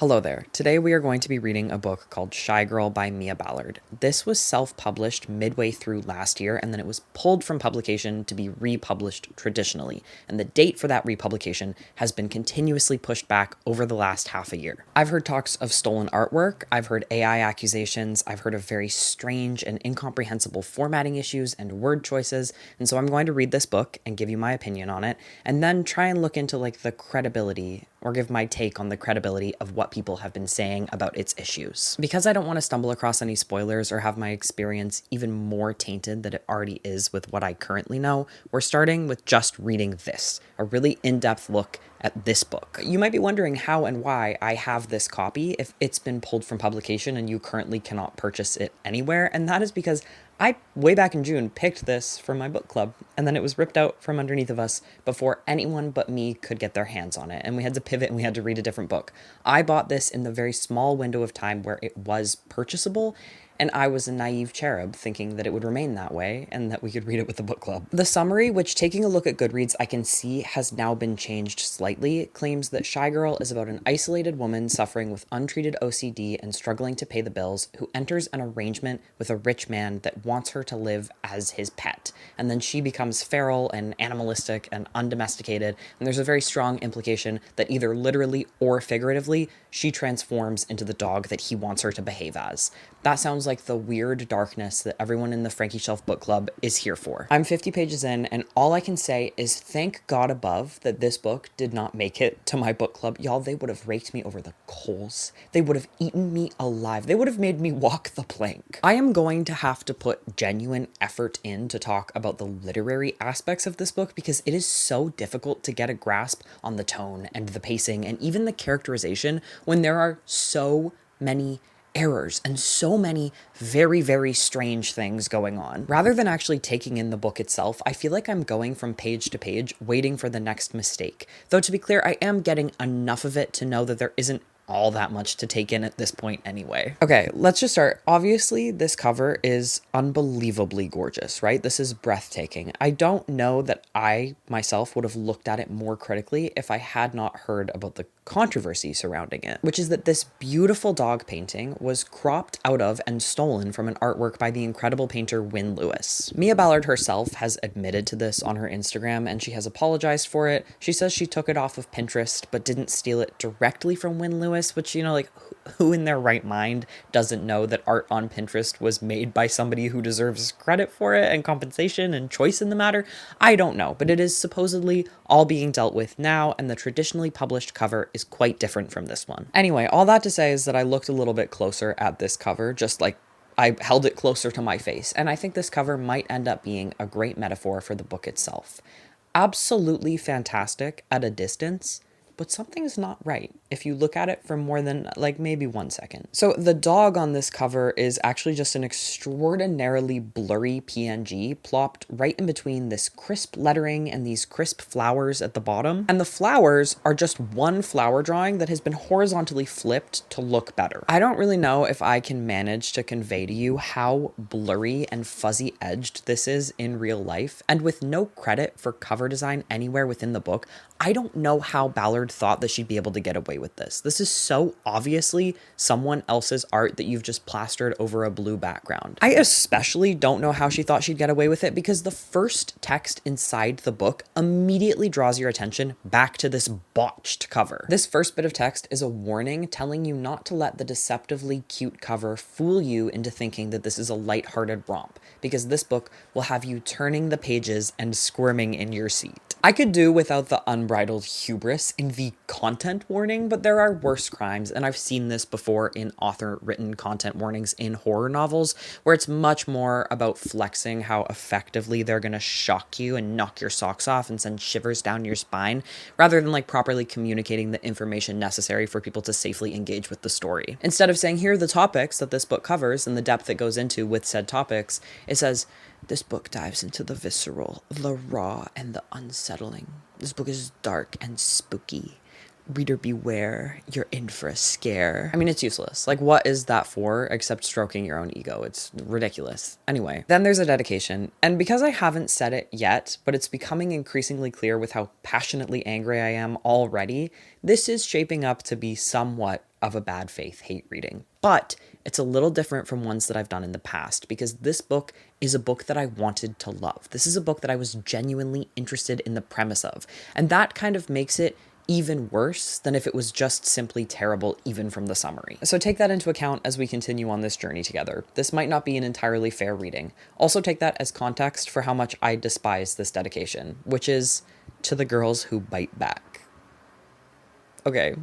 Hello there. Today we are going to be reading a book called Shy Girl by Mia Ballard. This was self-published midway through last year, and then it was pulled from publication to be republished traditionally. And the date for that republication has been continuously pushed back over the last half a year. I've heard talks of stolen artwork, I've heard AI accusations, I've heard of very strange and incomprehensible formatting issues and word choices, and so I'm going to read this book and give you my opinion on it, and then try and look into the credibility or give my take on the credibility of what people have been saying about its issues. Because I don't want to stumble across any spoilers or have my experience even more tainted than it already is with what I currently know, we're starting with just reading this, a really in-depth look at this book. You might be wondering how and why I have this copy if it's been pulled from publication and you currently cannot purchase it anywhere, and that is because I, way back in June, picked this for my book club, and then it was ripped out from underneath of us before anyone but me could get their hands on it, and we had to pivot and we had to read a different book. I bought this in the very small window of time where it was purchasable, and I was a naive cherub thinking that it would remain that way and that we could read it with the book club. The summary, which taking a look at Goodreads I can see has now been changed slightly, claims that Shy Girl is about an isolated woman suffering with untreated OCD and struggling to pay the bills who enters an arrangement with a rich man that wants her to live as his pet. And then she becomes feral and animalistic and undomesticated, and there's a very strong implication that either literally or figuratively, she transforms into the dog that he wants her to behave as. That sounds like the weird darkness that everyone in the Frankie Shelf Book Club is here for. I'm 50 pages in, and all I can say is thank God above that this book did not make it to my book club. Y'all, they would have raked me over the coals. They would have eaten me alive. They would have made me walk the plank. I am going to have to put genuine effort in to talk about the literary aspects of this book because it is so difficult to get a grasp on the tone and the pacing and even the characterization when there are so many errors and so many very, very strange things going on. Rather than actually taking in the book itself, I feel like I'm going from page to page, waiting for the next mistake. Though to be clear, I am getting enough of it to know that there isn't all that much to take in at this point anyway. Okay, let's just start. Obviously, this cover is unbelievably gorgeous, right? This is breathtaking. I don't know that I myself would have looked at it more critically if I had not heard about the controversy surrounding it, which is that this beautiful dog painting was cropped out of and stolen from an artwork by the incredible painter Wynne Lewis. Mia Ballard herself has admitted to this on her Instagram and she has apologized for it. She says she took it off of Pinterest but didn't steal it directly from Wynne Lewis, which, who in their right mind doesn't know that art on Pinterest was made by somebody who deserves credit for it and compensation and choice in the matter? I don't know, but it is supposedly all being dealt with now, and the traditionally published cover is quite different from this one. Anyway, all that to say is that I looked a little bit closer at this cover, just like I held it closer to my face, and I think this cover might end up being a great metaphor for the book itself. Absolutely fantastic at a distance, but something's not right if you look at it for more than maybe 1 second. So the dog on this cover is actually just an extraordinarily blurry PNG plopped right in between this crisp lettering and these crisp flowers at the bottom. And the flowers are just one flower drawing that has been horizontally flipped to look better. I don't really know if I can manage to convey to you how blurry and fuzzy edged this is in real life. And with no credit for cover design anywhere within the book, I don't know how Ballard thought that she'd be able to get away with this. This is so obviously someone else's art that you've just plastered over a blue background. I especially don't know how she thought she'd get away with it because the first text inside the book immediately draws your attention back to this botched cover. This first bit of text is a warning telling you not to let the deceptively cute cover fool you into thinking that this is a lighthearted romp, because this book will have you turning the pages and squirming in your seat. I could do without the unbridled hubris in the content warning, but there are worse crimes, and I've seen this before in author-written content warnings in horror novels, where it's much more about flexing how effectively they're gonna shock you and knock your socks off and send shivers down your spine, rather than properly communicating the information necessary for people to safely engage with the story. Instead of saying, here are the topics that this book covers and the depth it goes into with said topics, it says, this book dives into the visceral, the raw, and the unsettling. This book is dark and spooky. Reader beware, you're in for a scare. I mean, it's useless. What is that for except stroking your own ego? It's ridiculous. Anyway, then there's a dedication. And because I haven't said it yet, but it's becoming increasingly clear with how passionately angry I am already, this is shaping up to be somewhat of a bad faith hate reading, but it's a little different from ones that I've done in the past because this book is a book that I wanted to love. This is a book that I was genuinely interested in the premise of, and that kind of makes it even worse than if it was just simply terrible, even from the summary. So take that into account as we continue on this journey together. This might not be an entirely fair reading. Also take that as context for how much I despise this dedication, which is to the girls who bite back. Okay.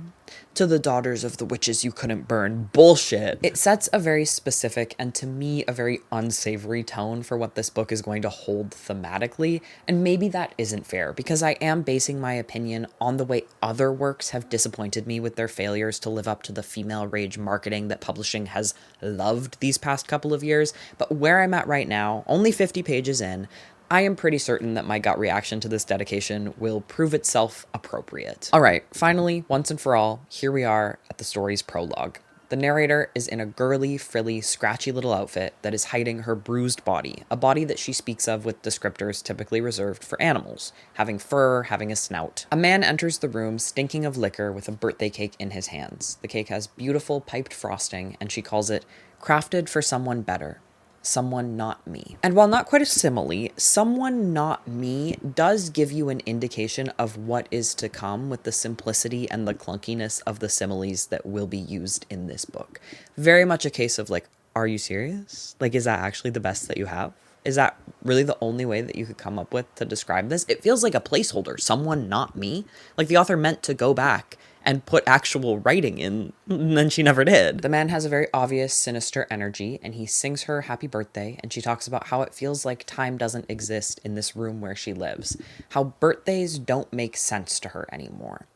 To the daughters of the witches you couldn't burn. Bullshit. It sets a very specific and to me a very unsavory tone for what this book is going to hold thematically, and maybe that isn't fair because I am basing my opinion on the way other works have disappointed me with their failures to live up to the female rage marketing that publishing has loved these past couple of years, but where I'm at right now, only 50 pages in, I am pretty certain that my gut reaction to this dedication will prove itself appropriate. All right, finally, once and for all, here we are at the story's prologue. The narrator is in a girly, frilly, scratchy little outfit that is hiding her bruised body, a body that she speaks of with descriptors typically reserved for animals, having fur, having a snout. A man enters the room stinking of liquor with a birthday cake in his hands. The cake has beautiful piped frosting, and she calls it crafted for someone better. Someone not me. And while not quite a simile, someone not me does give you an indication of what is to come with the simplicity and the clunkiness of the similes that will be used in this book. Very much a case of like, are you serious? Like, is that actually the best that you have? Is that really the only way that you could come up with to describe this? It feels like a placeholder, someone not me. Like the author meant to go back and put actual writing in, and then she never did. The man has a very obvious sinister energy, and he sings her happy birthday, and she talks about how it feels like time doesn't exist in this room where she lives, how birthdays don't make sense to her anymore.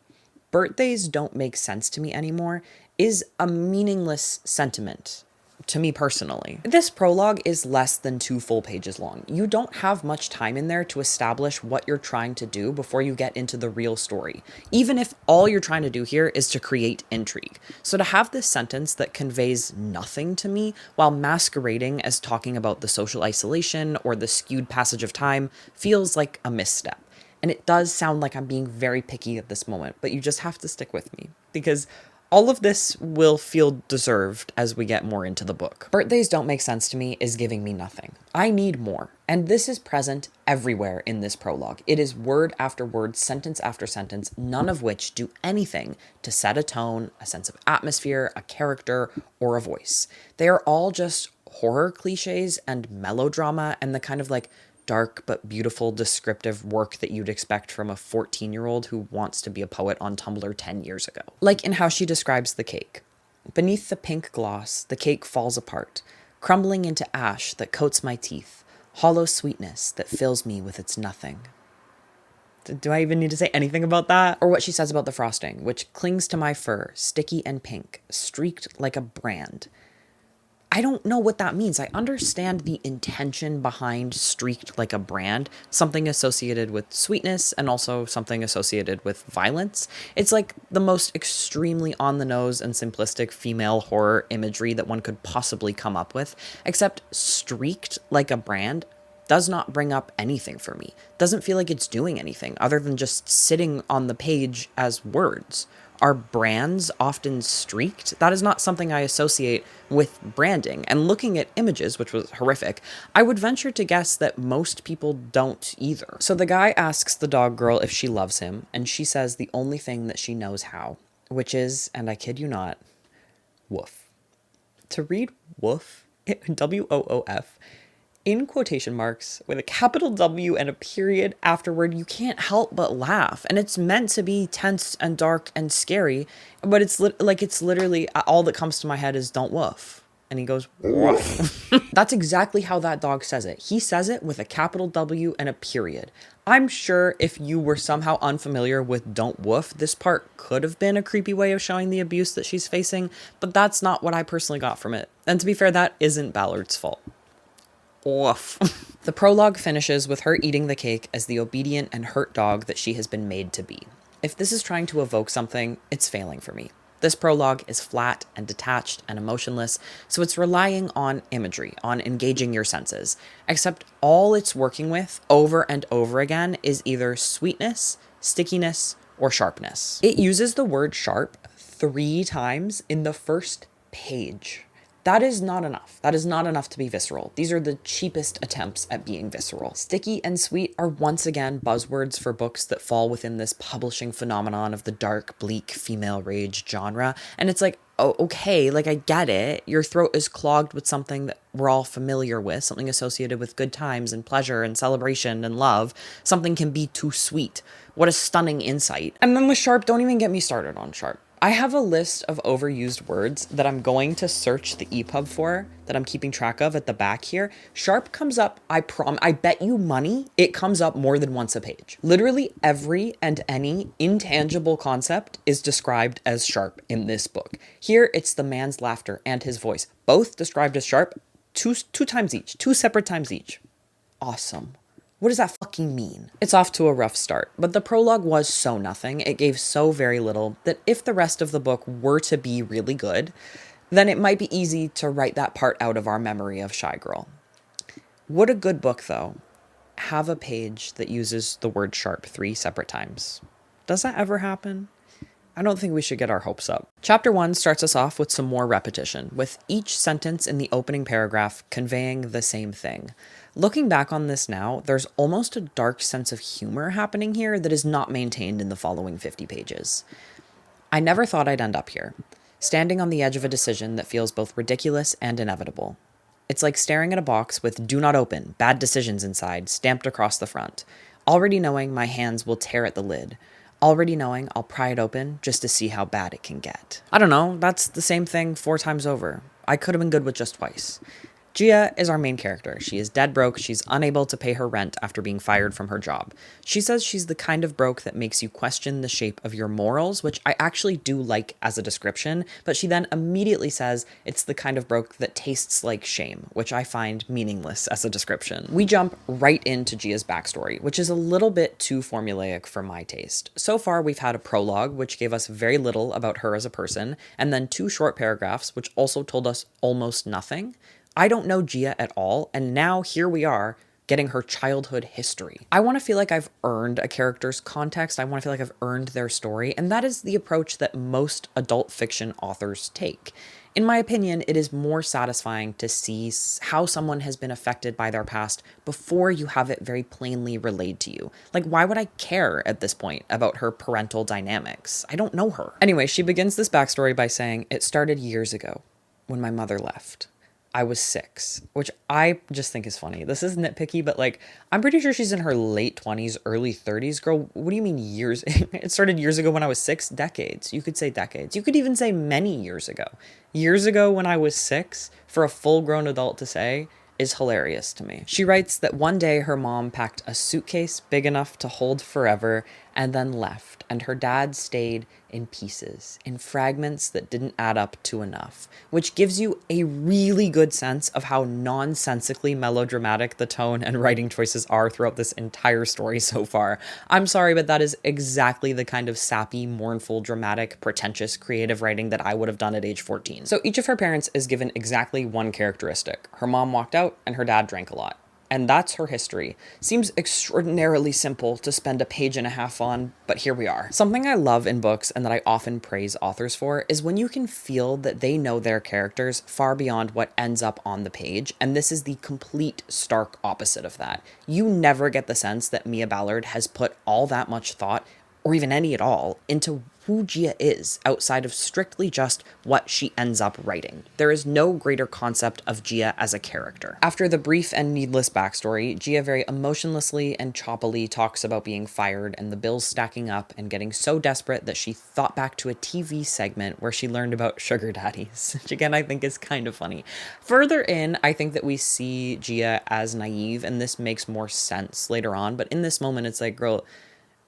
Birthdays don't make sense to me anymore is a meaningless sentiment to me personally. This prologue is less than 2 full pages long. You don't have much time in there to establish what you're trying to do before you get into the real story, even if all you're trying to do here is to create intrigue. So to have this sentence that conveys nothing to me while masquerading as talking about the social isolation or the skewed passage of time feels like a misstep. And it does sound like I'm being very picky at this moment, but you just have to stick with me because all of this will feel deserved as we get more into the book. Birthdays don't make sense to me is giving me nothing. I need more. And this is present everywhere in this prologue. It is word after word, sentence after sentence, none of which do anything to set a tone, a sense of atmosphere, a character, or a voice. They are all just horror cliches and melodrama and the kind of like dark but beautiful descriptive work that you'd expect from a 14-year-old who wants to be a poet on Tumblr 10 years ago. Like in how she describes the cake. Beneath the pink gloss, the cake falls apart, crumbling into ash that coats my teeth, hollow sweetness that fills me with its nothing. Do I even need to say anything about that? Or what she says about the frosting, which clings to my fur, sticky and pink, streaked like a brand. I don't know what that means. I understand the intention behind streaked like a brand, something associated with sweetness and also something associated with violence. It's like the most extremely on the nose and simplistic female horror imagery that one could possibly come up with, except streaked like a brand does not bring up anything for me. Doesn't feel like it's doing anything other than just sitting on the page as words. Are brands often streaked? That is not something I associate with branding. And looking at images, which was horrific, I would venture to guess that most people don't either. So the guy asks the dog girl if she loves him, and she says the only thing that she knows how, which is, and I kid you not, woof. To read woof, W-O-O-F, in quotation marks, with a capital W and a period afterward, you can't help but laugh. And it's meant to be tense and dark and scary, but it's literally all that comes to my head is don't woof. And he goes, woof. That's exactly how that dog says it. He says it with a capital W and a period. I'm sure if you were somehow unfamiliar with don't woof, this part could have been a creepy way of showing the abuse that she's facing, but that's not what I personally got from it. And to be fair, that isn't Ballard's fault. Woof. The prologue finishes with her eating the cake as the obedient and hurt dog that she has been made to be. If this is trying to evoke something, it's failing for me. This prologue is flat and detached and emotionless, so it's relying on imagery, on engaging your senses. Except all it's working with, over and over again, is either sweetness, stickiness, or sharpness. It uses the word sharp 3 times in the first page. That is not enough. That is not enough to be visceral. These are the cheapest attempts at being visceral. Sticky and sweet are once again buzzwords for books that fall within this publishing phenomenon of the dark, bleak, female rage genre. And it's like, oh, okay, like I get it. Your throat is clogged with something that we're all familiar with, something associated with good times and pleasure and celebration and love. Something can be too sweet. What a stunning insight. And then with Sharp, don't even get me started on Sharp. I have a list of overused words that I'm going to search the EPUB for, that I'm keeping track of at the back here. Sharp comes up, I bet you money, it comes up more than once a page. Literally every and any intangible concept is described as sharp in this book. Here, it's the man's laughter and his voice, both described as sharp, two times each, 2 separate times each. Awesome. What does that fucking mean? It's off to a rough start, but the prologue was so nothing. It gave so very little that if the rest of the book were to be really good, then it might be easy to write that part out of our memory of Shy Girl. Would a good book, though, have a page that uses the word sharp 3 separate times? Does that ever happen? I don't think we should get our hopes up. Chapter 1 starts us off with some more repetition, with each sentence in the opening paragraph conveying the same thing. Looking back on this now, there's almost a dark sense of humor happening here that is not maintained in the following 50 pages. I never thought I'd end up here, standing on the edge of a decision that feels both ridiculous and inevitable. It's like staring at a box with "Do not open, bad decisions" inside, stamped across the front, already knowing my hands will tear at the lid, already knowing I'll pry it open just to see how bad it can get. I don't know, that's the same thing 4 times over. I could have been good with just twice. Gia is our main character. She is dead broke. She's unable to pay her rent after being fired from her job. She says she's the kind of broke that makes you question the shape of your morals, which I actually do like as a description, but she then immediately says it's the kind of broke that tastes like shame, which I find meaningless as a description. We jump right into Gia's backstory, which is a little bit too formulaic for my taste. So far, we've had a prologue, which gave us very little about her as a person, and then 2 short paragraphs, which also told us almost nothing. I don't know Gia at all, and now here we are, getting her childhood history. I want to feel like I've earned a character's context. I want to feel like I've earned their story, and that is the approach that most adult fiction authors take. In my opinion, it is more satisfying to see how someone has been affected by their past before you have it very plainly relayed to you. Like, why would I care at this point about her parental dynamics? I don't know her. Anyway, she begins this backstory by saying, "It started years ago, when my mother left. I was 6," which I just think is funny. This is nitpicky, but like, I'm pretty sure she's in her late 20s, early 30s. Girl, what do you mean years? It started years ago when I was 6? Decades. You could say decades. You could even say many years ago. Years ago when I was 6, for a full-grown adult to say, is hilarious to me. She writes that one day her mom packed a suitcase big enough to hold forever and then left, and her dad stayed in pieces, in fragments that didn't add up to enough, which gives you a really good sense of how nonsensically melodramatic the tone and writing choices are throughout this entire story so far. I'm sorry, but that is exactly the kind of sappy, mournful, dramatic, pretentious, creative writing that I would have done at age 14. So each of her parents is given exactly one characteristic. Her mom walked out and her dad drank a lot. And that's her history. Seems extraordinarily simple to spend a page and a half on, but here we are. Something I love in books and that I often praise authors for is when you can feel that they know their characters far beyond what ends up on the page, and this is the complete stark opposite of that. You never get the sense that Mia Ballard has put all that much thought, or even any at all, into who Gia is outside of strictly just what she ends up writing. There is no greater concept of Gia as a character. After the brief and needless backstory, Gia very emotionlessly and choppily talks about being fired and the bills stacking up and getting so desperate that she thought back to a TV segment where she learned about sugar daddies, which again I think is kind of funny. Further in, I think that we see Gia as naive, and this makes more sense later on, but in this moment it's like, girl,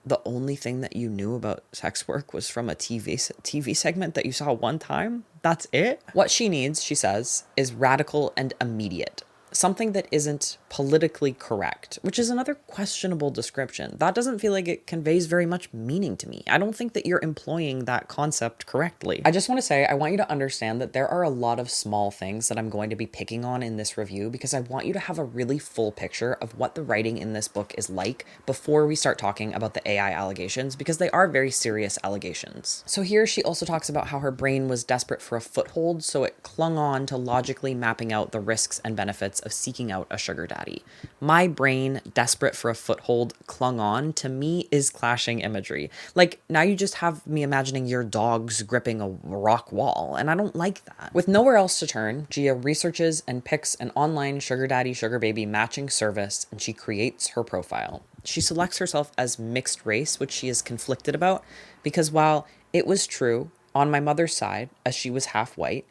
the only thing that you knew about sex work was from a TV segment that you saw one time? That's it? What she needs, she says, is radical and immediate. something that isn't politically correct, which is another questionable description. That doesn't feel like it conveys very much meaning to me. I don't think that you're employing that concept correctly. I just want to say, I want you to understand that there are a lot of small things that I'm going to be picking on in this review because I want you to have a really full picture of what the writing in this book is like before we start talking about the AI allegations, because they are very serious allegations. So here she also talks about how her brain was desperate for a foothold, so it clung on to logically mapping out the risks and benefits of seeking out a sugar daddy. My brain, desperate for a foothold, clung on, to me is clashing imagery. Like, now you just have me imagining your dogs gripping a rock wall, and I don't like that. With nowhere else to turn, Gia researches and picks an online sugar daddy, sugar baby matching service, and she creates her profile. She selects herself as mixed race, which she is conflicted about, because while it was true on my mother's side, as she was half white,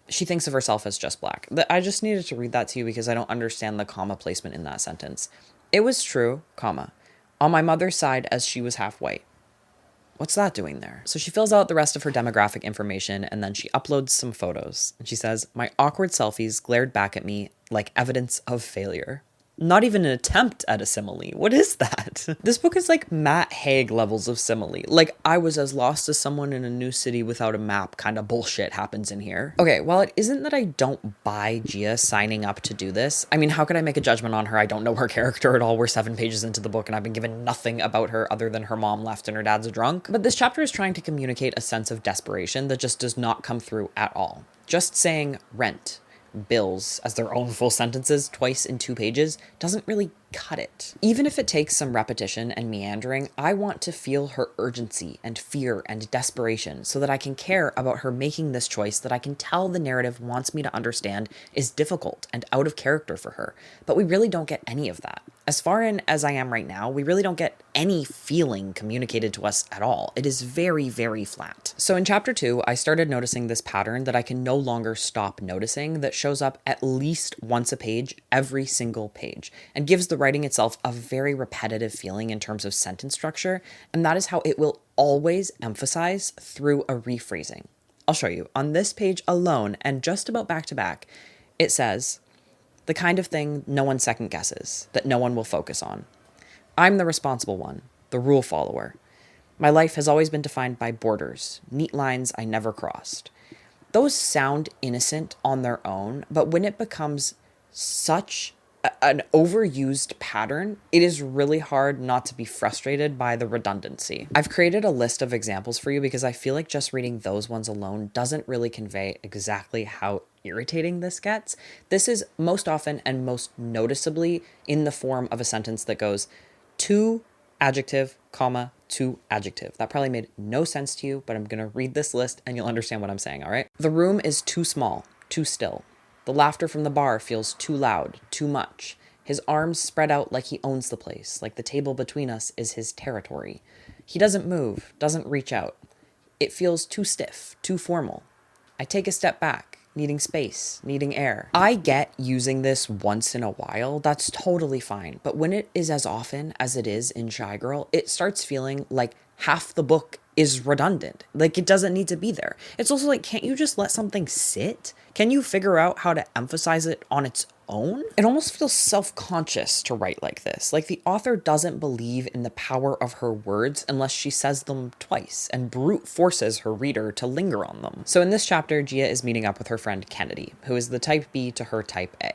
she thinks of herself as just black. I just needed to read that to you because I don't understand the comma placement in that sentence. It was true, comma, on my mother's side as she was half white. What's that doing there? So she fills out the rest of her demographic information and then she uploads some photos. And she says, my awkward selfies glared back at me like evidence of failure. Not even an attempt at a simile. What is that? This book is like Matt Haig levels of simile. Like, I was as lost as someone in a new city without a map kind of bullshit happens in here. Okay, while it isn't that I don't buy Gia signing up to do this, I mean, how could I make a judgment on her? I don't know her character at all. We're 7 pages into the book and I've been given nothing about her other than her mom left and her dad's a drunk. But this chapter is trying to communicate a sense of desperation that just does not come through at all. Just saying rent, bills as their own full sentences twice in 2 pages doesn't really cut it. Even if it takes some repetition and meandering, I want to feel her urgency and fear and desperation so that I can care about her making this choice that I can tell the narrative wants me to understand is difficult and out of character for her. But we really don't get any of that. As far in as I am right now, we really don't get any feeling communicated to us at all. It is very, very flat. So in chapter 2, I started noticing this pattern that I can no longer stop noticing that shows up at least once a page, every single page, and gives the writing itself a very repetitive feeling in terms of sentence structure, and that is how it will always emphasize through a rephrasing. I'll show you. On this page alone, and just about back to back, it says, the kind of thing no one second guesses, that no one will focus on. I'm the responsible one, the rule follower. My life has always been defined by borders, neat lines I never crossed. Those sound innocent on their own, but when it becomes such an overused pattern, it is really hard not to be frustrated by the redundancy. I've created a list of examples for you because I feel like just reading those ones alone doesn't really convey exactly how irritating this gets. This is most often and most noticeably in the form of a sentence that goes to adjective, comma, to adjective. That probably made no sense to you, but I'm going to read this list and you'll understand what I'm saying, all right? The room is too small, too still. The laughter from the bar feels too loud, too much. His arms spread out like he owns the place, like the table between us is his territory. He doesn't move, doesn't reach out. It feels too stiff, too formal. I take a step back, needing space, needing air. I get using this once in a while, that's totally fine. But when it is as often as it is in Shy Girl, it starts feeling like half the book is redundant. Like, it doesn't need to be there. It's also like, can't you just let something sit? Can you figure out how to emphasize it on its own? It almost feels self-conscious to write like this. Like the author doesn't believe in the power of her words unless she says them twice and brute forces her reader to linger on them. So in this chapter, Gia is meeting up with her friend Kennedy, who is the type B to her type A.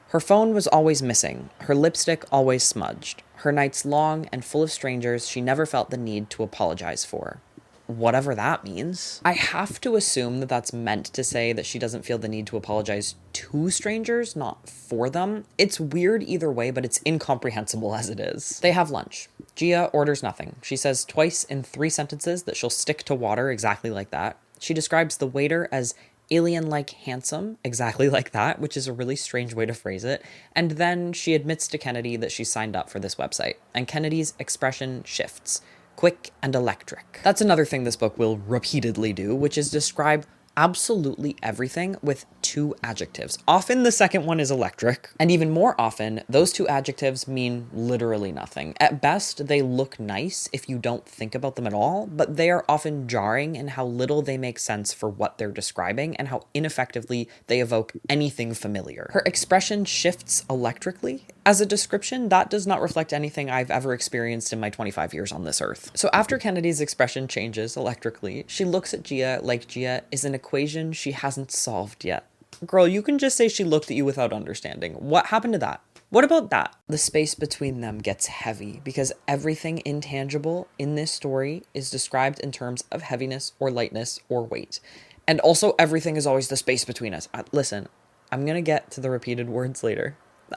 Her phone was always missing, her lipstick always smudged, her nights long and full of strangers she never felt the need to apologize for. Whatever that means. I have to assume that that's meant to say that she doesn't feel the need to apologize to strangers, not for them. It's weird either way, but it's incomprehensible as it is. They have lunch. Gia orders nothing. She says twice in 3 sentences that she'll stick to water exactly like that. She describes the waiter as alien-like handsome, exactly like that, which is a really strange way to phrase it. And then she admits to Kennedy that she signed up for this website. And Kennedy's expression shifts. Quick and electric. That's another thing this book will repeatedly do, which is describe absolutely everything with two adjectives. Often the second one is electric, and even more often, those two adjectives mean literally nothing. At best, they look nice if you don't think about them at all, but they are often jarring in how little they make sense for what they're describing and how ineffectively they evoke anything familiar. Her expression shifts electrically. As a description, that does not reflect anything I've ever experienced in my 25 years on this earth. So after Kennedy's expression changes electrically, she looks at Gia like Gia is an equation she hasn't solved yet. Girl, you can just say she looked at you without understanding. What happened to that? What about that? The space between them gets heavy because everything intangible in this story is described in terms of heaviness or lightness or weight. And also everything is always the space between us. Listen, I'm gonna get to the repeated words later.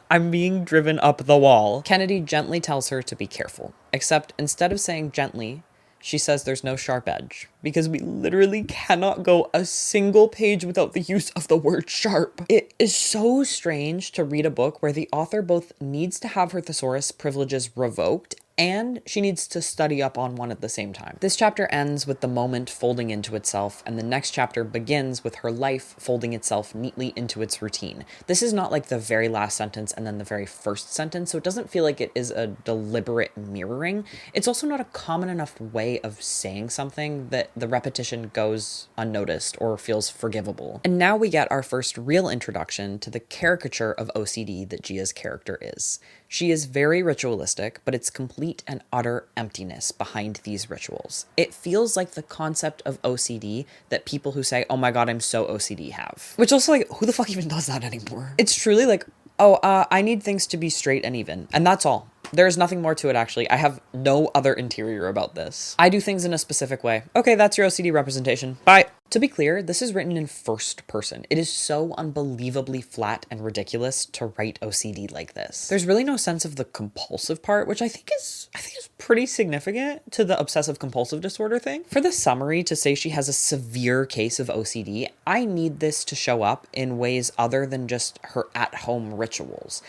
I'm being driven up the wall. Kennedy gently tells her to be careful, except instead of saying gently, she says there's no sharp edge, because we literally cannot go a single page without the use of the word sharp. It is so strange to read a book where the author both needs to have her thesaurus privileges revoked and she needs to study up on one at the same time. This chapter ends with the moment folding into itself, and the next chapter begins with her life folding itself neatly into its routine. This is not like the very last sentence and then the very first sentence, so it doesn't feel like it is a deliberate mirroring. It's also not a common enough way of saying something that the repetition goes unnoticed or feels forgivable. And now we get our first real introduction to the caricature of OCD that Gia's character is. She is very ritualistic, but it's complete and utter emptiness behind these rituals. It feels like the concept of OCD that people who say, oh my god, I'm so OCD have. Which also, like, who the fuck even does that anymore? It's truly like, I need things to be straight and even. And that's all. There's nothing more to it, actually. I have no other interior about this. I do things in a specific way. Okay, that's your OCD representation. Bye. To be clear, this is written in first person. It is so unbelievably flat and ridiculous to write OCD like this. There's really no sense of the compulsive part, which I think is pretty significant to the obsessive compulsive disorder thing. For the summary to say she has a severe case of OCD, I need this to show up in ways other than just her at-home rituals.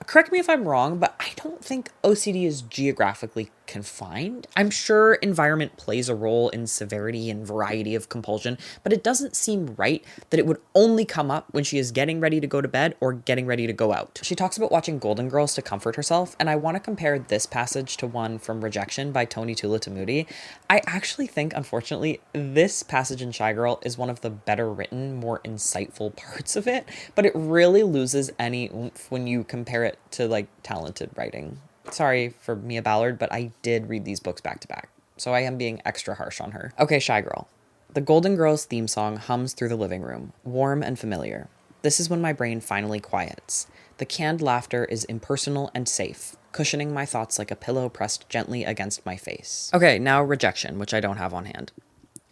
Correct me if I'm wrong, but I don't think OCD is geographically confined. I'm sure environment plays a role in severity and variety of compulsion, but it doesn't seem right that it would only come up when she is getting ready to go to bed or getting ready to go out. She talks about watching Golden Girls to comfort herself, and I want to compare this passage to one from Rejection by Tony Tulatamudi. I actually think, unfortunately, this passage in Shy Girl is one of the better written, more insightful parts of it, but it really loses any oomph when you compare it to, like, talented writing. Sorry for Mia Ballard, but I did read these books back to back, so I am being extra harsh on her. Okay, Shy Girl. The Golden Girls theme song hums through the living room, warm and familiar. This is when my brain finally quiets. The canned laughter is impersonal and safe, cushioning my thoughts like a pillow pressed gently against my face. Okay, now Rejection, which I don't have on hand.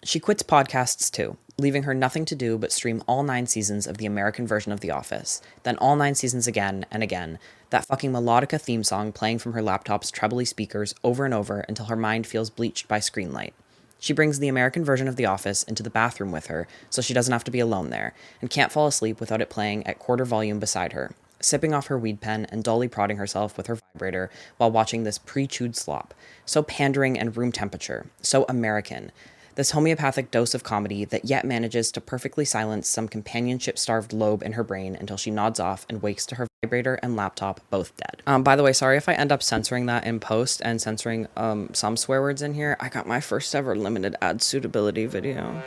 She quits podcasts too, leaving her nothing to do but stream all 9 seasons of the American version of The Office, then all 9 seasons again and again, that fucking melodica theme song playing from her laptop's trebly speakers over and over until her mind feels bleached by screen light. She brings the American version of The Office into the bathroom with her so she doesn't have to be alone there, and can't fall asleep without it playing at quarter volume beside her, sipping off her weed pen and dully prodding herself with her vibrator while watching this pre-chewed slop, so pandering and room temperature, so American. This homeopathic dose of comedy that yet manages to perfectly silence some companionship-starved lobe in her brain until she nods off and wakes to her vibrator and laptop both dead. By the way, sorry if I end up censoring that in post and censoring some swear words in here. I got my first ever limited ad suitability video.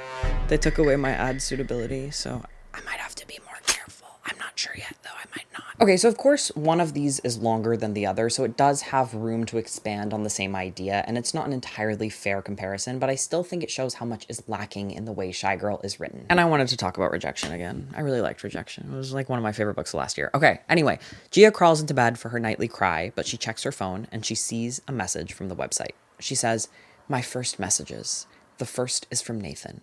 They took away my ad suitability, so I might have to be more careful. I'm not sure yet, though. I might not. Okay, so of course, one of these is longer than the other, so it does have room to expand on the same idea, and it's not an entirely fair comparison, but I still think it shows how much is lacking in the way Shy Girl is written. And I wanted to talk about Rejection again. I really liked Rejection. It was like one of my favorite books of last year. Okay, anyway, Gia crawls into bed for her nightly cry, but she checks her phone, and she sees a message from the website. She says, "My first messages. The first is from Nathan."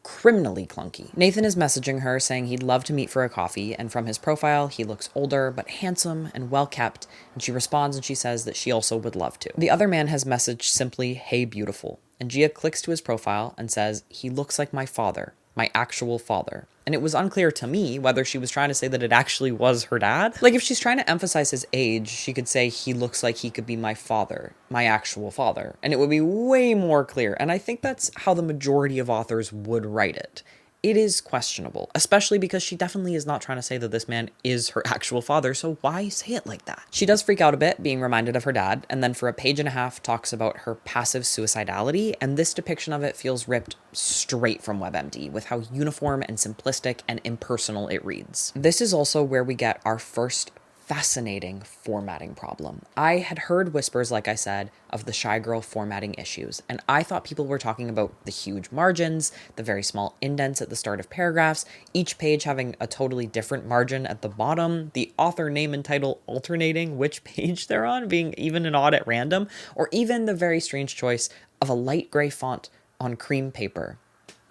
Criminally clunky. Nathan is messaging her saying he'd love to meet for a coffee, and from his profile, he looks older but handsome and well kept, and she responds and she says that she also would love to. The other man has messaged simply, "Hey beautiful," and Gia clicks to his profile and says, "He looks like my father, my actual father." And it was unclear to me whether she was trying to say that it actually was her dad. Like, if she's trying to emphasize his age, she could say he looks like he could be my father, my actual father, and it would be way more clear. And I think that's how the majority of authors would write it. it is questionable, especially because she definitely is not trying to say that this man is her actual father, so why say it like that? She does freak out a bit, being reminded of her dad, and then for a page and a half talks about her passive suicidality, and this depiction of it feels ripped straight from WebMD, with how uniform and simplistic and impersonal it reads. This is also where we get our first fascinating formatting problem. I had heard whispers, like I said, of the Shy Girl formatting issues, and I thought people were talking about the huge margins, the very small indents at the start of paragraphs, each page having a totally different margin at the bottom, the author name and title alternating which page they're on, being even and odd at random, or even the very strange choice of a light gray font on cream paper.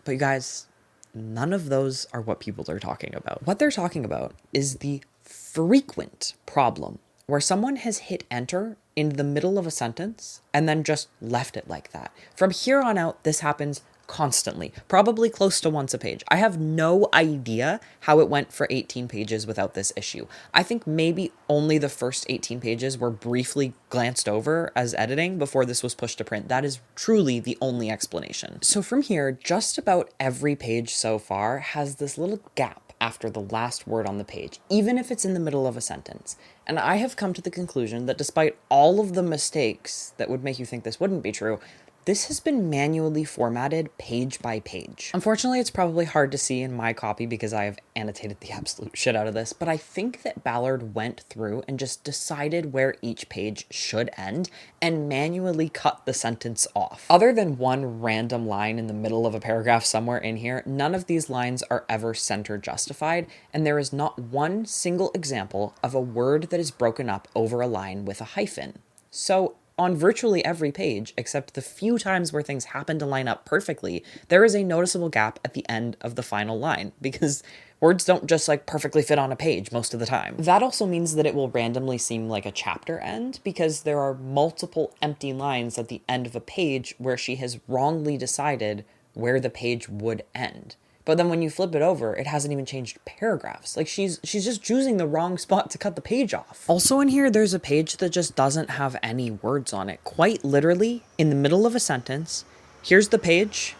But you guys, none of those are what people are talking about. What they're talking about is the frequent problem where someone has hit enter in the middle of a sentence and then just left it like that. From here on out, this happens constantly, probably close to once a page. I have no idea how it went for 18 pages without this issue. I think maybe only the first 18 pages were briefly glanced over as editing before this was pushed to print. That is truly the only explanation. So from here, just about every page so far has this little gap after the last word on the page, even if it's in the middle of a sentence. And I have come to the conclusion that despite all of the mistakes that would make you think this wouldn't be true, this has been manually formatted page by page. Unfortunately, it's probably hard to see in my copy because I have annotated the absolute shit out of this, but I think that Ballard went through and just decided where each page should end and manually cut the sentence off. Other than one random line in the middle of a paragraph somewhere in here, none of these lines are ever center justified, and there is not one single example of a word that is broken up over a line with a hyphen. So on virtually every page, except the few times where things happen to line up perfectly, there is a noticeable gap at the end of the final line, because words don't just perfectly fit on a page most of the time. That also means that it will randomly seem like a chapter end, because there are multiple empty lines at the end of a page where she has wrongly decided where the page would end. But then when you flip it over, it hasn't even changed paragraphs. She's just choosing the wrong spot to cut the page off. Also in here, there's a page that just doesn't have any words on it. Quite literally, in the middle of a sentence, here's the page,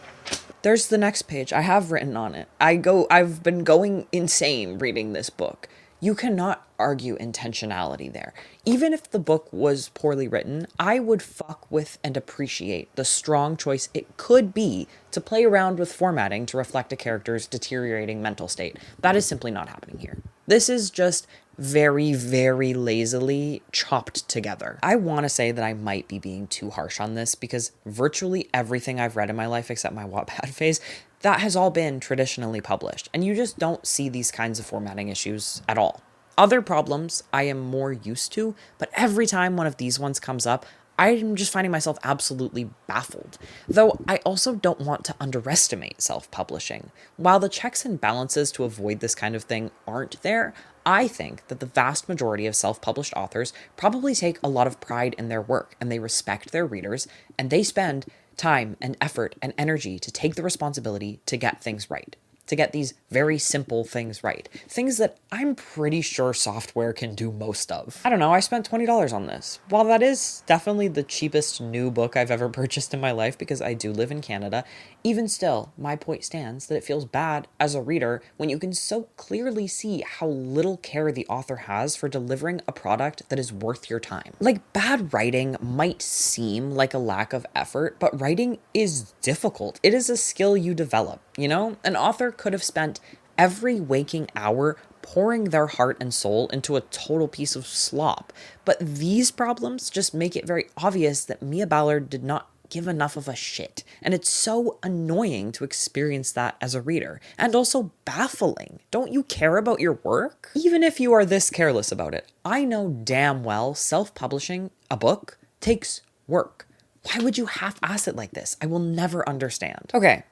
there's the next page I have written on it. I've been going insane reading this book. You cannot argue intentionality there. Even if the book was poorly written, I would fuck with and appreciate the strong choice it could be to play around with formatting to reflect a character's deteriorating mental state. That is simply not happening here. This is just very, very lazily chopped together. I want to say that I might be being too harsh on this because virtually everything I've read in my life except my Wattpad phase, that has all been traditionally published, and you just don't see these kinds of formatting issues at all. Other problems I am more used to, but every time one of these ones comes up, I'm just finding myself absolutely baffled. Though I also don't want to underestimate self-publishing. While the checks and balances to avoid this kind of thing aren't there, I think that the vast majority of self-published authors probably take a lot of pride in their work, and they respect their readers, and they spend time and effort and energy to take the responsibility to get things right. To get these very simple things right. Things that I'm pretty sure software can do most of. I don't know, I spent $20 on this. While that is definitely the cheapest new book I've ever purchased in my life because I do live in Canada, even still, my point stands that it feels bad as a reader when you can so clearly see how little care the author has for delivering a product that is worth your time. Bad writing might seem like a lack of effort, but writing is difficult. It is a skill you develop, you know? An author could have spent every waking hour pouring their heart and soul into a total piece of slop. But these problems just make it very obvious that Mia Ballard did not give enough of a shit. And it's so annoying to experience that as a reader. And also baffling. Don't you care about your work? Even if you are this careless about it, I know damn well self-publishing a book takes work. Why would you half-ass it like this? I will never understand. Okay.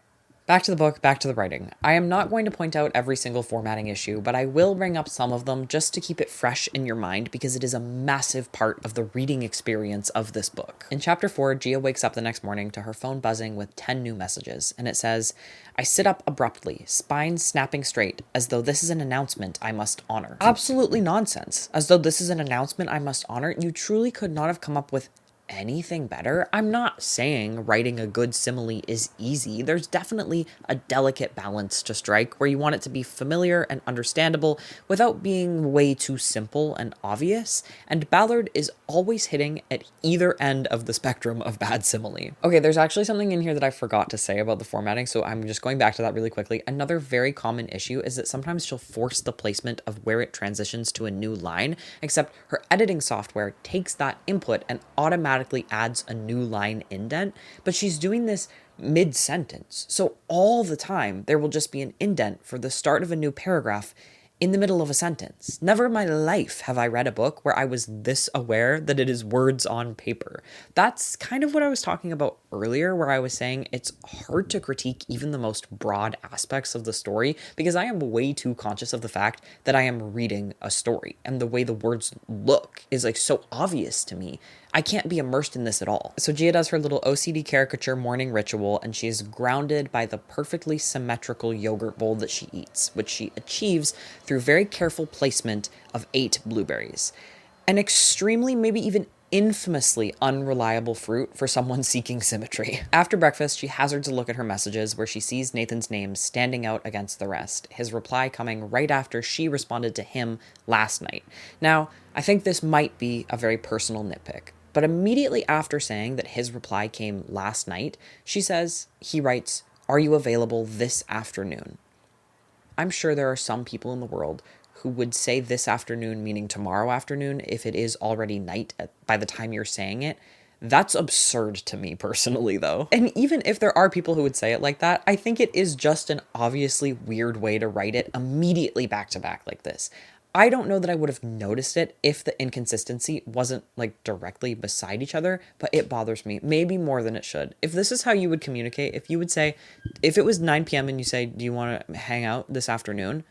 Back to the book, back to the writing. I am not going to point out every single formatting issue, but I will bring up some of them just to keep it fresh in your mind because it is a massive part of the reading experience of this book. In chapter 4, Gia wakes up the next morning to her phone buzzing with 10 new messages, and it says, "I sit up abruptly, spine snapping straight, as though this is an announcement I must honor." Absolutely nonsense. As though this is an announcement I must honor. You truly could not have come up with anything better. I'm not saying writing a good simile is easy. There's definitely a delicate balance to strike where you want it to be familiar and understandable without being way too simple and obvious, and Ballard is always hitting at either end of the spectrum of bad simile. Okay, there's actually something in here that I forgot to say about the formatting, so I'm just going back to that really quickly. Another very common issue is that sometimes she'll force the placement of where it transitions to a new line, except her editing software takes that input and automatically adds a new line indent, but she's doing this mid-sentence. So all the time, there will just be an indent for the start of a new paragraph in the middle of a sentence. Never in my life have I read a book where I was this aware that it is words on paper. That's kind of what I was talking about earlier, where I was saying it's hard to critique even the most broad aspects of the story because I am way too conscious of the fact that I am reading a story, and the way the words look is like so obvious to me. I can't be immersed in this at all. So Gia does her little OCD caricature morning ritual, and she is grounded by the perfectly symmetrical yogurt bowl that she eats, which she achieves through very careful placement of 8 blueberries. An extremely, maybe even infamously unreliable fruit for someone seeking symmetry. After breakfast, she hazards a look at her messages where she sees Nathan's name standing out against the rest, his reply coming right after she responded to him last night. Now, I think this might be a very personal nitpick, but immediately after saying that his reply came last night, he writes, "Are you available this afternoon?" I'm sure there are some people in the world who would say this afternoon, meaning tomorrow afternoon, if it is already night by the time you're saying it. That's absurd to me personally, though. And even if there are people who would say it like that, I think it is just an obviously weird way to write it immediately back to back like this. I don't know that I would have noticed it if the inconsistency wasn't like directly beside each other, but it bothers me, maybe more than it should. If this is how you would communicate, if you would say, if it was 9 p.m. and you say, "Do you want to hang out this afternoon?"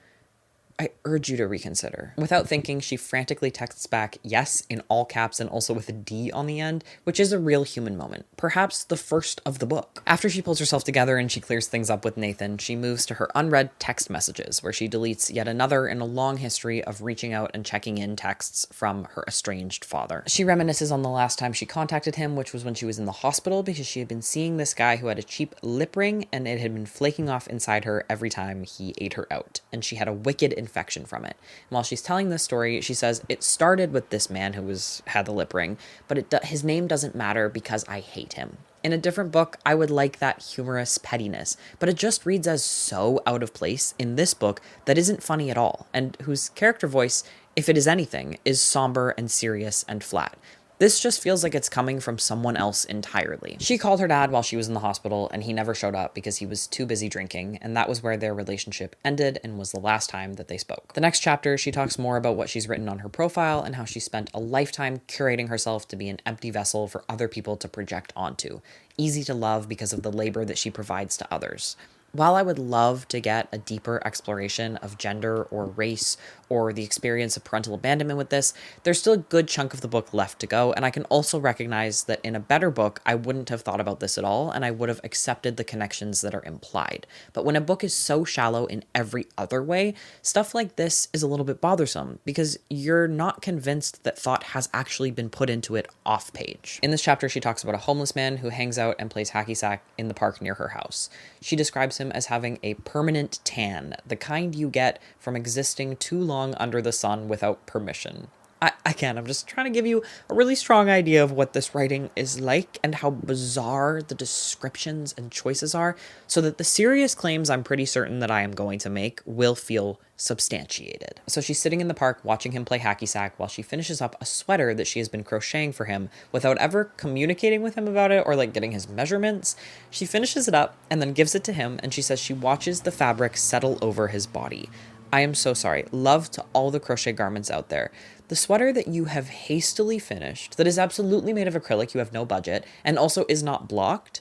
I urge you to reconsider. Without thinking, she frantically texts back yes in all caps and also with a D on the end, which is a real human moment, perhaps the first of the book. After she pulls herself together and she clears things up with Nathan, she moves to her unread text messages, where she deletes yet another in a long history of reaching out and checking in texts from her estranged father. She reminisces on the last time she contacted him, which was when she was in the hospital because she had been seeing this guy who had a cheap lip ring and it had been flaking off inside her every time he ate her out, and she had a wicked infection from it. And while she's telling this story, she says, "It started with this man who had the lip ring, but his name doesn't matter because I hate him." In a different book, I would like that humorous pettiness, but it just reads as so out of place in this book that isn't funny at all, and whose character voice, if it is anything, is somber and serious and flat. This just feels like it's coming from someone else entirely. She called her dad while she was in the hospital, and he never showed up because he was too busy drinking, and that was where their relationship ended and was the last time that they spoke. The next chapter, she talks more about what she's written on her profile and how she spent a lifetime curating herself to be an empty vessel for other people to project onto. Easy to love because of the labor that she provides to others. While I would love to get a deeper exploration of gender or race or the experience of parental abandonment with this, there's still a good chunk of the book left to go, and I can also recognize that in a better book, I wouldn't have thought about this at all, and I would have accepted the connections that are implied. But when a book is so shallow in every other way, stuff like this is a little bit bothersome, because you're not convinced that thought has actually been put into it off page. In this chapter, she talks about a homeless man who hangs out and plays hacky sack in the park near her house. She describes him as having a permanent tan, the kind you get from existing too long under the sun without permission. I'm just trying to give you a really strong idea of what this writing is like and how bizarre the descriptions and choices are, so that the serious claims I'm pretty certain that I am going to make will feel substantiated. So she's sitting in the park watching him play hacky sack while she finishes up a sweater that she has been crocheting for him without ever communicating with him about it or like getting his measurements. She finishes it up and then gives it to him, and she says she watches the fabric settle over his body. I am so sorry. Love to all the crochet garments out there. The sweater that you have hastily finished, that is absolutely made of acrylic, you have no budget, and also is not blocked,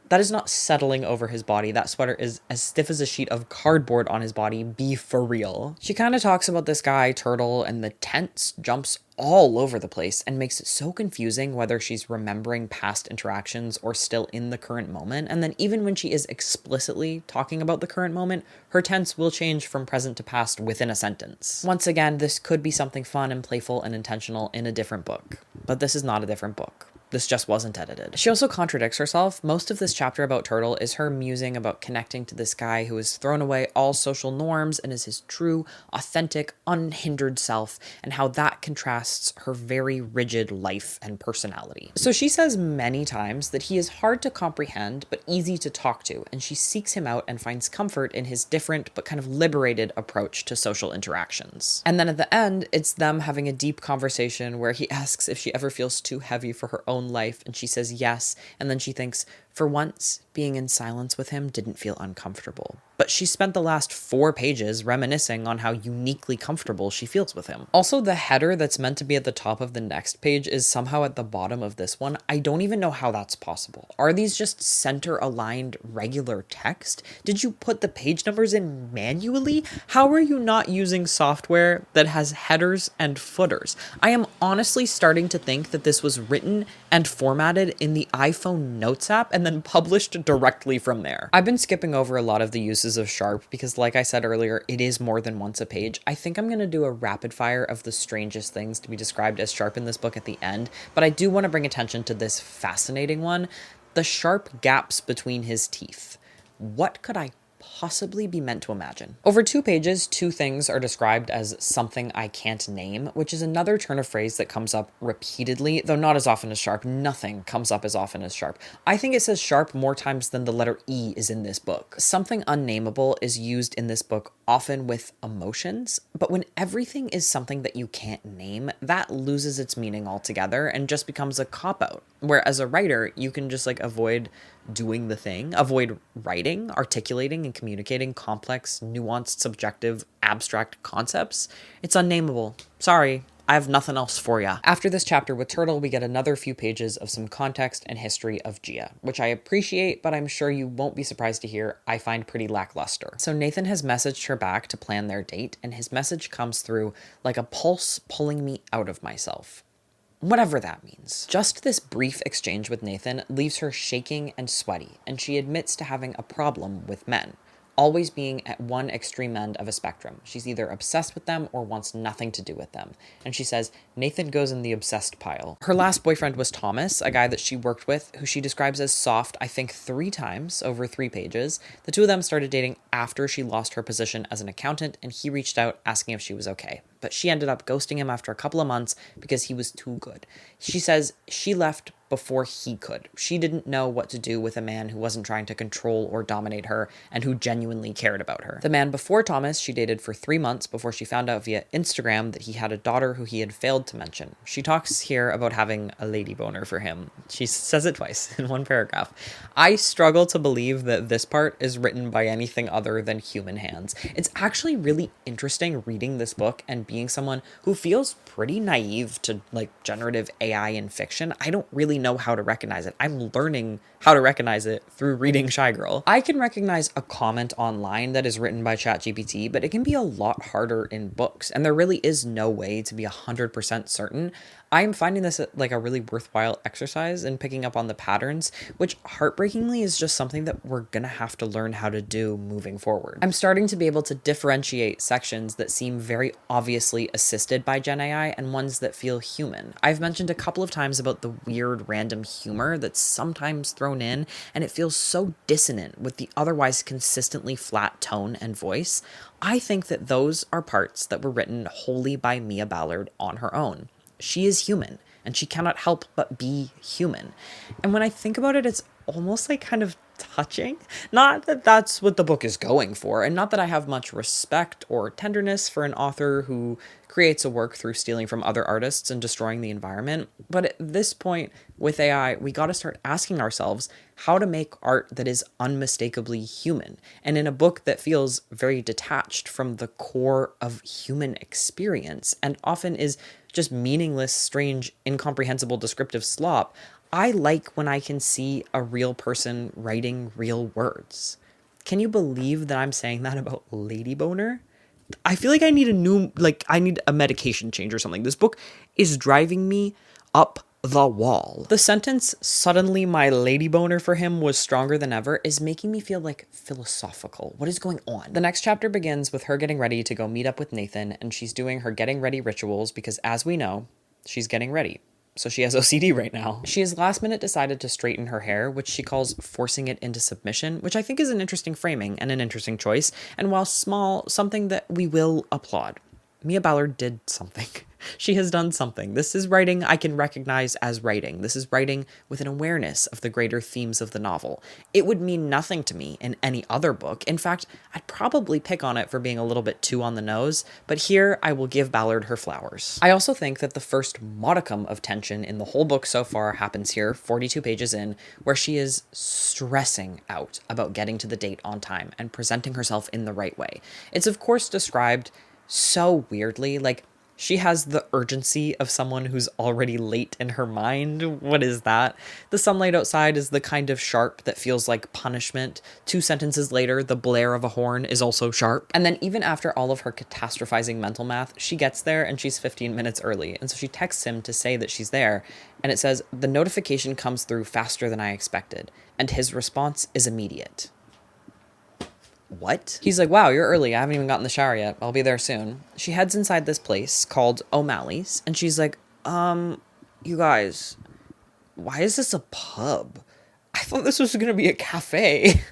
that is not settling over his body. That sweater is as stiff as a sheet of cardboard on his body. Be for real. She kind of talks about this guy, Turtle, and the tense jumps all over the place and makes it so confusing whether she's remembering past interactions or still in the current moment. And then even when she is explicitly talking about the current moment, her tense will change from present to past within a sentence. Once again, this could be something fun and playful and intentional in a different book, but this is not a different book. this just wasn't edited. She also contradicts herself. Most of this chapter about Turtle is her musing about connecting to this guy who has thrown away all social norms and is his true, authentic, unhindered self, and how that contrasts her very rigid life and personality. So she says many times that he is hard to comprehend but easy to talk to, and she seeks him out and finds comfort in his different but kind of liberated approach to social interactions. And then at the end, it's them having a deep conversation where he asks if she ever feels too heavy for her own life, and she says yes, and then she thinks, for once, being in silence with him didn't feel uncomfortable. But she spent the last 4 pages reminiscing on how uniquely comfortable she feels with him. Also, the header that's meant to be at the top of the next page is somehow at the bottom of this one. I don't even know how that's possible. Are these just center-aligned regular text? Did you put the page numbers in manually? How are you not using software that has headers and footers? I am honestly starting to think that this was written and formatted in the iPhone Notes app and then published directly from there. I've been skipping over a lot of the uses of Sharp because, like I said earlier, it is more than once a page. I think I'm going to do a rapid fire of the strangest things to be described as Sharp in this book at the end, but I do want to bring attention to this fascinating one: the sharp gaps between his teeth. What could I possibly be meant to imagine? Over 2 pages, 2 things are described as something I can't name, which is another turn of phrase that comes up repeatedly, though not as often as sharp. Nothing comes up as often as sharp. I think it says sharp more times than the letter E is in this book. Something unnameable is used in this book often with emotions, but when everything is something that you can't name, that loses its meaning altogether and just becomes a cop-out. Where as a writer, you can just avoid doing the thing, avoid writing, articulating, and communicating complex, nuanced, subjective, abstract concepts. It's unnameable. Sorry, I have nothing else for ya. After this chapter with Turtle, we get another few pages of some context and history of Gia, which I appreciate, but I'm sure you won't be surprised to hear I find pretty lackluster. So Nathan has messaged her back to plan their date, and his message comes through like a pulse pulling me out of myself. Whatever that means. Just this brief exchange with Nathan leaves her shaking and sweaty, and she admits to having a problem with men, always being at one extreme end of a spectrum. She's either obsessed with them or wants nothing to do with them. And she says Nathan goes in the obsessed pile. Her last boyfriend was Thomas, a guy that she worked with, who she describes as soft, I think 3 times over 3 pages. The 2 of them started dating after she lost her position as an accountant, and he reached out asking if she was okay. But she ended up ghosting him after a couple of months because he was too good. She says she left before he could. She didn't know what to do with a man who wasn't trying to control or dominate her and who genuinely cared about her. The man before Thomas she dated for 3 months before she found out via Instagram that he had a daughter who he had failed to mention. She talks here about having a lady boner for him. She says it twice in 1 paragraph. I struggle to believe that this part is written by anything other than human hands. It's actually really interesting reading this book and being someone who feels pretty naive to generative AI in fiction. I don't really know how to recognize it. I'm learning how to recognize it through reading Shy Girl. I can recognize a comment online that is written by ChatGPT, but it can be a lot harder in books, and there really is no way to be 100% certain. I'm finding this a really worthwhile exercise in picking up on the patterns, which heartbreakingly is just something that we're gonna have to learn how to do moving forward. I'm starting to be able to differentiate sections that seem very obviously assisted by Gen AI and ones that feel human. I've mentioned a couple of times about the weird random humor that's sometimes thrown in, and it feels so dissonant with the otherwise consistently flat tone and voice. I think that those are parts that were written wholly by Mia Ballard on her own. She is human, and she cannot help but be human. And when I think about it, it's almost kind of touching. Not that that's what the book is going for, and not that I have much respect or tenderness for an author who creates a work through stealing from other artists and destroying the environment. But at this point, with AI, we got to start asking ourselves how to make art that is unmistakably human. And in a book that feels very detached from the core of human experience and often is just meaningless, strange, incomprehensible descriptive slop, I like when I can see a real person writing real words. Can you believe that I'm saying that about Lady Boner? I feel like I need I need a medication change or something. This book is driving me up the wall. The sentence, suddenly my lady boner for him was stronger than ever, is making me feel philosophical. What is going on? The next chapter begins with her getting ready to go meet up with Nathan, and she's doing her getting ready rituals because, as we know, she's getting ready So she has OCD right now. She has last minute decided to straighten her hair, which she calls forcing it into submission, which I think is an interesting framing and an interesting choice. And while small, something that we will applaud. Mia Ballard did something. She has done something. This is writing I can recognize as writing. This is writing with an awareness of the greater themes of the novel. It would mean nothing to me in any other book. In fact, I'd probably pick on it for being a little bit too on the nose, but here I will give Ballard her flowers. I also think that the first modicum of tension in the whole book so far happens here, 42 pages in, where she is stressing out about getting to the date on time and presenting herself in the right way. It's of course described so weirdly, like she has the urgency of someone who's already late in her mind. What is that? The sunlight outside is the kind of sharp that feels like punishment. 2 sentences later, the blare of a horn is also sharp. And then even after all of her catastrophizing mental math, she gets there and she's 15 minutes early. And so she texts him to say that she's there. And it says, the notification comes through faster than I expected. And his response is immediate. What? He's like, wow, you're early. I haven't even gotten in the shower yet. I'll be there soon. She heads inside this place called O'Malley's, and she's like, you guys, why is this a pub? I thought this was gonna be a cafe.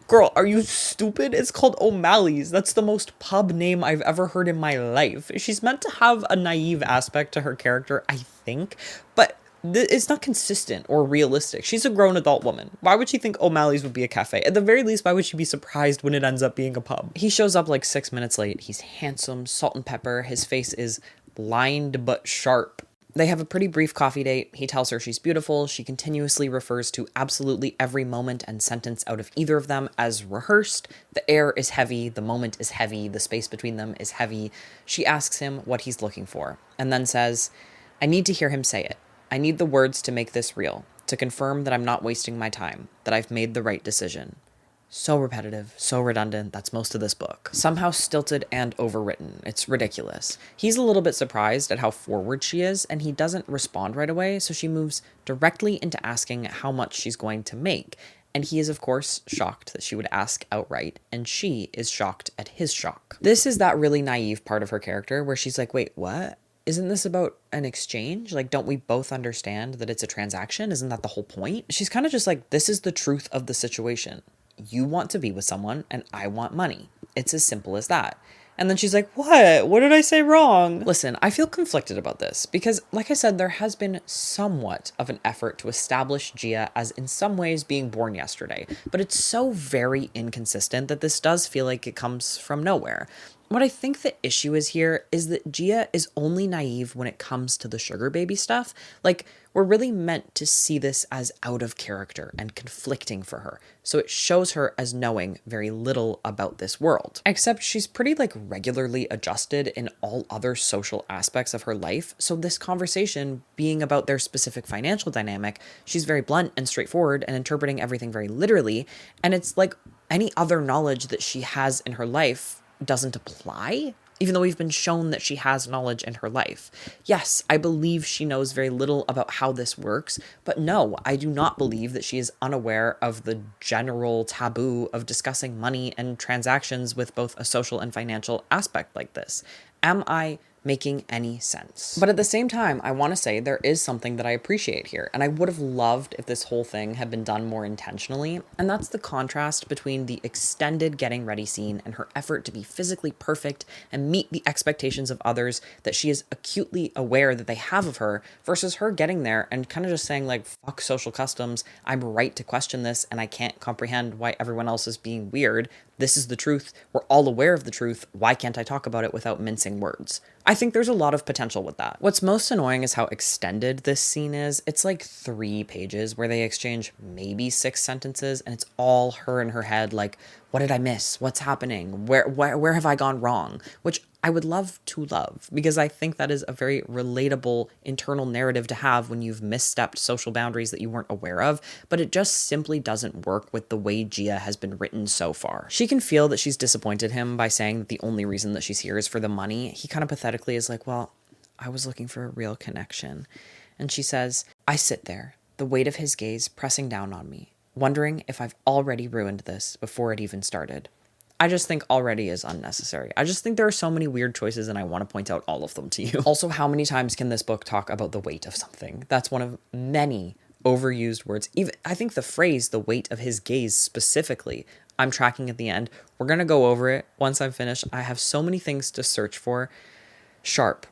Girl, are you stupid? It's called O'Malley's. That's the most pub name I've ever heard in my life. She's meant to have a naive aspect to her character, I think, but it's not consistent or realistic. She's a grown adult woman. Why would she think O'Malley's would be a cafe? At the very least, why would she be surprised when it ends up being a pub? He shows up like 6 minutes late. He's handsome, salt and pepper. His face is lined but sharp. They have a pretty brief coffee date. He tells her she's beautiful. She continuously refers to absolutely every moment and sentence out of either of them as rehearsed. The air is heavy. The moment is heavy. The space between them is heavy. She asks him what he's looking for and then says, I need to hear him say it. I need the words to make this real, to confirm that I'm not wasting my time, that I've made the right decision. So repetitive, so redundant, that's most of this book. Somehow stilted and overwritten. It's ridiculous. He's a little bit surprised at how forward she is, and he doesn't respond right away, so she moves directly into asking how much she's going to make. And he is, of course, shocked that she would ask outright, and she is shocked at his shock. This is that really naive part of her character where she's like, wait, what? Isn't this about an exchange? Like, don't we both understand that it's a transaction? Isn't that the whole point? She's kind of just like, this is the truth of the situation. You want to be with someone and I want money. It's as simple as that. And then she's like, what? What did I say wrong? Listen, I feel conflicted about this because, like I said, there has been somewhat of an effort to establish Gia as in some ways being born yesterday, but it's so very inconsistent that this does feel like it comes from nowhere. What I think the issue is here is that Gia is only naive when it comes to the sugar baby stuff. Like, we're really meant to see this as out of character and conflicting for her. So it shows her as knowing very little about this world. Except she's pretty like regularly adjusted in all other social aspects of her life. So this conversation being about their specific financial dynamic, she's very blunt and straightforward and interpreting everything very literally. And it's like any other knowledge that she has in her life doesn't apply, even though we've been shown that she has knowledge in her life. Yes, I believe she knows very little about how this works, but no, I do not believe that she is unaware of the general taboo of discussing money and transactions with both a social and financial aspect like this. Am I making any sense? But at the same time, I want to say there is something that I appreciate here, and I would have loved if this whole thing had been done more intentionally, and that's the contrast between the extended getting ready scene and her effort to be physically perfect and meet the expectations of others that she is acutely aware that they have of her, versus her getting there and kind of just saying like, fuck social customs, I'm right to question this, and I can't comprehend why everyone else is being weird. This is the truth. We're all aware of the truth. Why can't I talk about it without mincing words? I think there's a lot of potential with that. What's most annoying is how extended this scene is. It's like 3 pages where they exchange maybe 6 sentences, and it's all her in her head like, what did I miss? What's happening? Where have I gone wrong? Which I would love to love, because I think that is a very relatable internal narrative to have when you've misstepped social boundaries that you weren't aware of, but it just simply doesn't work with the way Gia has been written so far. She can feel that she's disappointed him by saying that the only reason that she's here is for the money. He kind of pathetically is like, well, I was looking for a real connection. And she says, I sit there, the weight of his gaze pressing down on me, wondering if I've already ruined this before it even started. I just think already is unnecessary. I just think there are so many weird choices and I want to point out all of them to you. Also, how many times can this book talk about the weight of something? That's one of many overused words. Even I think the phrase "the weight of his gaze" specifically, I'm tracking at the end. We're gonna go over it once I'm finished. I have so many things to search for. Sharp.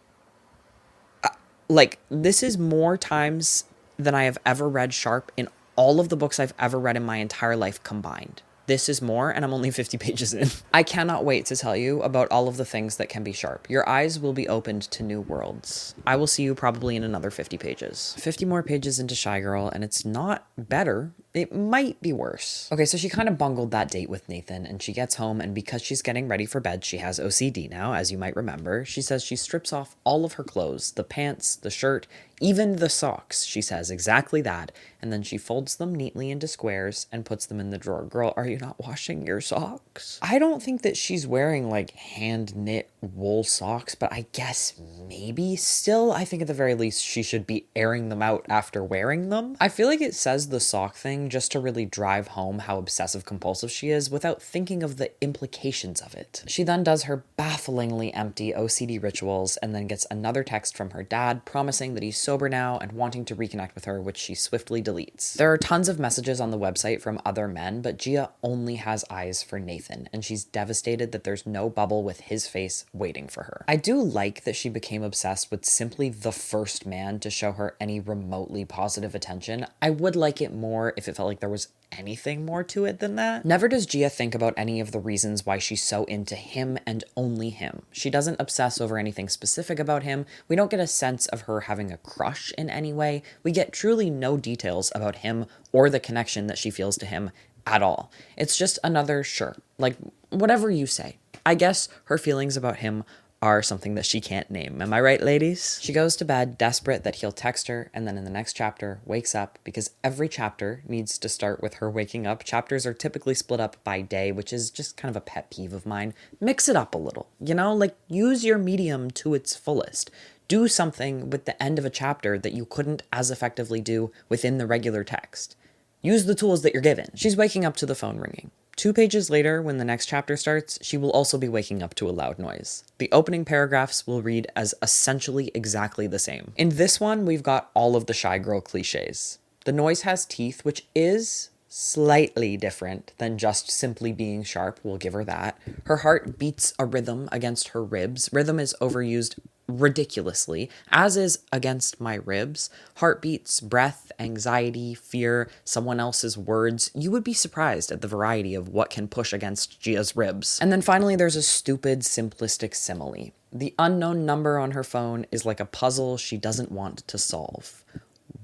Like, this is more times than I have ever read Sharp in all of the books I've ever read in my entire life combined. This is more, and I'm only 50 pages in. I cannot wait to tell you about all of the things that can be sharp. Your eyes will be opened to new worlds. I will see you probably in another 50 pages. 50 more pages into Shy Girl, and it's not better. It might be worse. Okay, so she kind of bungled that date with Nathan, and she gets home, and because she's getting ready for bed, she has OCD now, as you might remember. She says she strips off all of her clothes, the pants, the shirt, even the socks. She says exactly that, and then she folds them neatly into squares and puts them in the drawer. Girl, are you not washing your socks? I don't think that she's wearing like hand knit wool socks, but I guess maybe. Still, I think at the very least she should be airing them out after wearing them. I feel like it says the sock thing just to really drive home how obsessive compulsive she is without thinking of the implications of it. She then does her bafflingly empty OCD rituals and then gets another text from her dad promising that he's sober now and wanting to reconnect with her, which she swiftly deletes. There are tons of messages on the website from other men, but Gia only has eyes for Nathan, and she's devastated that there's no bubble with his face waiting for her. I do like that she became obsessed with simply the first man to show her any remotely positive attention. I would like it more if it felt like there was anything more to it than that. Never does Gia think about any of the reasons why she's so into him and only him. She doesn't obsess over anything specific about him. We don't get a sense of her having a crush in any way. We get truly no details about him or the connection that she feels to him at all. It's just another sure, like whatever you say. I guess her feelings about him are something that she can't name. Am I right, ladies? She goes to bed desperate that he'll text her, and then in the next chapter wakes up because every chapter needs to start with her waking up. Chapters are typically split up by day, which is just kind of a pet peeve of mine. Mix it up a little, you know? Like, use your medium to its fullest. Do something with the end of a chapter that you couldn't as effectively do within the regular text. Use the tools that you're given. She's waking up to the phone ringing. 2 pages later, when the next chapter starts, she will also be waking up to a loud noise. The opening paragraphs will read as essentially exactly the same. In this one, we've got all of the shy girl cliches. The noise has teeth, which is slightly different than just simply being sharp. We'll give her that. Her heart beats a rhythm against her ribs. Rhythm is overused ridiculously, as is against my ribs. Heartbeats, breath, anxiety, fear, someone else's words. You would be surprised at the variety of what can push against Gia's ribs. And then finally, there's a stupid, simplistic simile. The unknown number on her phone is like a puzzle she doesn't want to solve.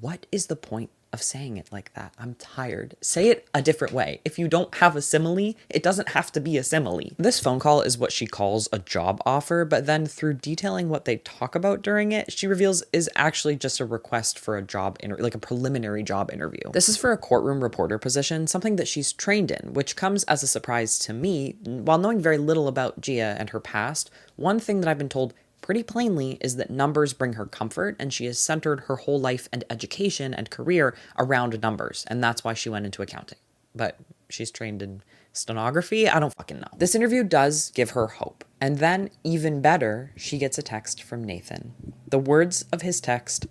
What is the point of saying it like that? I'm tired. Say it a different way. If you don't have a simile, it doesn't have to be a simile. This phone call is what she calls a job offer, but then through detailing what they talk about during it, she reveals is actually just a request for a job interview, like a preliminary job interview. This is for a courtroom reporter position, something that she's trained in, which comes as a surprise to me. While knowing very little about Gia and her past, one thing that I've been told pretty plainly is that numbers bring her comfort, and she has centered her whole life and education and career around numbers, and that's why she went into accounting. But she's trained in stenography? I don't fucking know. This interview does give her hope. And then, even better, she gets a text from Nathan. The words of his text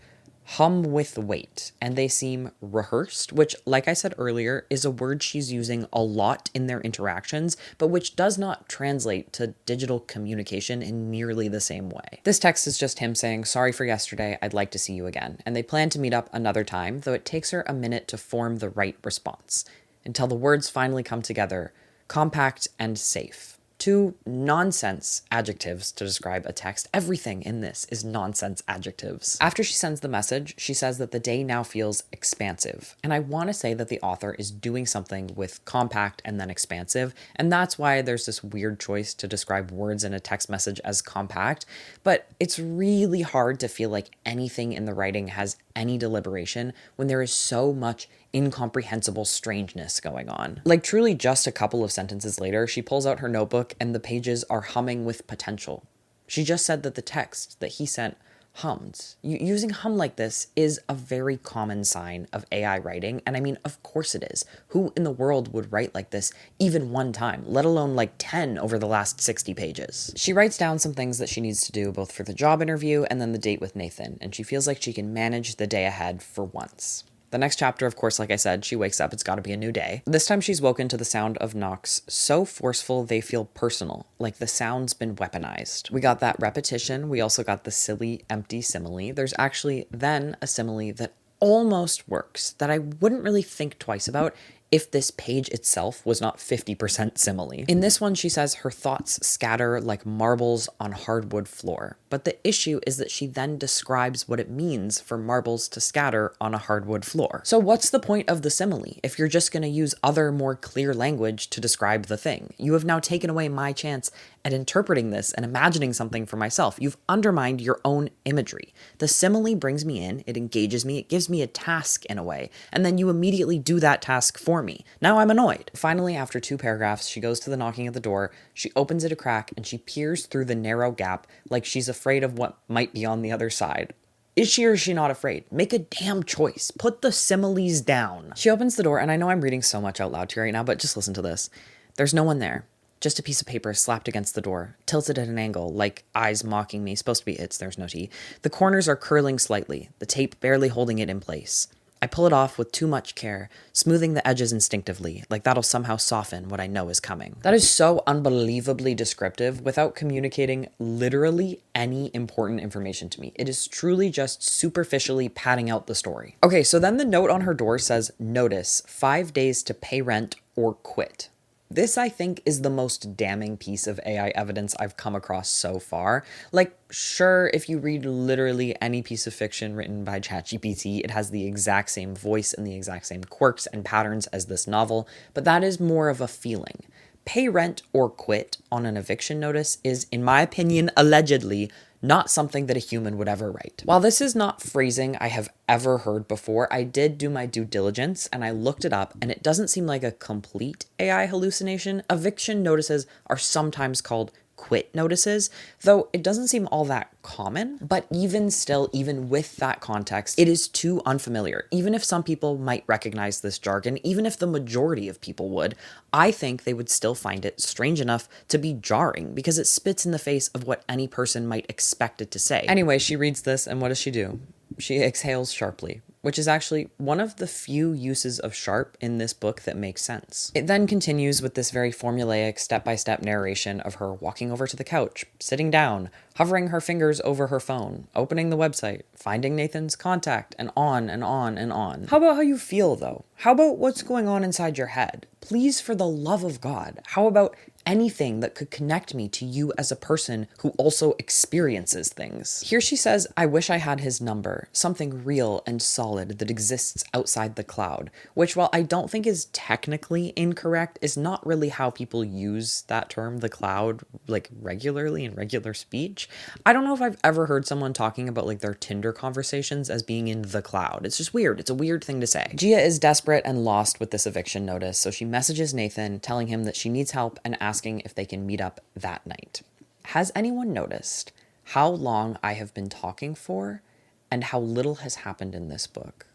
hum with weight, and they seem rehearsed, which, like I said earlier, is a word she's using a lot in their interactions, but which does not translate to digital communication in nearly the same way. This text is just him saying, "Sorry for yesterday, I'd like to see you again," and they plan to meet up another time, though it takes her a minute to form the right response, until the words finally come together: compact and safe. 2 nonsense adjectives to describe a text. Everything in this is nonsense adjectives. After she sends the message, she says that the day now feels expansive. And I want to say that the author is doing something with compact and then expansive. And that's why there's this weird choice to describe words in a text message as compact. But it's really hard to feel like anything in the writing has any deliberation when there is so much incomprehensible strangeness going on. Like, truly just a couple of sentences later, she pulls out her notebook and the pages are humming with potential. She just said that the text that he sent hummed. Using hum like this is a very common sign of AI writing, and I mean, of course it is. Who in the world would write like this even one time, let alone like 10 over the last 60 pages? She writes down some things that she needs to do both for the job interview and then the date with Nathan, and she feels like she can manage the day ahead for once. The next chapter, of course, like I said, she wakes up, it's gotta be a new day. This time she's woken to the sound of knocks so forceful they feel personal, like the sound's been weaponized. We got that repetition, we also got the silly, empty simile. There's actually then a simile that almost works, that I wouldn't really think twice about if this page itself was not 50% simile. In this one, she says her thoughts scatter like marbles on hardwood floor. But the issue is that she then describes what it means for marbles to scatter on a hardwood floor. So what's the point of the simile if you're just gonna use other more clear language to describe the thing? You have now taken away my chance at interpreting this and imagining something for myself. You've undermined your own imagery. The simile brings me in, it engages me, it gives me a task in a way, and then you immediately do that task for me. Now I'm annoyed. Finally, after 2 paragraphs, she goes to the knocking at the door, she opens it a crack, and she peers through the narrow gap like she's afraid of what might be on the other side. Is she or is she not afraid? Make a damn choice. Put the similes down. She opens the door, and I know I'm reading so much out loud to you right now, but just listen to this. There's no one there. Just a piece of paper slapped against the door, tilted at an angle, like eyes mocking me. Supposed to be its, there's no T. The corners are curling slightly, the tape barely holding it in place. I pull it off with too much care, smoothing the edges instinctively, like that'll somehow soften what I know is coming. That is so unbelievably descriptive without communicating literally any important information to me. It is truly just superficially padding out the story. Okay, so then the note on her door says, "Notice, 5 days to pay rent or quit." This, I think, is the most damning piece of AI evidence I've come across so far. Like, sure, if you read literally any piece of fiction written by ChatGPT, it has the exact same voice and the exact same quirks and patterns as this novel, but that is more of a feeling. Pay rent or quit on an eviction notice is, in my opinion, allegedly, not something that a human would ever write. While this is not phrasing I have ever heard before, I did do my due diligence and I looked it up, and it doesn't seem like a complete AI hallucination. Eviction notices are sometimes called quit notices, though it doesn't seem all that common. But even still, even with that context, it is too unfamiliar. Even if some people might recognize this jargon, even if the majority of people would, I think they would still find it strange enough to be jarring because it spits in the face of what any person might expect it to say. Anyway, she reads this, and what does she do? She exhales sharply, which is actually one of the few uses of sharp in this book that makes sense. It then continues with this very formulaic step-by-step narration of her walking over to the couch, sitting down, hovering her fingers over her phone, opening the website, finding Nathan's contact, and on and on and on. How about how you feel, though? How about what's going on inside your head? Please, for the love of God, how about anything that could connect me to you as a person who also experiences things? Here she says, "I wish I had his number, something real and solid that exists outside the cloud," which, while I don't think is technically incorrect, is not really how people use that term, the cloud, like regularly in regular speech. I don't know if I've ever heard someone talking about like their Tinder conversations as being in the cloud. It's just weird. It's a weird thing to say. Gia is desperate and lost with this eviction notice, so she messages Nathan, telling him that she needs help and asking if they can meet up that night. Has anyone noticed how long I have been talking for and how little has happened in this book?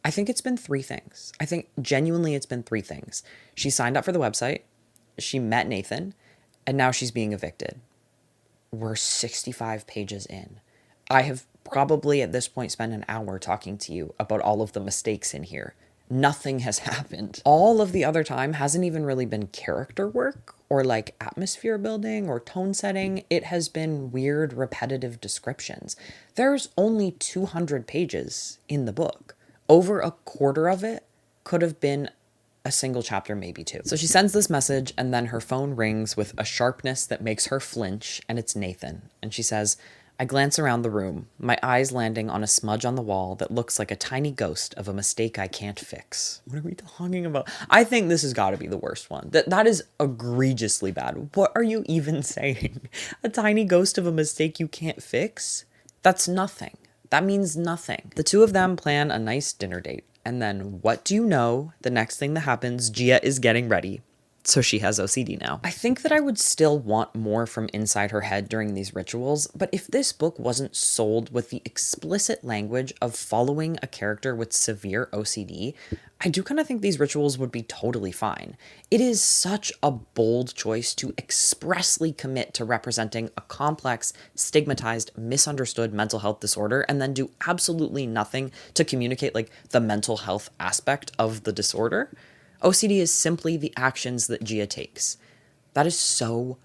I think it's been 3 things. I think genuinely it's been 3 things. She signed up for the website, she met Nathan, and now she's being evicted. We're 65 pages in. I have probably at this point spent an hour talking to you about all of the mistakes in here. Nothing has happened. All of the other time hasn't even really been character work or like atmosphere building or tone setting. It has been weird, repetitive descriptions. There's only 200 pages in the book. Over a quarter of it could have been a single chapter, maybe 2. So she sends this message, and then her phone rings with a sharpness that makes her flinch, and it's Nathan. And she says, "I glance around the room, my eyes landing on a smudge on the wall that looks like a tiny ghost of a mistake I can't fix." What are we talking about? I think this has got to be the worst one. That is egregiously bad. What are you even saying? A tiny ghost of a mistake you can't fix? That's nothing. That means nothing. The 2 of them plan a nice dinner date. And then, what do you know? The next thing that happens, Gia is getting ready. So she has OCD now. I think that I would still want more from inside her head during these rituals, but if this book wasn't sold with the explicit language of following a character with severe OCD, I do kind of think these rituals would be totally fine. It is such a bold choice to expressly commit to representing a complex, stigmatized, misunderstood mental health disorder and then do absolutely nothing to communicate like the mental health aspect of the disorder. OCD is simply the actions that Gia takes. That is so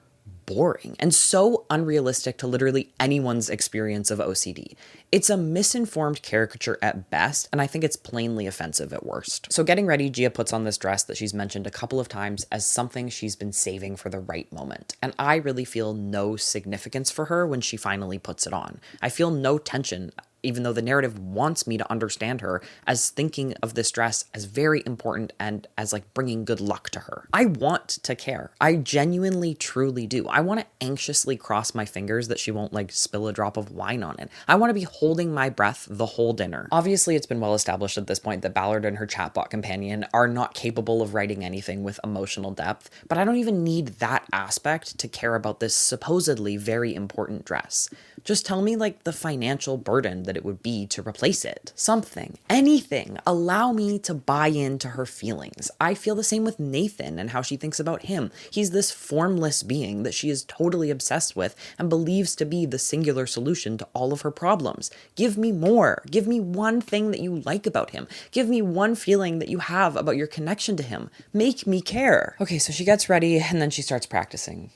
boring and so unrealistic to literally anyone's experience of OCD. It's a misinformed caricature at best, and I think it's plainly offensive at worst. So getting ready, Gia puts on this dress that she's mentioned a couple of times as something she's been saving for the right moment. And I really feel no significance for her when she finally puts it on. I feel no tension, even though the narrative wants me to understand her as thinking of this dress as very important and as like bringing good luck to her. I want to care. I genuinely, truly do. I want to anxiously cross my fingers that she won't like spill a drop of wine on it. I want to be holding my breath the whole dinner. Obviously, it's been well established at this point that Ballard and her chatbot companion are not capable of writing anything with emotional depth, but I don't even need that aspect to care about this supposedly very important dress. Just tell me like the financial burden that it would be to replace it. Something, anything, allow me to buy into her feelings. I feel the same with Nathan and how she thinks about him. He's this formless being that she is totally obsessed with and believes to be the singular solution to all of her problems. Give me more. Give me one thing that you like about him. Give me one feeling that you have about your connection to him. Make me care. Okay, so she gets ready and then she starts practicing.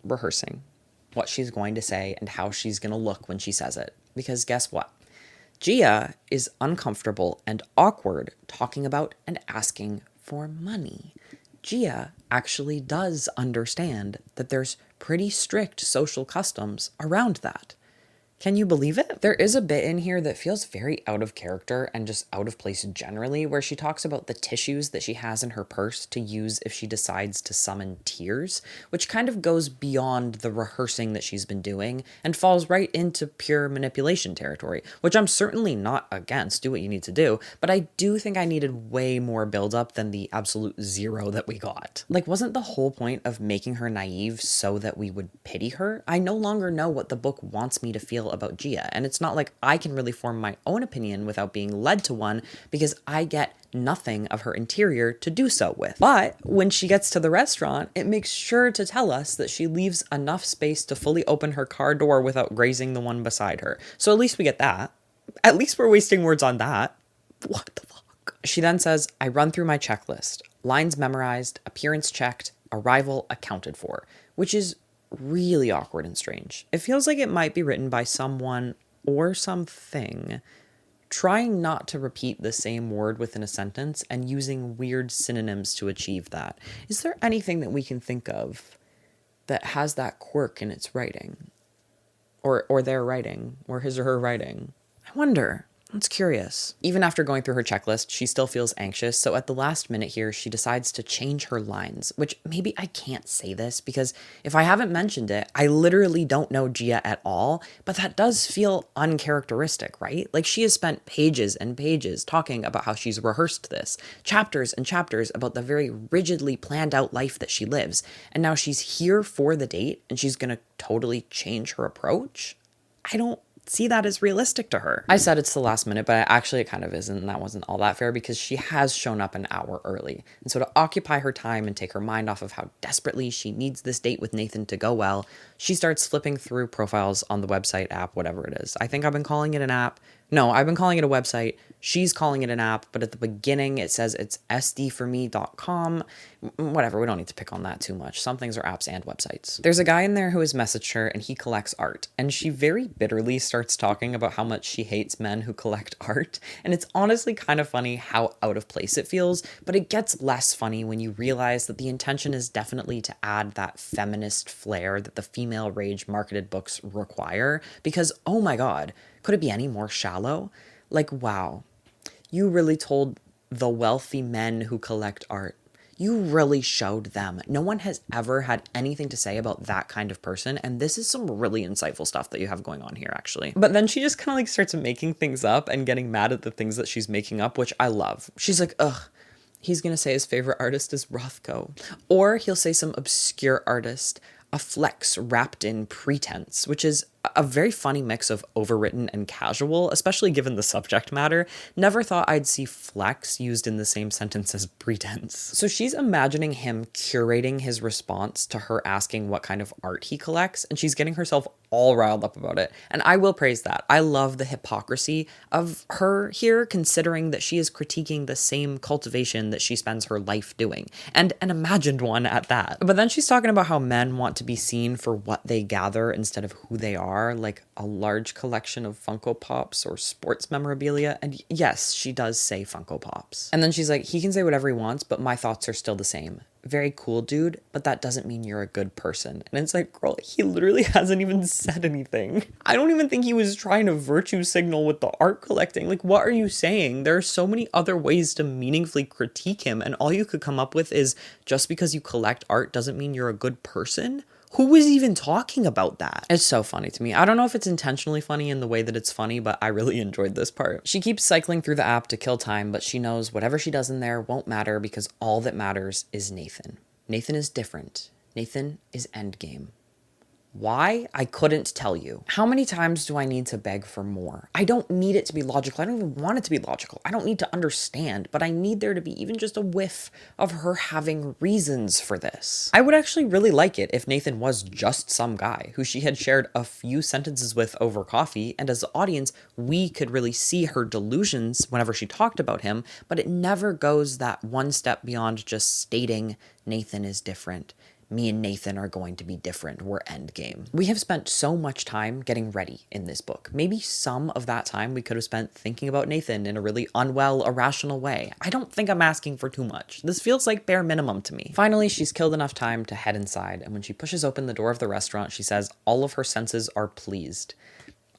Rehearsing what she's going to say and how she's going to look when she says it. Because guess what? Gia is uncomfortable and awkward talking about and asking for money. Gia actually does understand that there's pretty strict social customs around that. Can you believe it? There is a bit in here that feels very out of character and just out of place generally, where she talks about the tissues that she has in her purse to use if she decides to summon tears, which kind of goes beyond the rehearsing that she's been doing and falls right into pure manipulation territory, which I'm certainly not against. Do what you need to do, but I do think I needed way more buildup than the absolute zero that we got. Like, wasn't the whole point of making her naive so that we would pity her? I no longer know what the book wants me to feel about Gia, and it's not like I can really form my own opinion without being led to one because I get nothing of her interior to do so with. But when she gets to the restaurant, it makes sure to tell us that she leaves enough space to fully open her car door without grazing the one beside her. So at least we get that. At least we're wasting words on that. What the fuck? She then says, I run through my checklist. Lines memorized, appearance checked, arrival accounted for, which is really awkward and strange. It feels like it might be written by someone or something trying not to repeat the same word within a sentence and using weird synonyms to achieve that. Is there anything that we can think of that has that quirk in its writing? Or their writing, or his or her writing? I wonder. That's curious. Even after going through her checklist, she still feels anxious, so at the last minute here, she decides to change her lines, which maybe I can't say this because if I haven't mentioned it, I literally don't know Gia at all, but that does feel uncharacteristic, right? Like she has spent pages and pages talking about how she's rehearsed this, chapters and chapters about the very rigidly planned out life that she lives, and now she's here for the date and she's gonna totally change her approach? I don't see that as realistic to her. I said it's the last minute, but actually it kind of isn't, and that wasn't all that fair because she has shown up an hour early. And so to occupy her time and take her mind off of how desperately she needs this date with Nathan to go well, she starts flipping through profiles on the website app, whatever it is. I think I've been calling it an app. No, I've been calling it a website. She's calling it an app, but at the beginning it says it's sdforme.com. Whatever, we don't need to pick on that too much. Some things are apps and websites. There's a guy in there who has messaged her and he collects art. And she very bitterly starts talking about how much she hates men who collect art. And it's honestly kind of funny how out of place it feels, but it gets less funny when you realize that the intention is definitely to add that feminist flair that the female rage marketed books require. Because, oh my God, could it be any more shallow? Like, wow, you really told the wealthy men who collect art. You really showed them. No one has ever had anything to say about that kind of person. And this is some really insightful stuff that you have going on here, actually. But then she just kind of like starts making things up and getting mad at the things that she's making up, which I love. She's like, ugh, He's gonna say his favorite artist is Rothko. Or he'll say some obscure artist, a flex wrapped in pretense, which is a very funny mix of overwritten and casual, especially given the subject matter. Never thought I'd see flex used in the same sentence as pretense. So she's imagining him curating his response to her asking what kind of art he collects, and she's getting herself all riled up about it. And I will praise that. I love the hypocrisy of her here, considering that she is critiquing the same cultivation that she spends her life doing, and an imagined one at that. But then she's talking about how men want to be seen for what they gather instead of who they are, like a large collection of Funko Pops or sports memorabilia. And yes, she does say Funko Pops. And then she's like, he can say whatever he wants, but my thoughts are still the same. Very cool, dude, but that doesn't mean you're a good person. And it's like, girl, he literally hasn't even said anything. I don't even think he was trying to virtue signal with the art collecting. Like, what are you saying? There are so many other ways to meaningfully critique him, and all you could come up with is just because you collect art doesn't mean you're a good person? Who was even talking about that? It's so funny to me. I don't know if it's intentionally funny in the way that it's funny, but I really enjoyed this part. She keeps cycling through the app to kill time, but she knows whatever she does in there won't matter because all that matters is Nathan. Nathan is different. Nathan is endgame. Why? I couldn't tell you. How many times do I need to beg for more? I don't need it to be logical. I don't even want it to be logical. I don't need to understand, but I need there to be even just a whiff of her having reasons for this. I would actually really like it if Nathan was just some guy who she had shared a few sentences with over coffee, and as the audience, we could really see her delusions whenever she talked about him, but it never goes that one step beyond just stating Nathan is different. Me and Nathan are going to be different. We're endgame. We have spent so much time getting ready in this book. Maybe some of that time we could have spent thinking about Nathan in a really unwell, irrational way. I don't think I'm asking for too much. This feels like bare minimum to me. Finally, she's killed enough time to head inside, and when she pushes open the door of the restaurant, she says all of her senses are pleased.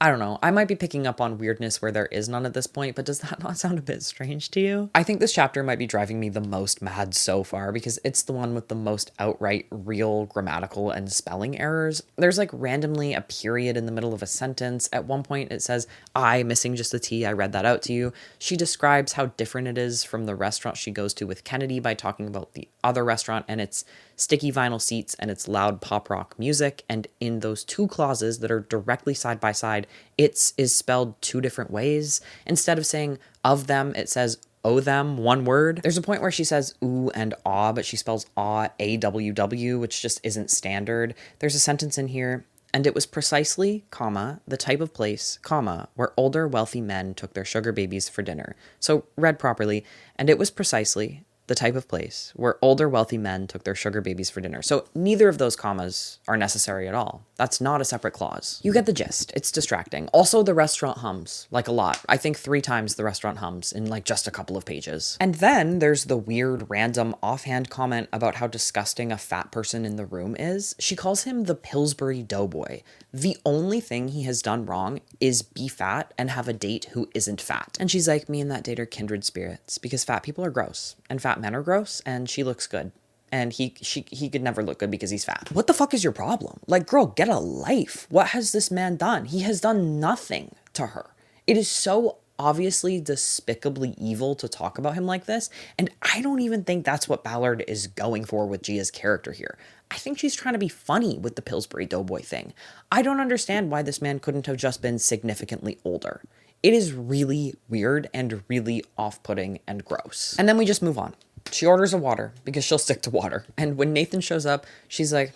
I don't know, I might be picking up on weirdness where there is none at this point, but does that not sound a bit strange to you? I think this chapter might be driving me the most mad so far because it's the one with the most outright real grammatical and spelling errors. There's like randomly a period in the middle of a sentence. At one point it says, I, missing just the T, I read that out to you. She describes how different it is from the restaurant she goes to with Kennedy by talking about the other restaurant and its sticky vinyl seats and its loud pop rock music. And in those two clauses that are directly side by side, it's is spelled two different ways. Instead of saying of them, it says oh them, one word. There's a point where she says ooh and ah, but she spells ah, A-W-W, which just isn't standard. There's a sentence in here, and it was precisely, comma, the type of place, comma, where older wealthy men took their sugar babies for dinner. So read properly, and it was precisely the type of place where older wealthy men took their sugar babies for dinner. So neither of those commas are necessary at all. That's not a separate clause. You get the gist. It's distracting. Also, the restaurant hums, like a lot. I think 3 times the restaurant hums in like just a couple of pages. And then there's the weird, random, offhand comment about how disgusting a fat person in the room is. She calls him the Pillsbury Doughboy. The only thing he has done wrong is be fat and have a date who isn't fat. And she's like, me and that date are kindred spirits because fat people are gross and fat men are gross and she looks good. And he could never look good because he's fat. What the fuck is your problem? Like, girl, get a life. What has this man done? He has done nothing to her. It is so obviously despicably evil to talk about him like this. And I don't even think that's what Ballard is going for with Gia's character here. I think she's trying to be funny with the Pillsbury Doughboy thing. I don't understand why this man couldn't have just been significantly older. It is really weird and really off-putting and gross. And then we just move on. She orders a water because she'll stick to water. And when Nathan shows up, she's like,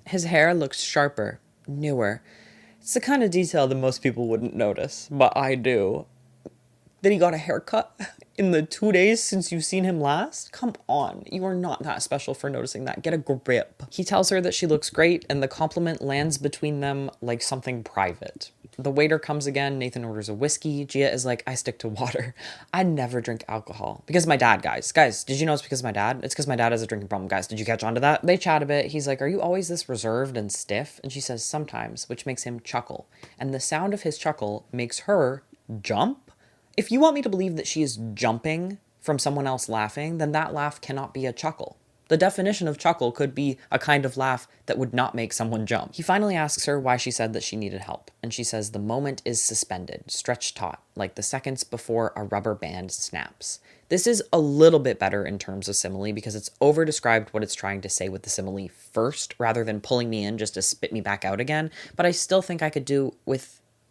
his hair looks sharper, newer. It's the kind of detail that most people wouldn't notice, but I do. Then he got a haircut in the 2 days since you've seen him last? Come on, you are not that special for noticing that. Get a grip. He tells her that she looks great, and the compliment lands between them like something private. The waiter comes again. Nathan orders a whiskey. Gia is like, I stick to water. I never drink alcohol. Because of my dad, guys. Guys, did you know it's because of my dad? It's because my dad has a drinking problem, guys. Did you catch on to that? They chat a bit. He's like, are you always this reserved and stiff? And she says, sometimes, which makes him chuckle. And the sound of his chuckle makes her jump. If you want me to believe that she is jumping from someone else laughing, then that laugh cannot be a chuckle. The definition of chuckle could be a kind of laugh that would not make someone jump. He finally asks her why she said that she needed help, and she says the moment is suspended, stretched taut, like the seconds before a rubber band snaps. This is a little bit better in terms of simile because it's over-described what it's trying to say with the simile first, rather than pulling me in just to spit me back out again, but I still think I could do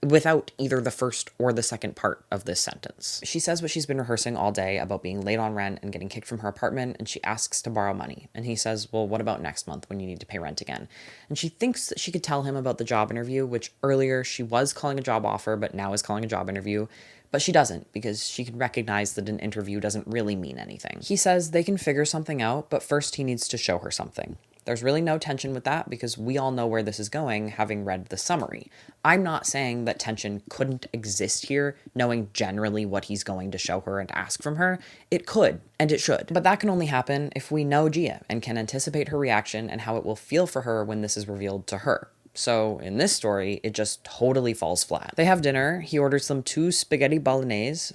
without either the first or the second part of this sentence. She says what she's been rehearsing all day about being late on rent and getting kicked from her apartment, and she asks to borrow money. And he says, well, what about next month when you need to pay rent again? And she thinks that she could tell him about the job interview, which earlier she was calling a job offer, but now is calling a job interview. But she doesn't, because she can recognize that an interview doesn't really mean anything. He says they can figure something out, but first he needs to show her something. There's really no tension with that because we all know where this is going, having read the summary. I'm not saying that tension couldn't exist here, knowing generally what he's going to show her and ask from her. It could, and it should. But that can only happen if we know Gia and can anticipate her reaction and how it will feel for her when this is revealed to her. So in this story, it just totally falls flat. They have dinner. He orders them 2 spaghetti bolognese,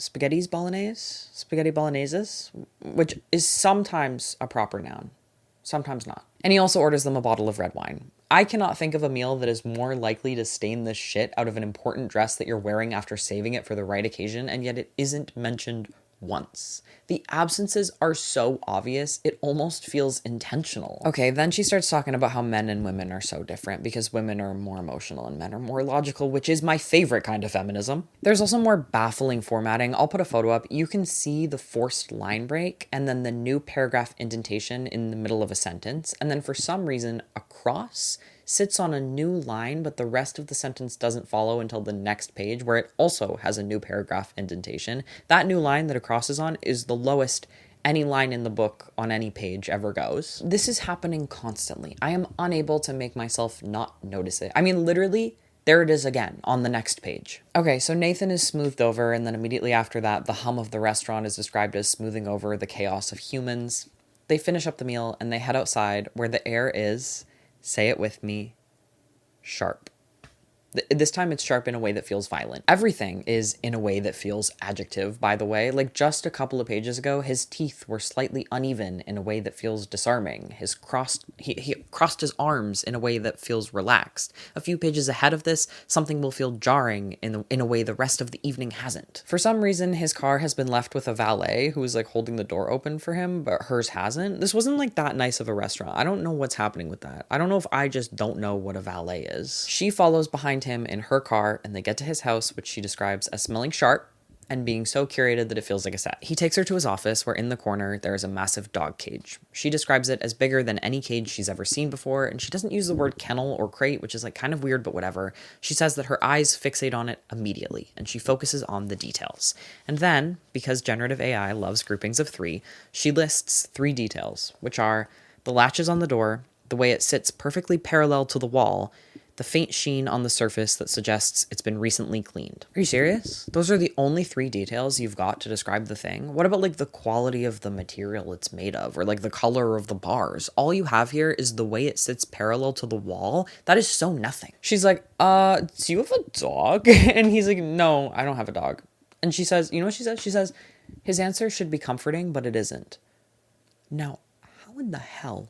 which is sometimes a proper noun. Sometimes not. And he also orders them a bottle of red wine. I cannot think of a meal that is more likely to stain the shit out of an important dress that you're wearing after saving it for the right occasion, and yet it isn't mentioned once. The absences are so obvious, it almost feels intentional. Okay, then she starts talking about how men and women are so different because women are more emotional and men are more logical, which is my favorite kind of feminism. There's also more baffling formatting. I'll put a photo up. You can see the forced line break and then the new paragraph indentation in the middle of a sentence. And then for some reason, a cross sits on a new line, but the rest of the sentence doesn't follow until the next page, where it also has a new paragraph indentation. That new line that a cross is on is the lowest any line in the book on any page ever goes. This is happening constantly. I am unable to make myself not notice it. I mean, literally, there it is again on the next page. Okay, so Nathan is smoothed over, and then immediately after that, the hum of the restaurant is described as smoothing over the chaos of humans. They finish up the meal, and they head outside, where the air is, say it with me, sharp. This time it's sharp in a way that feels violent. Everything is in a way that feels adjective, by the way. Like just a couple of pages ago, his teeth were slightly uneven in a way that feels disarming. He crossed his arms in a way that feels relaxed. A few pages ahead of this, something will feel jarring in a way the rest of the evening hasn't. For some reason, his car has been left with a valet who is like holding the door open for him, but hers hasn't. This wasn't like that nice of a restaurant. I don't know what's happening with that. I don't know if I just don't know what a valet is. She follows behind him in her car, and they get to his house, which she describes as smelling sharp and being so curated that it feels like a set. He takes her to his office, where in the corner there is a massive dog cage. She describes it as bigger than any cage she's ever seen before, and she doesn't use the word kennel or crate, which is like kind of weird, but whatever. She says that her eyes fixate on it immediately, and she focuses on the details. And then, because generative AI loves groupings of 3, she lists 3 details, which are the latches on the door, the way it sits perfectly parallel to the wall, the faint sheen on the surface that suggests it's been recently cleaned. Are you serious? Those are the only 3 details you've got to describe the thing? What about like the quality of the material it's made of, or like the color of the bars? All you have here is the way it sits parallel to the wall. That is so nothing. She's like, do you have a dog? And he's like, no, I don't have a dog. And she says, you know what she says? She says, his answer should be comforting, but it isn't. Now, how in the hell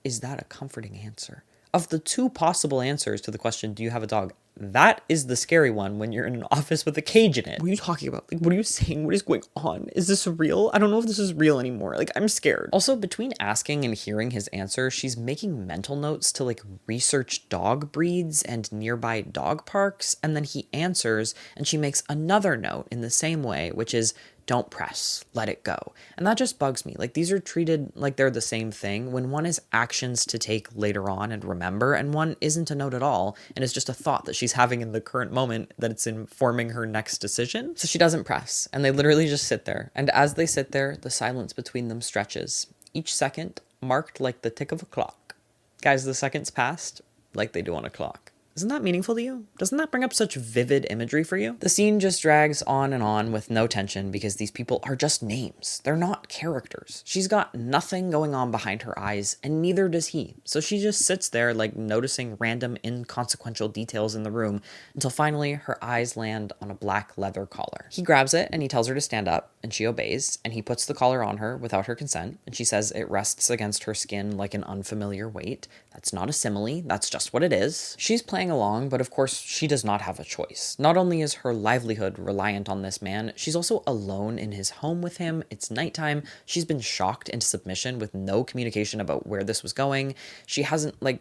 is that a comforting answer? Of the 2 possible answers to the question, do you have a dog? That is the scary one when you're in an office with a cage in it. What are you talking about? Like, what are you saying? What is going on? Is this real? I don't know if this is real anymore. Like, I'm scared. Also, between asking and hearing his answer, she's making mental notes to like research dog breeds and nearby dog parks. And then he answers and she makes another note in the same way, which is, don't press, let it go. And that just bugs me. Like, these are treated like they're the same thing when one is actions to take later on and remember, and one isn't a note at all, and is just a thought that she's having in the current moment that it's informing her next decision. So she doesn't press, and they literally just sit there. And as they sit there, the silence between them stretches, each second marked like the tick of a clock. Guys, the seconds passed like they do on a clock. Isn't that meaningful to you? Doesn't that bring up such vivid imagery for you? The scene just drags on and on with no tension because these people are just names. They're not characters. She's got nothing going on behind her eyes, and neither does he. So she just sits there, like, noticing random inconsequential details in the room until finally her eyes land on a black leather collar. He grabs it and he tells her to stand up, and she obeys, and he puts the collar on her without her consent, and she says it rests against her skin like an unfamiliar weight. That's not a simile, that's just what it is. She's playing along, but of course she does not have a choice. Not only is her livelihood reliant on this man, she's also alone in his home with him. It's nighttime. She's been shocked into submission with no communication about where this was going. She hasn't, like,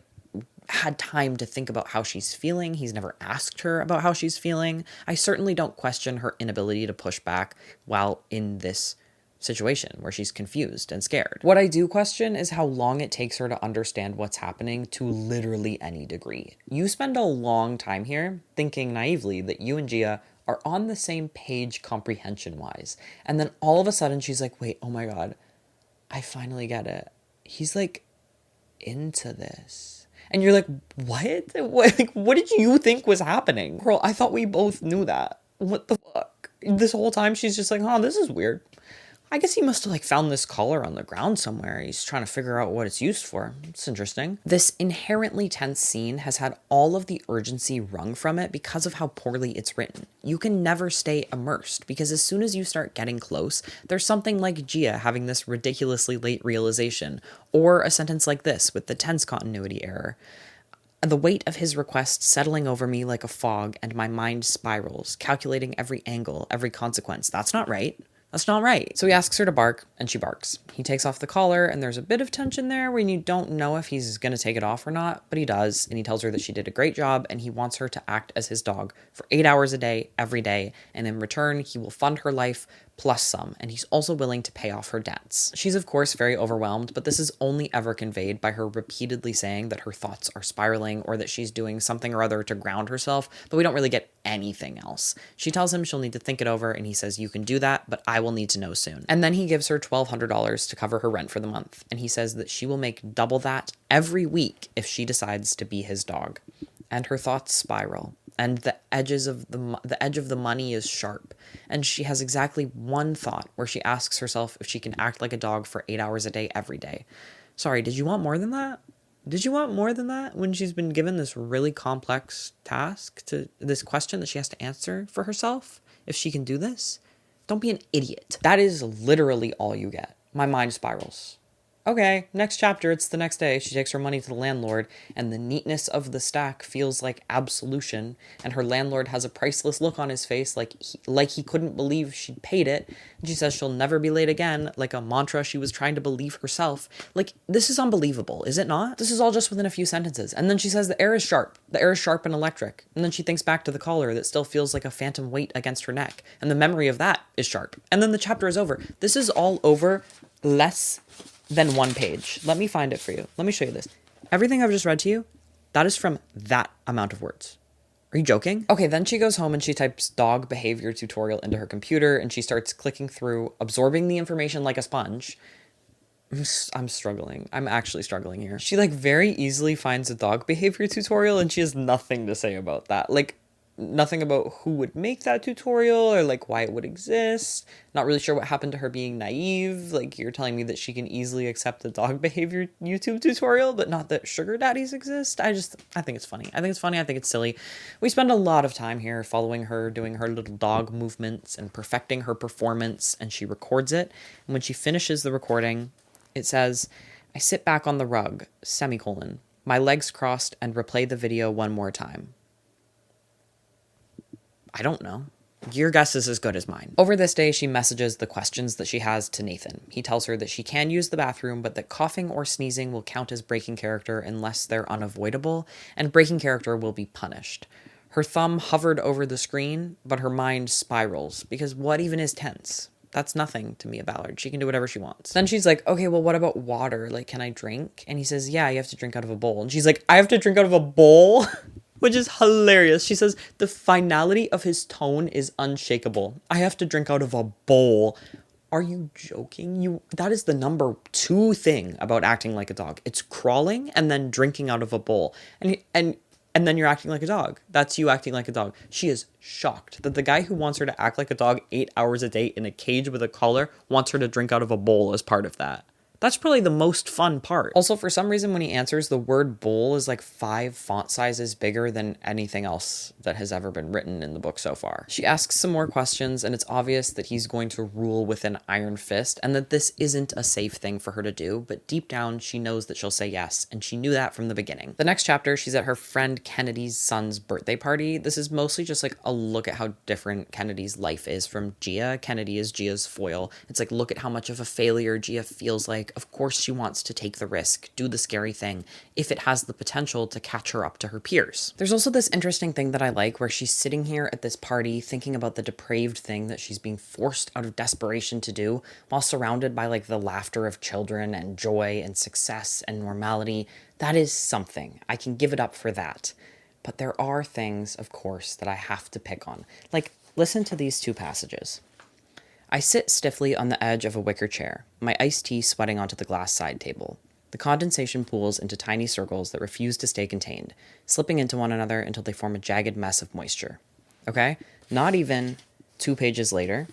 had time to think about how she's feeling. He's never asked her about how she's feeling. I certainly don't question her inability to push back while in this situation where she's confused and scared. What I do question is how long it takes her to understand what's happening to literally any degree. You spend a long time here thinking naively that you and Gia are on the same page comprehension-wise. And then all of a sudden she's like, wait, oh my God, I finally get it. He's like into this. And you're like, what? What did you think was happening? Girl, I thought we both knew that. What the fuck? This whole time she's just like, oh, this is weird. I guess he must have, like, found this collar on the ground somewhere. He's trying to figure out what it's used for. It's interesting. This inherently tense scene has had all of the urgency wrung from it because of how poorly it's written. You can never stay immersed because as soon as you start getting close, there's something like Gia having this ridiculously late realization, or a sentence like this with the tense continuity error. The weight of his request settling over me like a fog, and my mind spirals, calculating every angle, every consequence. That's not right. That's not right. So he asks her to bark, and she barks. He takes off the collar, and there's a bit of tension there when you don't know if he's going to take it off or not, but he does, and he tells her that she did a great job, and he wants her to act as his dog for 8 hours a day, every day, and in return, he will fund her life plus some, and he's also willing to pay off her debts. She's of course very overwhelmed, but this is only ever conveyed by her repeatedly saying that her thoughts are spiraling or that she's doing something or other to ground herself, but we don't really get anything else. She tells him she'll need to think it over, and he says, you can do that, but I will need to know soon. And then he gives her $1,200 to cover her rent for the month, and he says that she will make double that every week if she decides to be his dog. And her thoughts spiral. And the edge of the money is sharp. And she has exactly one thought where she asks herself if she can act like a dog for 8 hours a day every day. Sorry, did you want more than that? Did you want more than that when she's been given this really complex task, to this question that she has to answer for herself? If she can do this? Don't be an idiot. That is literally all you get. My mind spirals. Okay, next chapter, it's the next day. She takes her money to the landlord, and the neatness of the stack feels like absolution, and her landlord has a priceless look on his face like he couldn't believe she'd paid it, and she says she'll never be late again, like a mantra she was trying to believe herself. Like, this is unbelievable, is it not? This is all just within a few sentences. And then she says the air is sharp. The air is sharp and electric. And then she thinks back to the collar that still feels like a phantom weight against her neck, and the memory of that is sharp. And then the chapter is over. This is all over less than one page. Let me find it for you. Let me show you this. Everything I've just read to you, that is from that amount of words. Are you joking? Okay, then she goes home and she types dog behavior tutorial into her computer and she starts clicking through, absorbing the information like a sponge. I'm struggling. I'm actually struggling here. She, like, very easily finds a dog behavior tutorial and she has nothing to say about that. Like, nothing about who would make that tutorial or, like, why it would exist. Not really sure what happened to her being naive. Like, you're telling me that she can easily accept a dog behavior YouTube tutorial, but not that sugar daddies exist. I think it's funny. I think it's silly. We spend a lot of time here following her, doing her little dog movements and perfecting her performance, and she records it. And when she finishes the recording, it says, I sit back on the rug, semicolon, my legs crossed, and replay the video one more time. I don't know. Your guess is as good as mine. Over this day, she messages the questions that she has to Nathan. He tells her that she can use the bathroom, but that coughing or sneezing will count as breaking character unless they're unavoidable, and breaking character will be punished. Her thumb hovered over the screen, but her mind spirals, because what even is tense? That's nothing to Mia Ballard. She can do whatever she wants. Then she's like, okay, well, what about water? Like, can I drink? And he says, yeah, you have to drink out of a bowl. And she's like, I have to drink out of a bowl? Which is hilarious. She says, the finality of his tone is unshakable. I have to drink out of a bowl. Are you joking? That is the number 2 thing about acting like a dog. It's crawling and then drinking out of a bowl. And And then you're acting like a dog. That's you acting like a dog. She is shocked that the guy who wants her to act like a dog 8 hours a day in a cage with a collar wants her to drink out of a bowl as part of that. That's probably the most fun part. Also, for some reason, when he answers, the word bowl is like 5 font sizes bigger than anything else that has ever been written in the book so far. She asks some more questions, and it's obvious that he's going to rule with an iron fist, and that this isn't a safe thing for her to do, but deep down, she knows that she'll say yes, and she knew that from the beginning. The next chapter, she's at her friend Kennedy's son's birthday party. This is mostly just like a look at how different Kennedy's life is from Gia. Kennedy is Gia's foil. It's like, look at how much of a failure Gia feels like. Of course she wants to take the risk, do the scary thing, if it has the potential to catch her up to her peers. There's also this interesting thing that I like where she's sitting here at this party thinking about the depraved thing that she's being forced out of desperation to do while surrounded by like the laughter of children and joy and success and normality. That is something. I can give it up for that. But there are things, of course, that I have to pick on. Like, listen to these 2 passages. I sit stiffly on the edge of a wicker chair, my iced tea sweating onto the glass side table. The condensation pools into tiny circles that refuse to stay contained, slipping into one another until they form a jagged mess of moisture. Okay? Not even 2 pages later.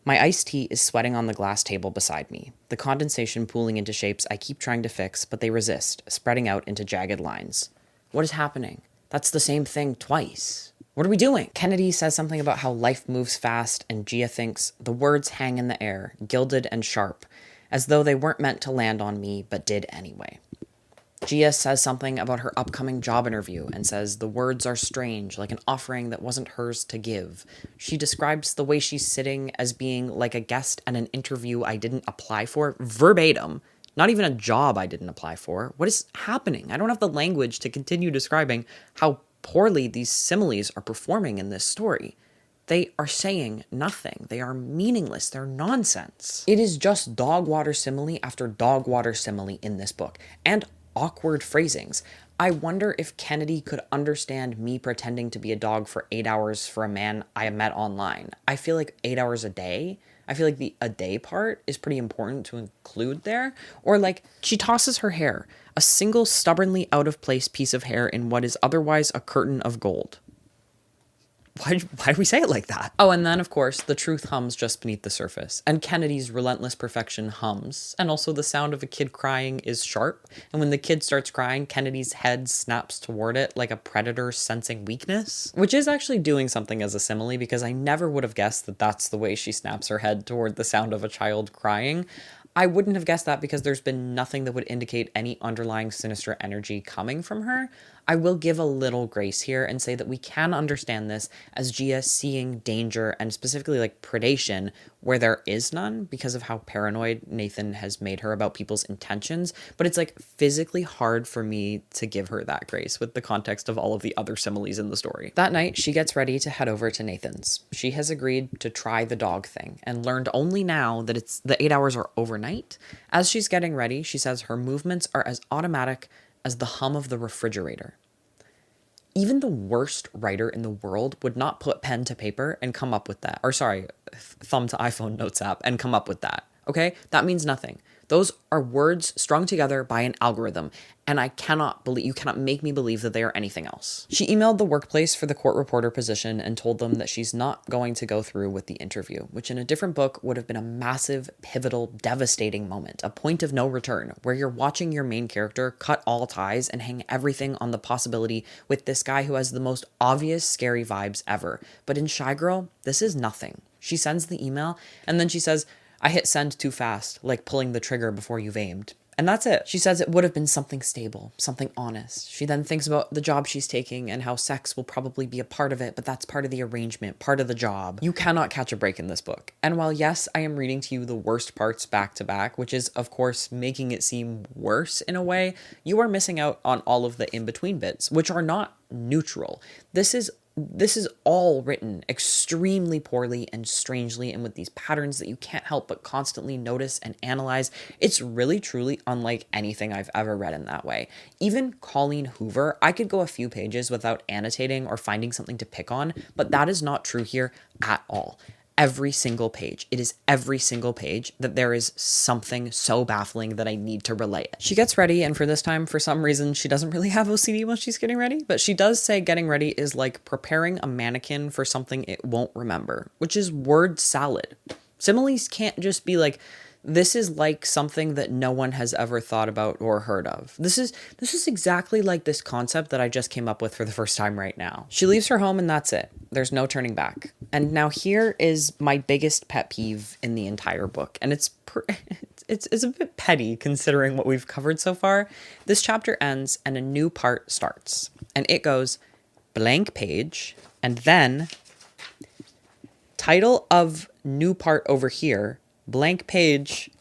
My iced tea is sweating on the glass table beside me, the condensation pooling into shapes I keep trying to fix, but they resist, spreading out into jagged lines. What is happening? That's the same thing twice. What are we doing? Kennedy says something about how life moves fast, and Gia thinks the words hang in the air, gilded and sharp, as though they weren't meant to land on me, but did anyway. Gia says something about her upcoming job interview and says the words are strange, like an offering that wasn't hers to give. She describes the way she's sitting as being like a guest at an interview I didn't apply for, verbatim. Not even a job I didn't apply for. What is happening? I don't have the language to continue describing how poorly these similes are performing in this story. They are saying nothing. They are meaningless. They're nonsense. It is just dog water simile after dog water simile in this book, and awkward phrasings. I wonder if Kennedy could understand me pretending to be a dog for 8 hours for a man I met online. I feel like 8 hours a day. I feel like the a day part is pretty important to include there. Or like, she tosses her hair, a single stubbornly out of place piece of hair in what is otherwise a curtain of gold. Why do we say it like that? Oh, and then, of course, the truth hums just beneath the surface. And Kennedy's relentless perfection hums. And also the sound of a kid crying is sharp. And when the kid starts crying, Kennedy's head snaps toward it like a predator sensing weakness. Which is actually doing something as a simile, because I never would have guessed that that's the way she snaps her head toward the sound of a child crying. I wouldn't have guessed that because there's been nothing that would indicate any underlying sinister energy coming from her. I will give a little grace here and say that we can understand this as Gia seeing danger and specifically like predation where there is none because of how paranoid Nathan has made her about people's intentions. But it's like physically hard for me to give her that grace with the context of all of the other similes in the story. That night, she gets ready to head over to Nathan's. She has agreed to try the dog thing and learned only now that the 8 hours are overnight. As she's getting ready, she says her movements are as automatic as the hum of the refrigerator. Even the worst writer in the world would not put pen to paper and come up with that. Or sorry, thumb to iPhone notes app and come up with that. Okay? That means nothing. Those are words strung together by an algorithm, and you cannot make me believe that they are anything else. She emailed the workplace for the court reporter position and told them that she's not going to go through with the interview, which in a different book would have been a massive, pivotal, devastating moment, a point of no return, where you're watching your main character cut all ties and hang everything on the possibility with this guy who has the most obvious scary vibes ever. But in Shy Girl, this is nothing. She sends the email, and then she says, I hit send too fast, like pulling the trigger before you've aimed. And that's it. She says it would have been something stable, something honest. She then thinks about the job she's taking and how sex will probably be a part of it, but that's part of the arrangement, part of the job. You cannot catch a break in this book. And while yes, I am reading to you the worst parts back to back, which is of course making it seem worse in a way, you are missing out on all of the in-between bits, which are not neutral. This is all written extremely poorly and strangely and with these patterns that you can't help but constantly notice and analyze. It's really, truly unlike anything I've ever read in that way. Even Colleen Hoover, I could go a few pages without annotating or finding something to pick on, but that is not true here at all. every single page. It is every single page that there is something so baffling that I need to relay it. She gets ready, and for this time, for some reason, she doesn't really have OCD while she's getting ready, but she does say getting ready is like preparing a mannequin for something it won't remember, which is word salad. Similes can't just be like, this is like something that no one has ever thought about or heard of. This is exactly like this concept that I just came up with for the first time right now. She leaves her home and that's it. There's no turning back. And now here is my biggest pet peeve in the entire book. And it's a bit petty considering what we've covered so far. This chapter ends and a new part starts. And it goes blank page and then title of new part over here, blank page,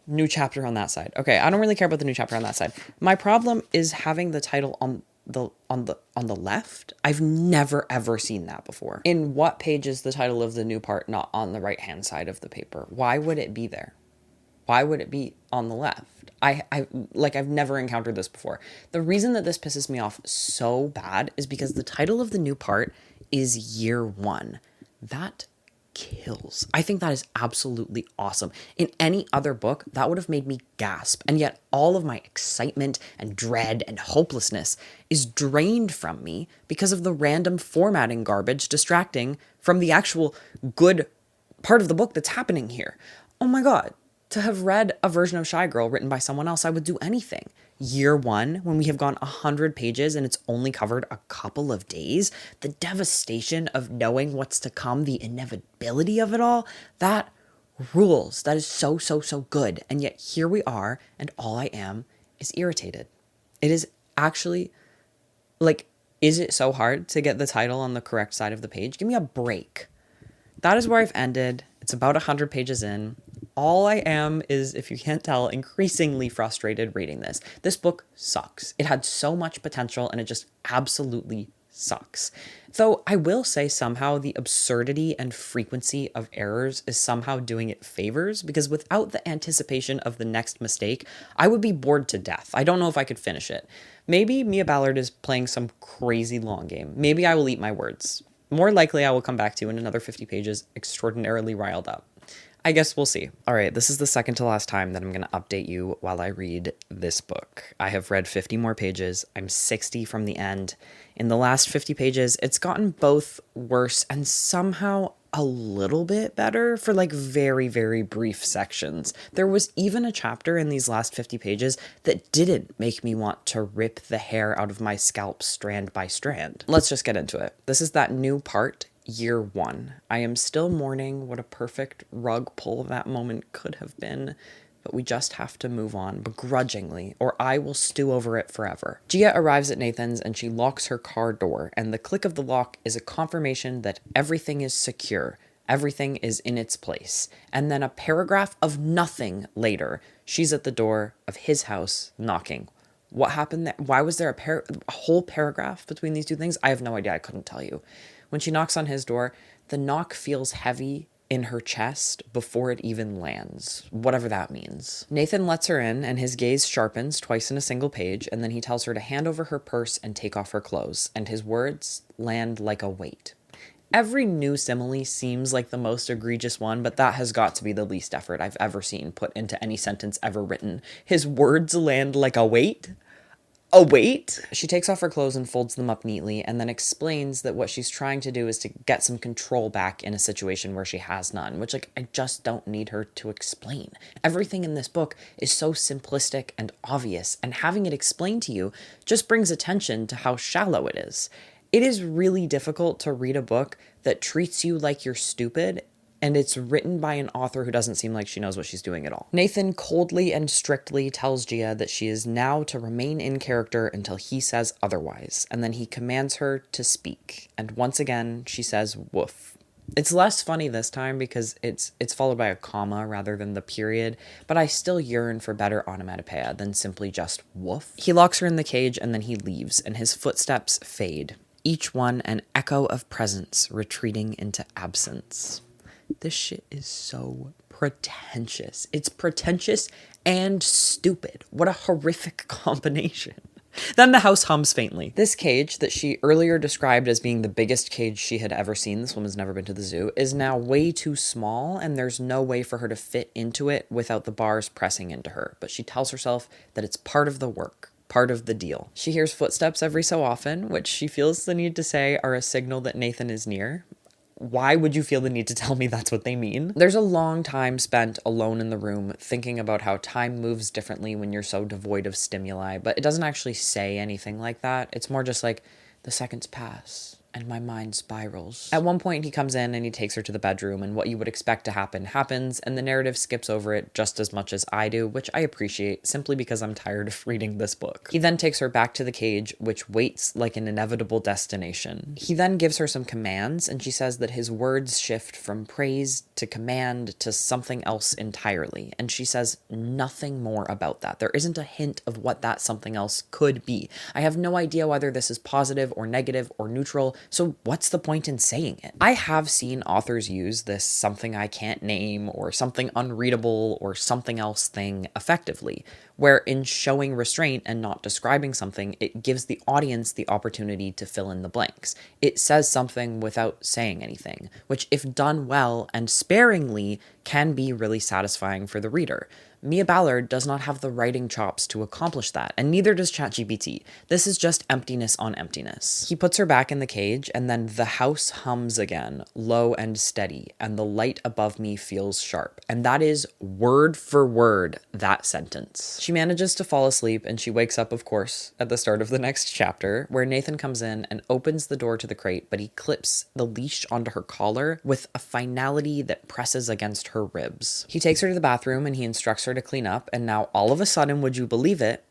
new chapter on that side. Okay, I don't really care about the new chapter on that side. My problem is having the title on the left. I've never ever seen that before. In what page is the title of the new part not on the right hand side of the paper? Why would it be there? Why would it be on the left? I've never encountered this before. The reason that this pisses me off so bad is because the title of the new part is year 1. That kills. I think that is absolutely awesome. In any other book, that would have made me gasp. And yet all of my excitement and dread and hopelessness is drained from me because of the random formatting garbage distracting from the actual good part of the book that's happening here. Oh my God. To have read a version of Shy Girl written by someone else, I would do anything. Year 1, when we have gone 100 pages and it's only covered a couple of days, the devastation of knowing what's to come, the inevitability of it all, that rules. That is so, so, so good. And yet here we are, and all I am is irritated. It is actually, like, is it so hard to get the title on the correct side of the page? Give me a break. That is where I've ended. It's about 100 pages in. All I am is, if you can't tell, increasingly frustrated reading this. This book sucks. It had so much potential and it just absolutely sucks. Though I will say somehow the absurdity and frequency of errors is somehow doing it favors, because without the anticipation of the next mistake, I would be bored to death. I don't know if I could finish it. Maybe Mia Ballard is playing some crazy long game. Maybe I will eat my words. More likely I will come back to you in another 50 pages extraordinarily riled up. I guess we'll see. All right, this is the second to last time that I'm going to update you while I read this book. I have read 50 more pages. I'm 60 from the end. In the last 50 pages, it's gotten both worse and somehow a little bit better for like very, very brief sections. There was even a chapter in these last 50 pages that didn't make me want to rip the hair out of my scalp strand by strand. Let's just get into it. This is that new part, year 1. I am still mourning what a perfect rug pull that moment could have been, but we just have to move on begrudgingly, or I will stew over it forever. Gia arrives at Nathan's and she locks her car door, and the click of the lock is a confirmation that everything is secure, everything is in its place. And then a paragraph of nothing later, she's at the door of his house knocking. What happened there? Why was there a whole paragraph between these two things? I have no idea. I couldn't tell you. When she knocks on his door, the knock feels heavy in her chest before it even lands, whatever that means. Nathan lets her in, and his gaze sharpens twice in a single page, and then he tells her to hand over her purse and take off her clothes, and his words land like a weight. Every new simile seems like the most egregious one, but that has got to be the least effort I've ever seen put into any sentence ever written. His words land like a weight? A weight? She takes off her clothes and folds them up neatly, and then explains that what she's trying to do is to get some control back in a situation where she has none, which, like, I just don't need her to explain. Everything in this book is so simplistic and obvious, and having it explained to you just brings attention to how shallow it is. It is really difficult to read a book that treats you like you're stupid, and it's written by an author who doesn't seem like she knows what she's doing at all. Nathan coldly and strictly tells Gia that she is now to remain in character until he says otherwise, and then he commands her to speak. And once again, she says woof. It's less funny this time because it's followed by a comma rather than the period, but I still yearn for better onomatopoeia than simply just woof. He locks her in the cage and then he leaves, and his footsteps fade, each one an echo of presence retreating into absence. This shit is so pretentious. It's pretentious and stupid. What a horrific combination. Then the house hums faintly. This cage that she earlier described as being the biggest cage she had ever seen, this woman's never been to the zoo, is now way too small, and there's no way for her to fit into it without the bars pressing into her. But she tells herself that it's part of the work, part of the deal. She hears footsteps every so often, which she feels the need to say are a signal that Nathan is near. Why would you feel the need to tell me that's what they mean? There's a long time spent alone in the room thinking about how time moves differently when you're so devoid of stimuli, but it doesn't actually say anything like that. It's more just like, the seconds pass and my mind spirals. At one point, he comes in and he takes her to the bedroom, and what you would expect to happen happens, and the narrative skips over it just as much as I do, which I appreciate simply because I'm tired of reading this book. He then takes her back to the cage, which waits like an inevitable destination. He then gives her some commands, and she says that his words shift from praise to command to something else entirely, and she says nothing more about that. There isn't a hint of what that something else could be. I have no idea whether this is positive or negative or neutral, so what's the point in saying it? I have seen authors use this something I can't name or something unreadable or something else thing effectively, where in showing restraint and not describing something, it gives the audience the opportunity to fill in the blanks. It says something without saying anything, which if done well and sparingly can be really satisfying for the reader. Mia Ballard does not have the writing chops to accomplish that, and neither does ChatGPT. This is just emptiness on emptiness. He puts her back in the cage, and then the house hums again, low and steady, and the light above me feels sharp. And that is word for word that sentence. She manages to fall asleep, and she wakes up, of course, at the start of the next chapter, where Nathan comes in and opens the door to the crate, but he clips the leash onto her collar with a finality that presses against her ribs. He takes her to the bathroom, and he instructs her to clean up, and now all of a sudden, would you believe it,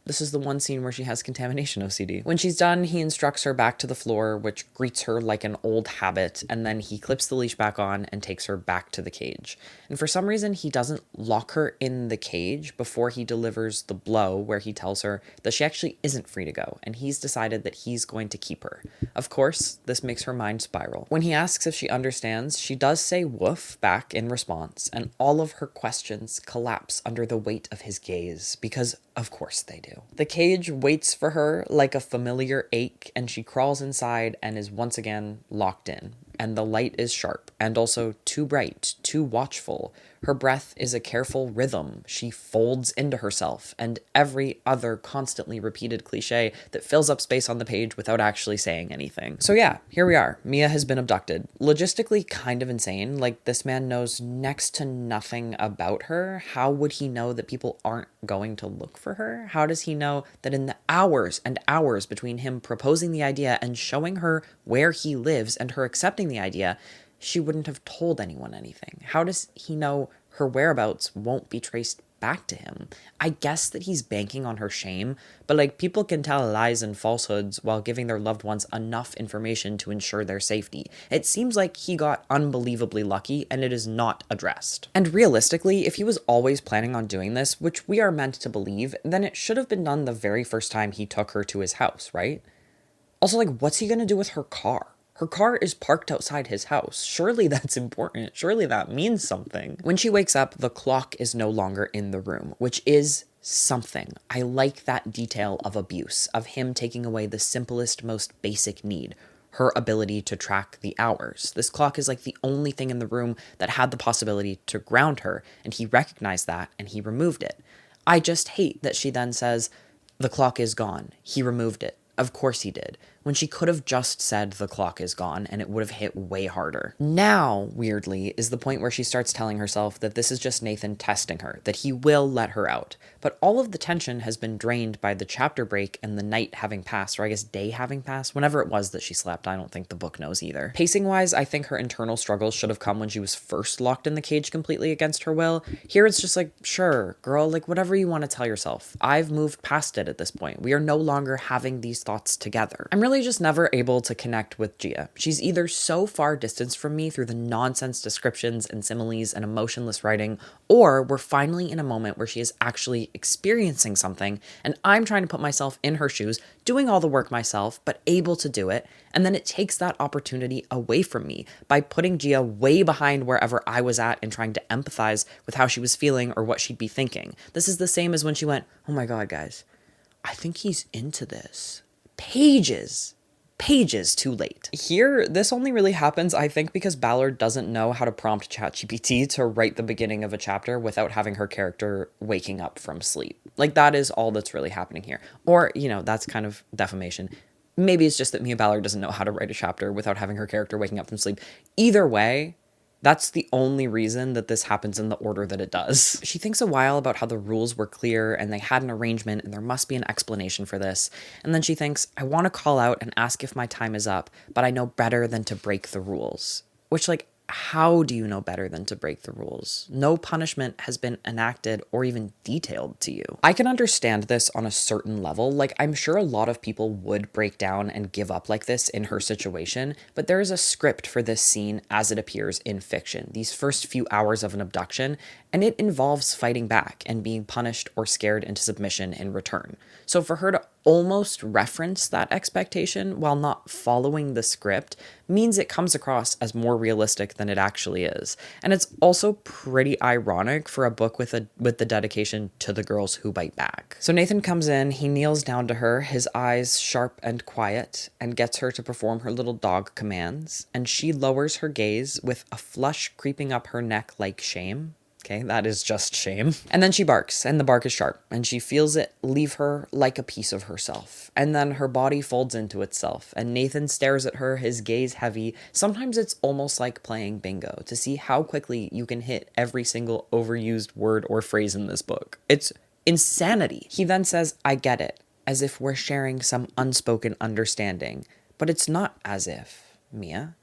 this is the one scene where she has contamination OCD. When she's done, he instructs her back to the floor, which greets her like an old habit, and then he clips the leash back on and takes her back to the cage. And for some reason, he doesn't lock her in the cage before he delivers the blow where he tells her that she actually isn't free to go, and he's decided that he's going to keep her. Of course, this makes her mind spiral. When he asks if she understands, she does say woof back in response, and all of her questions collapse under the weight of his gaze, because of course they do. The cage waits for her like a familiar ache, and she crawls inside and is once again locked in. And the light is sharp, and also too bright, too watchful. Her breath is a careful rhythm. She folds into herself, and every other constantly repeated cliche that fills up space on the page without actually saying anything. So yeah, here we are. Mia has been abducted. Logistically kind of insane. Like, this man knows next to nothing about her. How would he know that people aren't going to look for her? How does he know that in the hours and hours between him proposing the idea and showing her where he lives and her accepting the idea, she wouldn't have told anyone anything? How does he know her whereabouts won't be traced back to him? I guess that he's banking on her shame, but like, people can tell lies and falsehoods while giving their loved ones enough information to ensure their safety. It seems like he got unbelievably lucky, and it is not addressed. And realistically, if he was always planning on doing this, which we are meant to believe, then it should have been done the very first time he took her to his house, right? Also, like, what's he gonna do with her car? Her car is parked outside his house. Surely that's important. Surely that means something. When she wakes up, the clock is no longer in the room, which is something. I like that detail of abuse, of him taking away the simplest, most basic need, her ability to track the hours. This clock is like the only thing in the room that had the possibility to ground her, and he recognized that, and he removed it. I just hate that she then says, the clock is gone. He removed it. Of course he did, when she could have just said the clock is gone, and it would have hit way harder. Now, weirdly, is the point where she starts telling herself that this is just Nathan testing her, that he will let her out. But all of the tension has been drained by the chapter break and the night having passed, or I guess day having passed, whenever it was that she slept. I don't think the book knows either. Pacing-wise, I think her internal struggles should have come when she was first locked in the cage completely against her will. Here it's just like, sure, girl, like, whatever you want to tell yourself. I've moved past it at this point. We are no longer having these thoughts together. I'm really just never able to connect with Gia. She's either so far distanced from me through the nonsense descriptions and similes and emotionless writing, or we're finally in a moment where she is actually experiencing something, and I'm trying to put myself in her shoes, doing all the work myself, but able to do it, and then it takes that opportunity away from me by putting Gia way behind wherever I was at and trying to empathize with how she was feeling or what she'd be thinking. This is the same as when she went, oh my god, guys, I think he's into this. Pages too late. Here, this only really happens, I think, because Ballard doesn't know how to prompt ChatGPT to write the beginning of a chapter without having her character waking up from sleep. Like, that is all that's really happening here. Or, that's kind of defamation. Maybe it's just that Mia Ballard doesn't know how to write a chapter without having her character waking up from sleep. Either way, that's the only reason that this happens in the order that it does. She thinks a while about how the rules were clear and they had an arrangement and there must be an explanation for this. And then she thinks, I want to call out and ask if my time is up, but I know better than to break the rules. Which, how do you know better than to break the rules? No punishment has been enacted or even detailed to you. I can understand this on a certain level. I'm sure a lot of people would break down and give up like this in her situation, but there is a script for this scene as it appears in fiction, these first few hours of an abduction, and it involves fighting back and being punished or scared into submission in return. So for her to almost reference that expectation while not following the script means it comes across as more realistic than it actually is. And it's also pretty ironic for a book with the dedication to the girls who bite back. So Nathan comes in, he kneels down to her, his eyes sharp and quiet, and gets her to perform her little dog commands, and she lowers her gaze with a flush creeping up her neck like shame. Okay, that is just shame. And then she barks, and the bark is sharp, and she feels it leave her like a piece of herself. And then her body folds into itself, and Nathan stares at her, his gaze heavy. Sometimes it's almost like playing bingo to see how quickly you can hit every single overused word or phrase in this book. It's insanity. He then says, I get it, as if we're sharing some unspoken understanding. But it's not as if, Mia.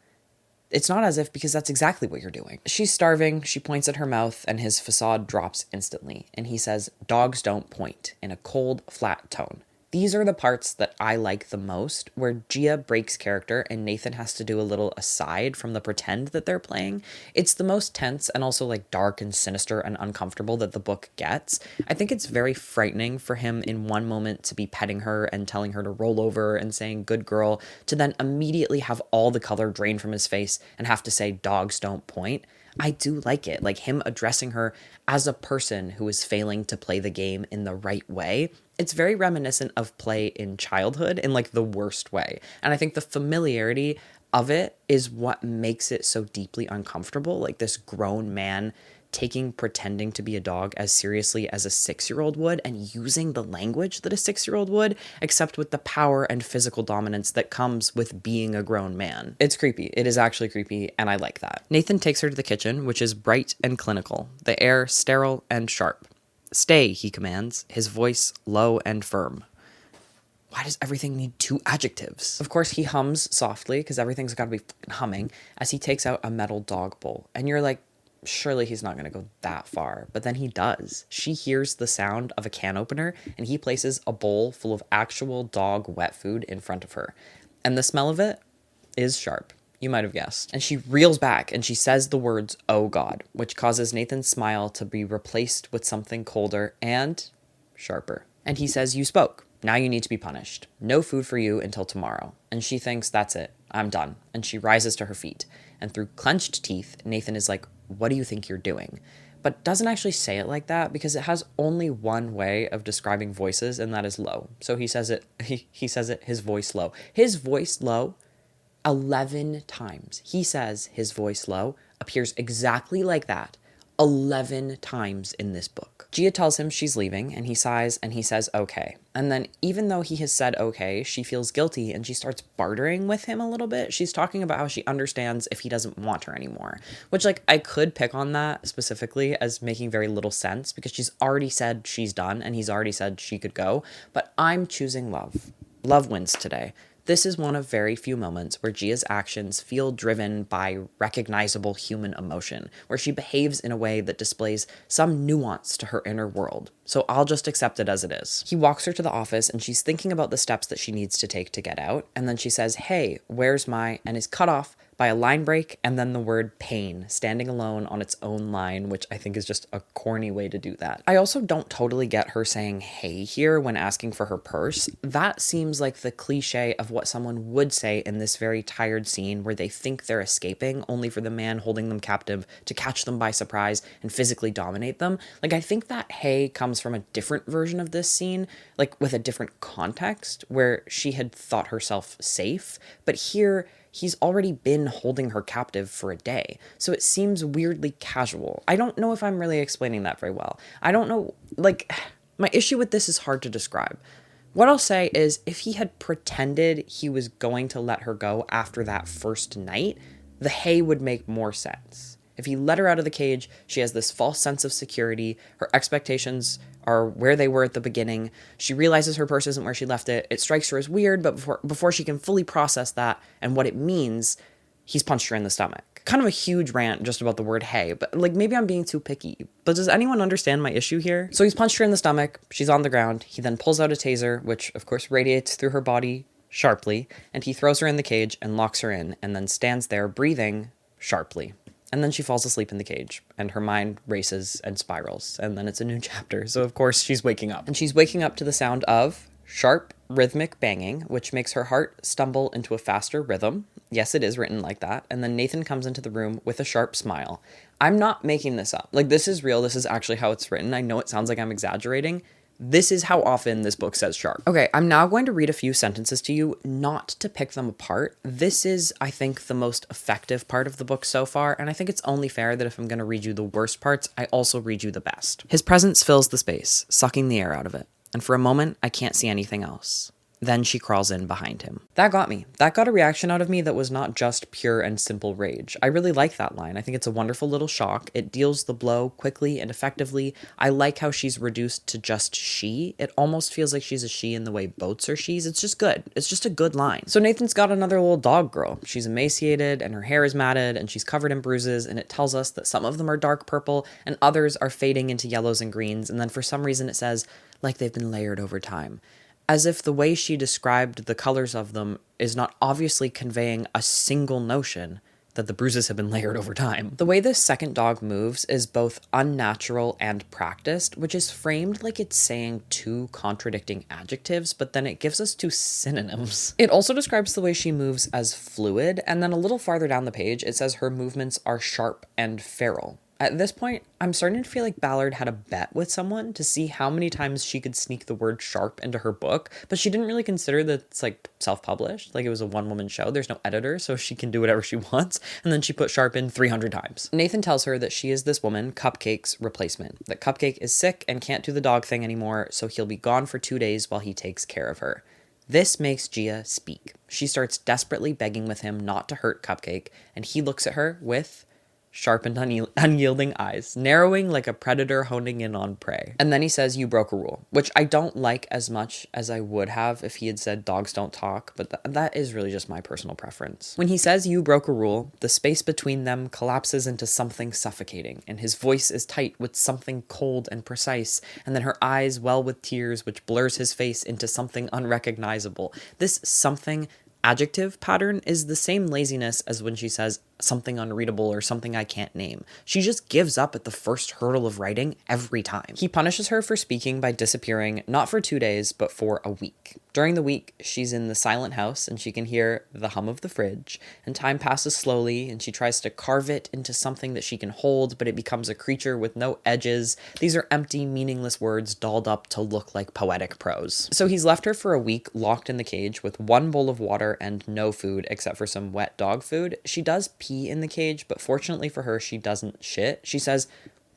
It's not as if, because that's exactly what you're doing. She's starving, she points at her mouth, and his facade drops instantly. And he says, dogs don't point, in a cold, flat tone. These are the parts that I like the most, where Gia breaks character and Nathan has to do a little aside from the pretend that they're playing. It's the most tense and also dark and sinister and uncomfortable that the book gets. I think it's very frightening for him in one moment to be petting her and telling her to roll over and saying, good girl, to then immediately have all the color drained from his face and have to say, dogs don't point. I do like it, him addressing her as a person who is failing to play the game in the right way. It's very reminiscent of play in childhood in the worst way. And I think the familiarity of it is what makes it so deeply uncomfortable. This grown man taking pretending to be a dog as seriously as a 6-year-old would and using the language that a 6-year-old would, except with the power and physical dominance that comes with being a grown man. It's creepy. It is actually creepy, and I like that. Nathan takes her to the kitchen, which is bright and clinical, the air sterile and sharp. Stay, he commands, his voice low and firm. Why does everything need 2 adjectives? Of course, he hums softly, because everything's got to be humming, as he takes out a metal dog bowl. And you're like, surely he's not going to go that far. But then he does. She hears the sound of a can opener, and he places a bowl full of actual dog wet food in front of her. And the smell of it is sharp. You might have guessed. And she reels back and she says the words, oh God, which causes Nathan's smile to be replaced with something colder and sharper. And he says, you spoke. Now you need to be punished. No food for you until tomorrow. And she thinks, that's it. I'm done. And she rises to her feet. And through clenched teeth, Nathan is like, what do you think you're doing? But doesn't actually say it like that because it has only one way of describing voices, and that is low. So he says it, he says it, his voice low. His voice low 11 times. He says his voice low appears exactly like that 11 times in this book. Gia tells him she's leaving, and he sighs and he says okay. And then even though he has said okay, she feels guilty and she starts bartering with him a little bit. She's talking about how she understands if he doesn't want her anymore, which I could pick on that specifically as making very little sense because she's already said she's done and he's already said she could go, but I'm choosing love. Love wins today. This is one of very few moments where Gia's actions feel driven by recognizable human emotion, where she behaves in a way that displays some nuance to her inner world. So I'll just accept it as it is. He walks her to the office and she's thinking about the steps that she needs to take to get out. And then she says, hey, where's my, and is cut off by a line break and then the word pain standing alone on its own line, which I think is just a corny way to do that. I also don't totally get her saying hey here when asking for her purse. That seems like the cliche of what someone would say in this very tired scene where they think they're escaping only for the man holding them captive to catch them by surprise and physically dominate them. I think that hey comes comes from a different version of this scene, like with a different context where she had thought herself safe. But here, he's already been holding her captive for a day. So it seems weirdly casual. I don't know if I'm really explaining that very well. I don't know, like, my issue with this is hard to describe. What I'll say is if he had pretended he was going to let her go after that first night, the hay would make more sense. If he let her out of the cage, she has this false sense of security. Her expectations are where they were at the beginning. She realizes her purse isn't where she left it. It strikes her as weird, but before she can fully process that and what it means, he's punched her in the stomach. Kind of a huge rant just about the word hay, but like maybe I'm being too picky. But does anyone understand my issue here? So he's punched her in the stomach. She's on the ground. He then pulls out a taser, which of course radiates through her body sharply, and he throws her in the cage and locks her in and then stands there breathing sharply. And then she falls asleep in the cage, and her mind races and spirals, and then it's a new chapter. So of course she's waking up. And she's waking up to the sound of sharp, rhythmic banging, which makes her heart stumble into a faster rhythm. Yes, it is written like that. And then Nathan comes into the room with a sharp smile. I'm not making this up. Like, this is real. This is actually how it's written. I know it sounds like I'm exaggerating. This is how often this book says sharp. Okay, I'm now going to read a few sentences to you, not to pick them apart. This is, I think, the most effective part of the book so far, and I think it's only fair that if I'm going to read you the worst parts, I also read you the best. His presence fills the space, sucking the air out of it, and for a moment, I can't see anything else. Then she crawls in behind him. That got me. That got a reaction out of me that was not just pure and simple rage. I really like that line. I think it's a wonderful little shock. It deals the blow quickly and effectively. I like how she's reduced to just she. It almost feels like she's a she in the way boats are she's. It's just good. It's just a good line. So Nathan's got another little dog girl. She's emaciated and her hair is matted and she's covered in bruises, and it tells us that some of them are dark purple and others are fading into yellows and greens, and then for some reason it says, like they've been layered over time. As if the way she described the colors of them is not obviously conveying a single notion that the bruises have been layered over time. The way this second dog moves is both unnatural and practiced, which is framed like it's saying two contradicting adjectives, but then it gives us two synonyms. It also describes the way she moves as fluid, and then a little farther down the page, it says her movements are sharp and feral. At this point, I'm starting to feel like Ballard had a bet with someone to see how many times she could sneak the word sharp into her book, but she didn't really consider that it's like self-published, like it was a one-woman show. There's no editor, so she can do whatever she wants, and then she put sharp in 300 times. Nathan tells her that she is this woman, Cupcake's replacement, that Cupcake is sick and can't do the dog thing anymore, so he'll be gone for 2 days while he takes care of her. This makes Gia speak. She starts desperately begging with him not to hurt Cupcake, and he looks at her with sharp and unyielding eyes, narrowing like a predator honing in on prey. And then he says, "You broke a rule," which I don't like as much as I would have if he had said dogs don't talk, but that is really just my personal preference. When he says "you broke a rule," the space between them collapses into something suffocating, and his voice is tight with something cold and precise, and then her eyes well with tears, which blurs his face into something unrecognizable. This something adjective pattern is the same laziness as when she says something unreadable or something I can't name. She just gives up at the first hurdle of writing every time. He punishes her for speaking by disappearing, not for 2 days, but for a week. During the week, she's in the silent house and she can hear the hum of the fridge, and time passes slowly and she tries to carve it into something that she can hold, but it becomes a creature with no edges. These are empty, meaningless words dolled up to look like poetic prose. So he's left her for a week locked in the cage with one bowl of water and no food except for some wet dog food. She does pee in the cage, but fortunately for her, she doesn't shit. She says,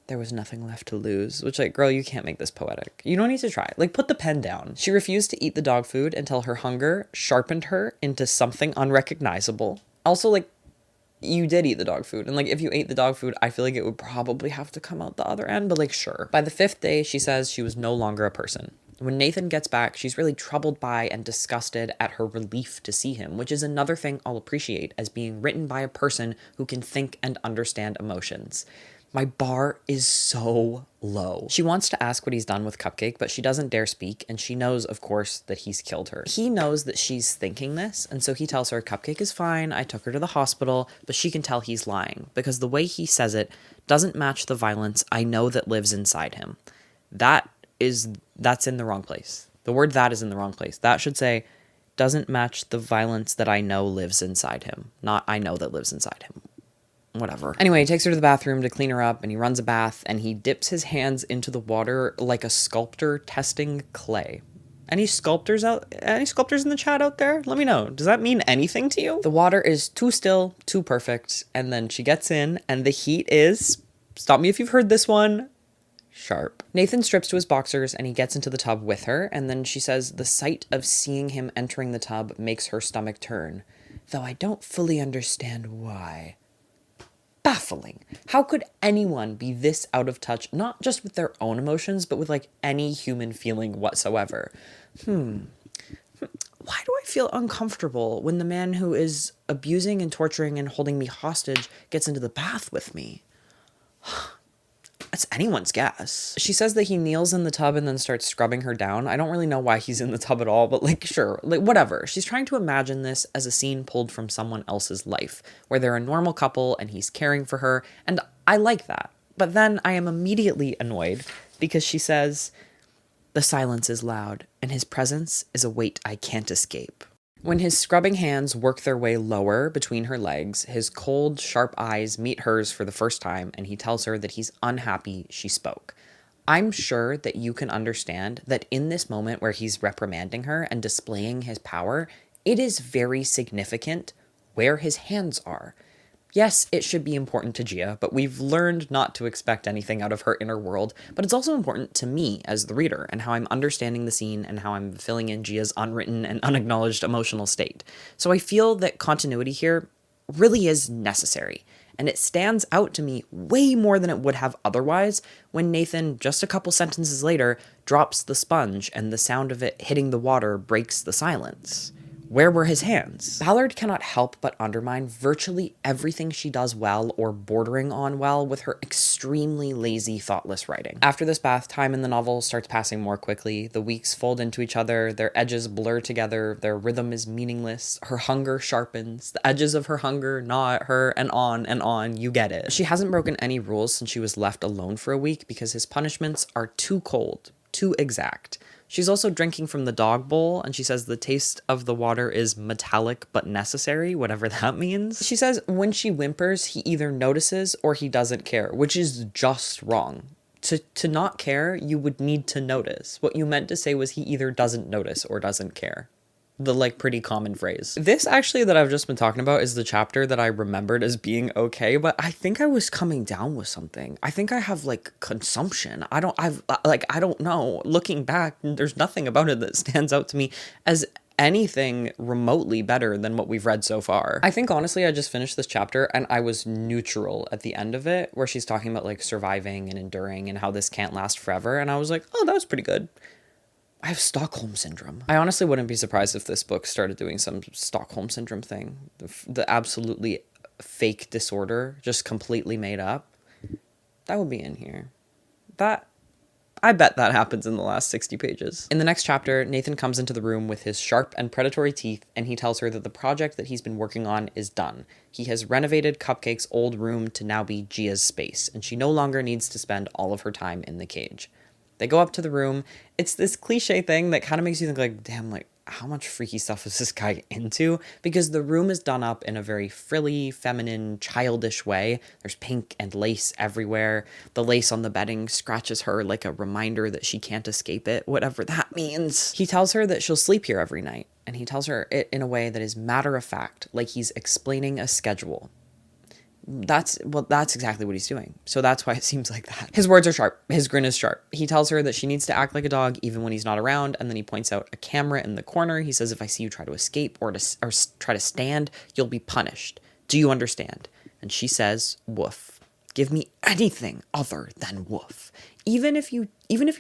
"There was nothing left to lose," which, like, girl, you can't make this poetic. You don't need to try. Like, put the pen down. She refused to eat the dog food until her hunger sharpened her into something unrecognizable. Also, like, you did eat the dog food, and like if you ate the dog food, I feel like it would probably have to come out the other end, but like sure. By the 5th day, she says she was no longer a person. When Nathan gets back, she's really troubled by and disgusted at her relief to see him, which is another thing I'll appreciate as being written by a person who can think and understand emotions. My bar is so low. She wants to ask what he's done with Cupcake, but she doesn't dare speak, and she knows, of course, that he's killed her. He knows that she's thinking this, and so he tells her Cupcake is fine, I took her to the hospital, but she can tell he's lying, because the way he says it doesn't match the violence I know that lives inside him. That's in the wrong place. The word "that" is in the wrong place. That should say, doesn't match the violence that I know lives inside him, not I know that lives inside him. whatever. Anyway, he takes her to the bathroom to clean her up, and he runs a bath, and he dips his hands into the water like a sculptor testing clay. Any sculptors in the chat out there? Let me know. Does that mean anything to you? The water is too still, too perfect, and then she gets in, and the heat is, stop me if you've heard this one, sharp. Nathan strips to his boxers and he gets into the tub with her, and then she says the sight of seeing him entering the tub makes her stomach turn, though I don't fully understand why. Baffling. How could anyone be this out of touch, not just with their own emotions, but with like any human feeling whatsoever? Why do I feel uncomfortable when the man who is abusing and torturing and holding me hostage gets into the bath with me? That's anyone's guess. She says that he kneels in the tub and then starts scrubbing her down. I don't really know why he's in the tub at all, but like, sure, like whatever. She's trying to imagine this as a scene pulled from someone else's life, where they're a normal couple and he's caring for her, and I like that. But then I am immediately annoyed because she says, the silence is loud, and his presence is a weight I can't escape. When his scrubbing hands work their way lower between her legs, his cold, sharp eyes meet hers for the first time, and he tells her that he's unhappy she spoke. I'm sure that you can understand that in this moment where he's reprimanding her and displaying his power, it is very significant where his hands are. Yes, it should be important to Gia, but we've learned not to expect anything out of her inner world, but it's also important to me as the reader and how I'm understanding the scene and how I'm filling in Gia's unwritten and unacknowledged emotional state. So I feel that continuity here really is necessary, and it stands out to me way more than it would have otherwise when Nathan, just a couple sentences later, drops the sponge and the sound of it hitting the water breaks the silence. Where were his hands? Ballard cannot help but undermine virtually everything she does well or bordering on well with her extremely lazy, thoughtless writing. After this bath, time in the novel starts passing more quickly. The weeks fold into each other, their edges blur together, their rhythm is meaningless, her hunger sharpens, the edges of her hunger gnaw at her, and on, you get it. She hasn't broken any rules since she was left alone for a week because his punishments are too cold, too exact. She's also drinking from the dog bowl, and she says the taste of the water is metallic but necessary, whatever that means. She says when she whimpers, he either notices or he doesn't care, which is just wrong. To not care, you would need to notice. What you meant to say was he either doesn't notice or doesn't care. The like pretty common phrase. This actually that I've just been talking about is the chapter that I remembered as being okay, but I think I was coming down with something. I think I have like consumption. I don't know. Looking back, there's nothing about it that stands out to me as anything remotely better than what we've read so far. I think honestly I just finished this chapter and I was neutral at the end of it, where she's talking about like surviving and enduring and how this can't last forever, and I was like, oh, that was pretty good. I have Stockholm Syndrome. I honestly wouldn't be surprised if this book started doing some Stockholm Syndrome thing. The absolutely fake disorder, just completely made up. That would be in here. I bet that happens in the last 60 pages. In the next chapter, Nathan comes into the room with his sharp and predatory teeth, and he tells her that the project that he's been working on is done. He has renovated Cupcake's old room to now be Gia's space, and she no longer needs to spend all of her time in the cage. They go up to the room. It's this cliche thing that kind of makes you think like, damn, like how much freaky stuff is this guy into? Because the room is done up in a very frilly, feminine, childish way. There's pink and lace everywhere. The lace on the bedding scratches her like a reminder that she can't escape it, whatever that means. He tells her that she'll sleep here every night, and he tells her it in a way that is matter of fact, like he's explaining a schedule. That's exactly what he's doing. So that's why it seems like that. His words are sharp. His grin is sharp. He tells her that she needs to act like a dog even when he's not around, and then he points out a camera in the corner. He says, if I see you try to escape or try to stand, you'll be punished. Do you understand? And she says, woof. Give me anything other than woof. Even if you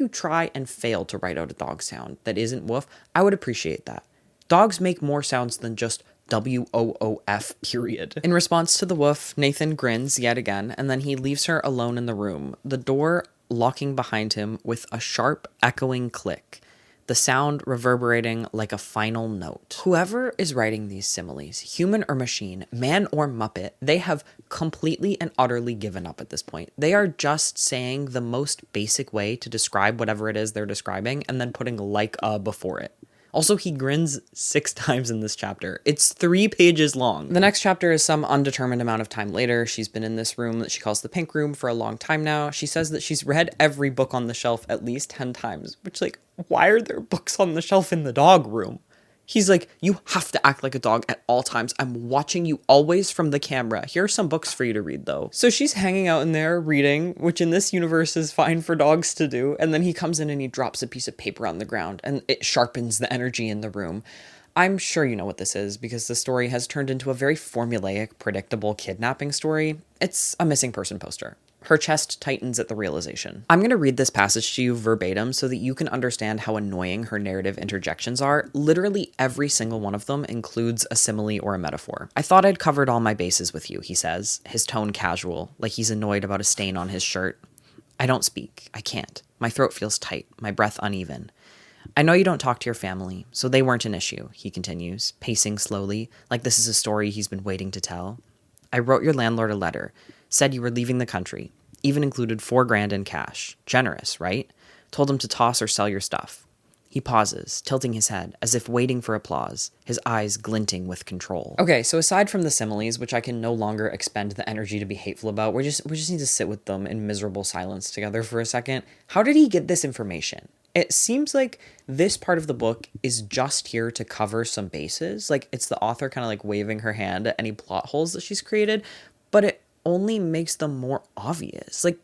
try and fail to write out a dog sound that isn't woof, I would appreciate that. Dogs make more sounds than just WOOF, period. In response to the woof, Nathan grins yet again, and then he leaves her alone in the room, the door locking behind him with a sharp, echoing click, the sound reverberating like a final note. Whoever is writing these similes, human or machine, man or Muppet, they have completely and utterly given up at this point. They are just saying the most basic way to describe whatever it is they're describing and then putting like a before it. Also, he grins 6 times in this chapter. It's 3 pages long. The next chapter is some undetermined amount of time later. She's been in this room that she calls the pink room for a long time now. She says that she's read every book on the shelf at least 10 times, which, like, why are there books on the shelf in the dog room? He's like, you have to act like a dog at all times. I'm watching you always from the camera. Here are some books for you to read, though. So she's hanging out in there reading, which in this universe is fine for dogs to do. And then he comes in and he drops a piece of paper on the ground and it sharpens the energy in the room. I'm sure you know what this is because the story has turned into a very formulaic, predictable kidnapping story. It's a missing person poster. Her chest tightens at the realization. I'm going to read this passage to you verbatim so that you can understand how annoying her narrative interjections are. Literally every single one of them includes a simile or a metaphor. I thought I'd covered all my bases with you, he says, his tone casual, like he's annoyed about a stain on his shirt. I don't speak. I can't. My throat feels tight, my breath uneven. I know you don't talk to your family, so they weren't an issue, he continues, pacing slowly, like this is a story he's been waiting to tell. I wrote your landlord a letter, said you were leaving the country, even included $4,000 in cash. Generous, right? Told him to toss or sell your stuff. He pauses, tilting his head, as if waiting for applause, his eyes glinting with control. Okay, so aside from the similes, which I can no longer expend the energy to be hateful about, we just need to sit with them in miserable silence together for a second. How did he get this information? It seems like this part of the book is just here to cover some bases. Like, it's the author kind of like waving her hand at any plot holes that she's created, but it only makes them more obvious. Like,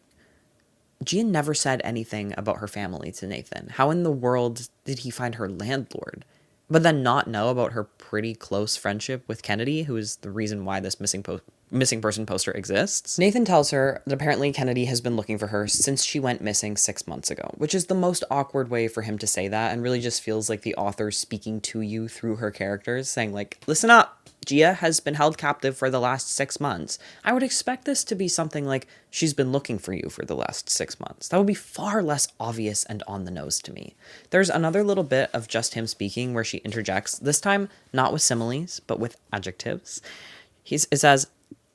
Gia never said anything about her family to Nathan. How in the world did he find her landlord? But then not know about her pretty close friendship with Kennedy, who is the reason why this missing person poster exists. Nathan tells her that apparently Kennedy has been looking for her since she went missing 6 months ago, which is the most awkward way for him to say that and really just feels like the author speaking to you through her characters, saying like, listen up, Gia has been held captive for the last 6 months. I would expect this to be something like, she's been looking for you for the last 6 months. That would be far less obvious and on the nose to me. There's another little bit of just him speaking where she interjects, this time not with similes, but with adjectives. It says,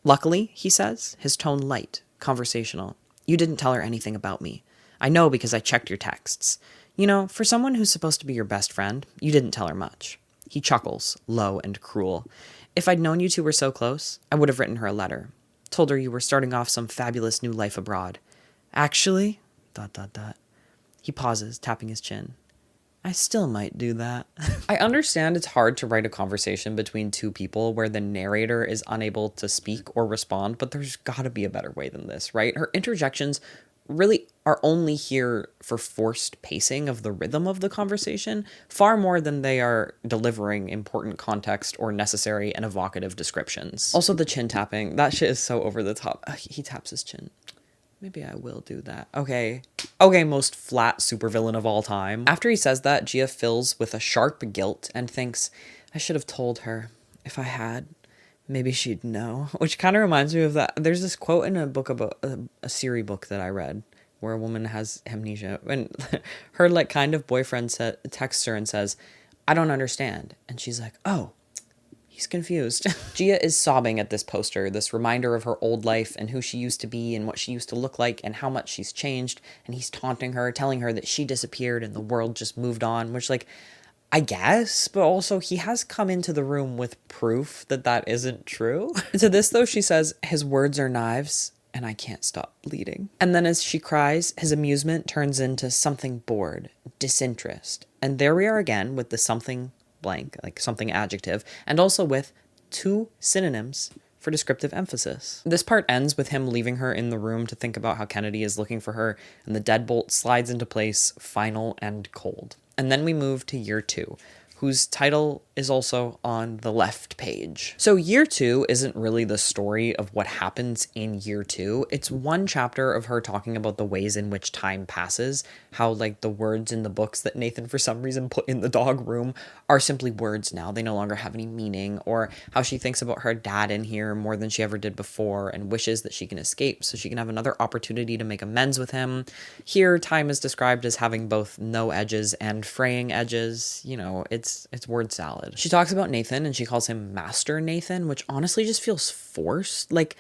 luckily, he says, his tone light, conversational. You didn't tell her anything about me. I know because I checked your texts. You know, for someone who's supposed to be your best friend, you didn't tell her much. He chuckles, low and cruel. If I'd known you two were so close, I would have written her a letter. Told her you were starting off some fabulous new life abroad. Actually, ... He pauses, tapping his chin. I still might do that. I understand it's hard to write a conversation between two people where the narrator is unable to speak or respond, but there's gotta be a better way than this, right? Her interjections really are only here for forced pacing of the rhythm of the conversation, far more than they are delivering important context or necessary and evocative descriptions. Also, the chin tapping, that shit is so over the top. He taps his chin. Maybe I will do that. Okay, most flat supervillain of all time. After he says that, Gia fills with a sharp guilt and thinks, I should have told her. If I had, maybe she'd know. Which kind of reminds me of that. There's this quote in a book about a Siri book that I read where a woman has amnesia and her like kind of boyfriend texts her and says, I don't understand. And she's like, oh, he's confused. Gia is sobbing at this poster, this reminder of her old life and who she used to be and what she used to look like and how much she's changed. And he's taunting her, telling her that she disappeared and the world just moved on, which like, I guess, but also he has come into the room with proof that that isn't true. To this though, she says, his words are knives and I can't stop bleeding. And then as she cries, his amusement turns into something bored, disinterest. And there we are again with the something blank, like something adjective, and also with 2 synonyms for descriptive emphasis. This part ends with him leaving her in the room to think about how Kennedy is looking for her, and the deadbolt slides into place, final and cold. And then we move to year 2, whose title is also on the left page. So year 2 isn't really the story of what happens in year 2. It's one chapter of her talking about the ways in which time passes, how like the words in the books that Nathan for some reason put in the dog room are simply words now. They no longer have any meaning, or how she thinks about her dad in here more than she ever did before and wishes that she can escape so she can have another opportunity to make amends with him. Here, time is described as having both no edges and fraying edges. You know, it's word salad. She talks about Nathan and she calls him Master Nathan, which honestly just feels forced. Like,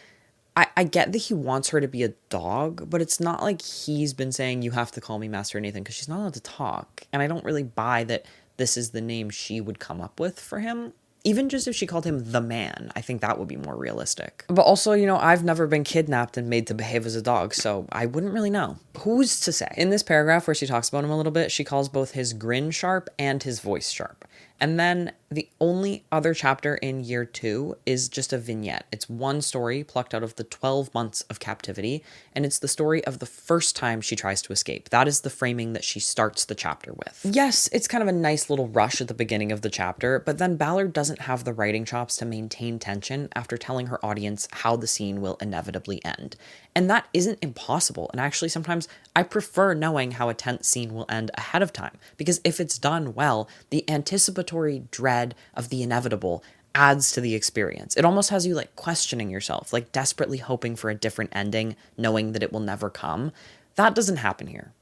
I get that he wants her to be a dog, but it's not like he's been saying you have to call me Master Nathan because she's not allowed to talk. And I don't really buy that this is the name she would come up with for him. Even just if she called him the man, I think that would be more realistic. But also, I've never been kidnapped and made to behave as a dog, so I wouldn't really know. Who's to say? In this paragraph where she talks about him a little bit, she calls both his grin sharp and his voice sharp. And then the only other chapter in year 2 is just a vignette. It's one story plucked out of the 12 months of captivity, and it's the story of the first time she tries to escape. That is the framing that she starts the chapter with. Yes, it's kind of a nice little rush at the beginning of the chapter, but then Ballard doesn't have the writing chops to maintain tension after telling her audience how the scene will inevitably end. And that isn't impossible, and actually sometimes I prefer knowing how a tense scene will end ahead of time, because if it's done well, the anticipatory dread of the inevitable adds to the experience. It almost has you questioning yourself, desperately hoping for a different ending, knowing that it will never come. That doesn't happen here.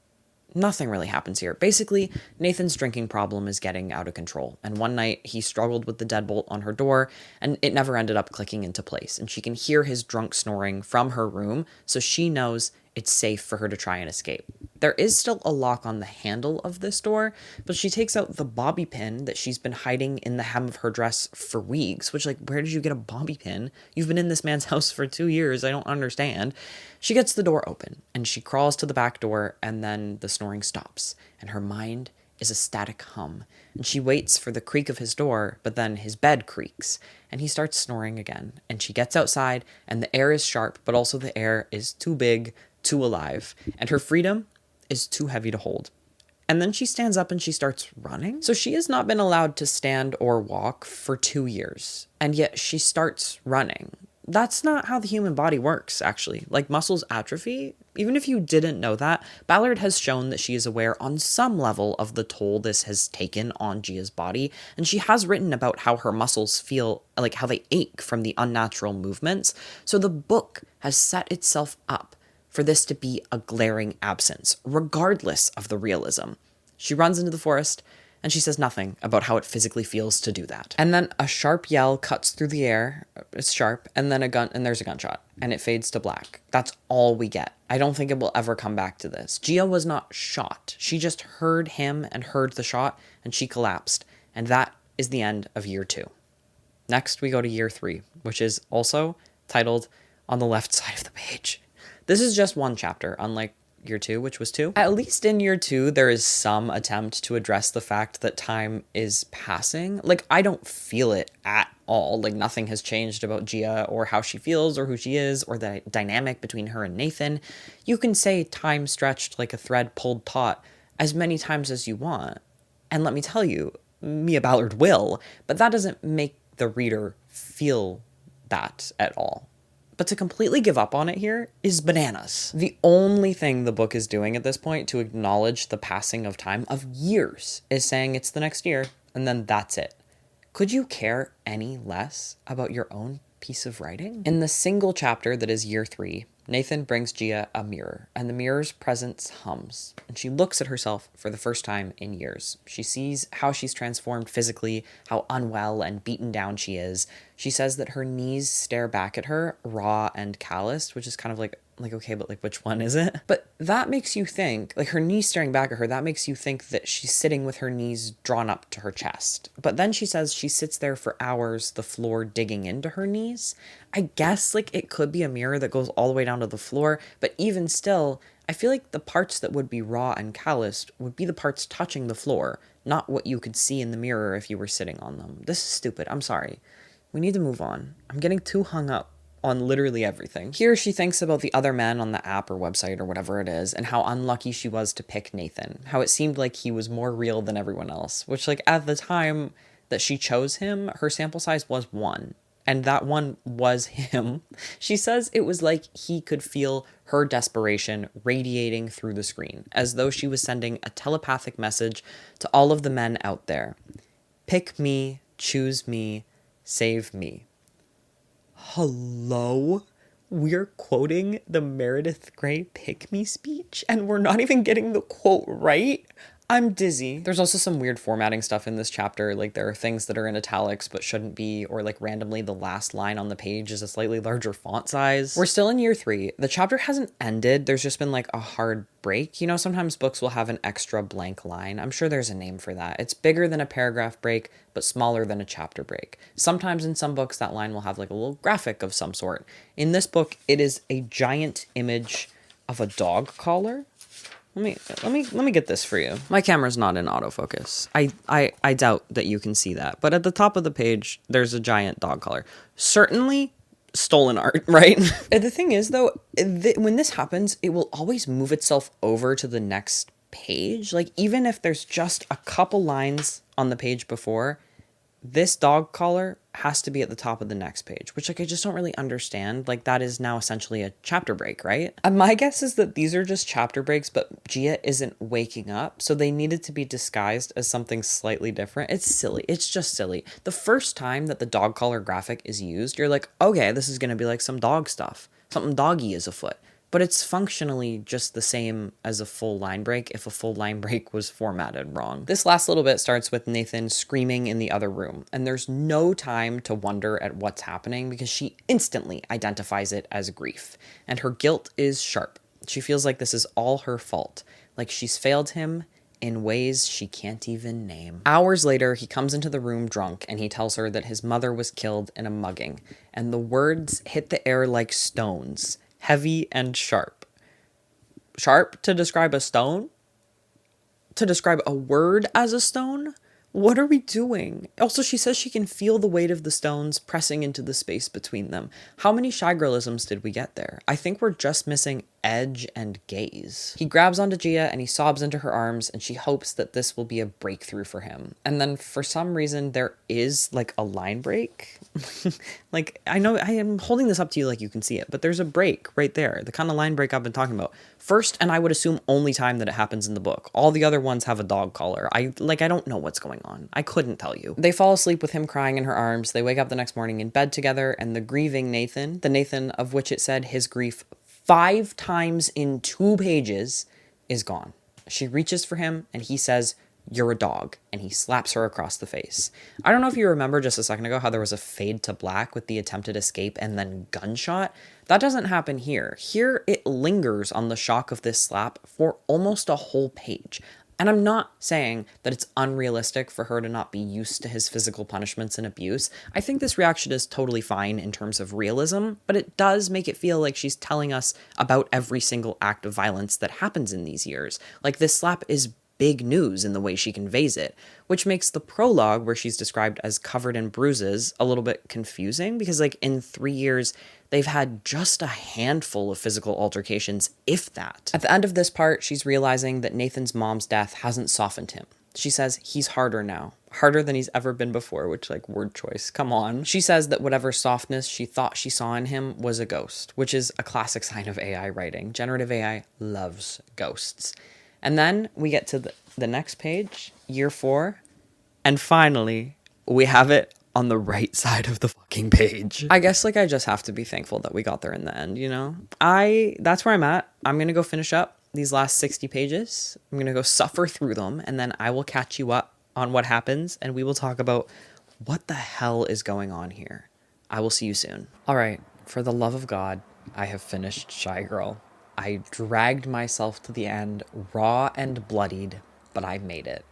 Nothing really happens here. Basically, Nathan's drinking problem is getting out of control, and one night he struggled with the deadbolt on her door, and it never ended up clicking into place, and she can hear his drunk snoring from her room, so she knows it's safe for her to try and escape. There is still a lock on the handle of this door, but she takes out the bobby pin that she's been hiding in the hem of her dress for weeks, which, where did you get a bobby pin? You've been in this man's house for 2 years. I don't understand. She gets the door open, and she crawls to the back door, and then the snoring stops, and her mind is a static hum, and she waits for the creak of his door, but then his bed creaks, and he starts snoring again, and she gets outside, and the air is sharp, but also the air is too big, too alive, and her freedom is too heavy to hold. And then she stands up and she starts running. So she has not been allowed to stand or walk for 2 years, and yet she starts running. That's not how the human body works, actually. Muscles atrophy, even if you didn't know that, Ballard has shown that she is aware on some level of the toll this has taken on Gia's body, and she has written about how her muscles feel, how they ache from the unnatural movements. So the book has set itself up for this to be a glaring absence, regardless of the realism. She runs into the forest, and she says nothing about how it physically feels to do that. And then a sharp yell cuts through the air. It's sharp, and then there's a gunshot, and it fades to black. That's all we get. I don't think it will ever come back to this. Gia was not shot. She just heard him and heard the shot, and she collapsed. And that is the end of year 2. Next, we go to year 3, which is also titled on the left side of the page. This is just one chapter, unlike year 2, which was 2. At least in year 2, there is some attempt to address the fact that time is passing. I don't feel it at all. Nothing has changed about Gia or how she feels or who she is or the dynamic between her and Nathan. You can say time stretched like a thread pulled taut as many times as you want. And let me tell you, Mia Ballard will, but that doesn't make the reader feel that at all. But to completely give up on it here is bananas. The only thing the book is doing at this point to acknowledge the passing of time, of years, is saying it's the next year, and then that's it. Could you care any less about your own piece of writing? In the single chapter that is year 3, Nathan brings Gia a mirror, and the mirror's presence hums, and she looks at herself for the first time in years. She sees how she's transformed physically, how unwell and beaten down she is. She says that her knees stare back at her, raw and calloused, which is kind of okay, but which one is it? But that makes you think, her knees staring back at her, that makes you think that she's sitting with her knees drawn up to her chest. But then she says she sits there for hours, the floor digging into her knees. I guess, it could be a mirror that goes all the way down to the floor, but even still, I feel like the parts that would be raw and calloused would be the parts touching the floor, not what you could see in the mirror if you were sitting on them. This is stupid. I'm sorry. We need to move on. I'm getting too hung up on literally everything. Here she thinks about the other men on the app or website or whatever it is, and how unlucky she was to pick Nathan. How it seemed like he was more real than everyone else, which at the time that she chose him, her sample size was 1. And that one was him. She says it was like he could feel her desperation radiating through the screen, as though she was sending a telepathic message to all of the men out there. Pick me, choose me, save me. Hello? We're quoting the Meredith Grey Pick Me speech, and we're not even getting the quote right? I'm dizzy. There's also some weird formatting stuff in this chapter. Like there are things that are in italics but shouldn't be, or like randomly the last line on the page is a slightly larger font size. We're still in year 3. The chapter hasn't ended. There's just been like a hard break. You know, sometimes books will have an extra blank line. I'm sure there's a name for that. It's bigger than a paragraph break, but smaller than a chapter break. Sometimes in some books that line will have like a little graphic of some sort. In this book, it is a giant image of a dog collar. Let me get this for you. My camera's not in autofocus. I doubt that you can see that. But at the top of the page, there's a giant dog collar. Certainly stolen art, right? And the thing is, though, when this happens, it will always move itself over to the next page. Like, even if there's just a couple lines on the page before, this dog collar has to be at the top of the next page, which like I just don't really understand. Like that is now essentially a chapter break, right? And my guess is that these are just chapter breaks, but Gia isn't waking up, so they needed to be disguised as something slightly different. It's silly. It's just silly. The first time that the dog collar graphic is used, you're like, okay, this is gonna be like some dog stuff. Something doggy is afoot. But it's functionally just the same as a full line break if a full line break was formatted wrong. This last little bit starts with Nathan screaming in the other room, and there's no time to wonder at what's happening because she instantly identifies it as grief, and her guilt is sharp. She feels like this is all her fault, like she's failed him in ways she can't even name. Hours later, he comes into the room drunk and he tells her that his mother was killed in a mugging, and the words hit the air like stones. Heavy and sharp. Sharp to describe a stone? To describe a word as a stone? What are we doing? Also, she says she can feel the weight of the stones pressing into the space between them. How many Shigrelisms did we get there? I think we're just missing edge and gaze. He grabs onto Gia and he sobs into her arms, and she hopes that this will be a breakthrough for him. And then for some reason there is like a line break. Like, I know I am holding this up to you like you can see it, but there's a break right there. The kind of line break I've been talking about. First, and I would assume only time that it happens in the book. All the other ones have a dog collar. I don't know what's going on. I couldn't tell you. They fall asleep with him crying in her arms. They wake up the next morning in bed together, and the grieving Nathan, the Nathan of which it said his grief 5 times in 2 pages, is gone. She reaches for him and he says, "You're a dog," and he slaps her across the face. I don't know if you remember just a second ago how there was a fade to black with the attempted escape and then gunshot. That doesn't happen here. Here it lingers on the shock of this slap for almost a whole page. And I'm not saying that it's unrealistic for her to not be used to his physical punishments and abuse. I think this reaction is totally fine in terms of realism, but it does make it feel like she's telling us about every single act of violence that happens in these years. Like, this slap is big news in the way she conveys it, which makes the prologue, where she's described as covered in bruises, a little bit confusing because, like, in 3 years, they've had just a handful of physical altercations, if that. At the end of this part, she's realizing that Nathan's mom's death hasn't softened him. She says he's harder now. Harder than he's ever been before, which, like, word choice, come on. She says that whatever softness she thought she saw in him was a ghost, which is a classic sign of AI writing. Generative AI loves ghosts. And then we get to the next page, year 4, and finally, we have it on the right side of the fucking page. I guess, like, I just have to be thankful that we got there in the end, you know? That's where I'm at. I'm gonna go finish up these last 60 pages. I'm gonna go suffer through them, and then I will catch you up on what happens, and we will talk about what the hell is going on here. I will see you soon. All right, for the love of God, I have finished Shy Girl. I dragged myself to the end, raw and bloodied, but I made it.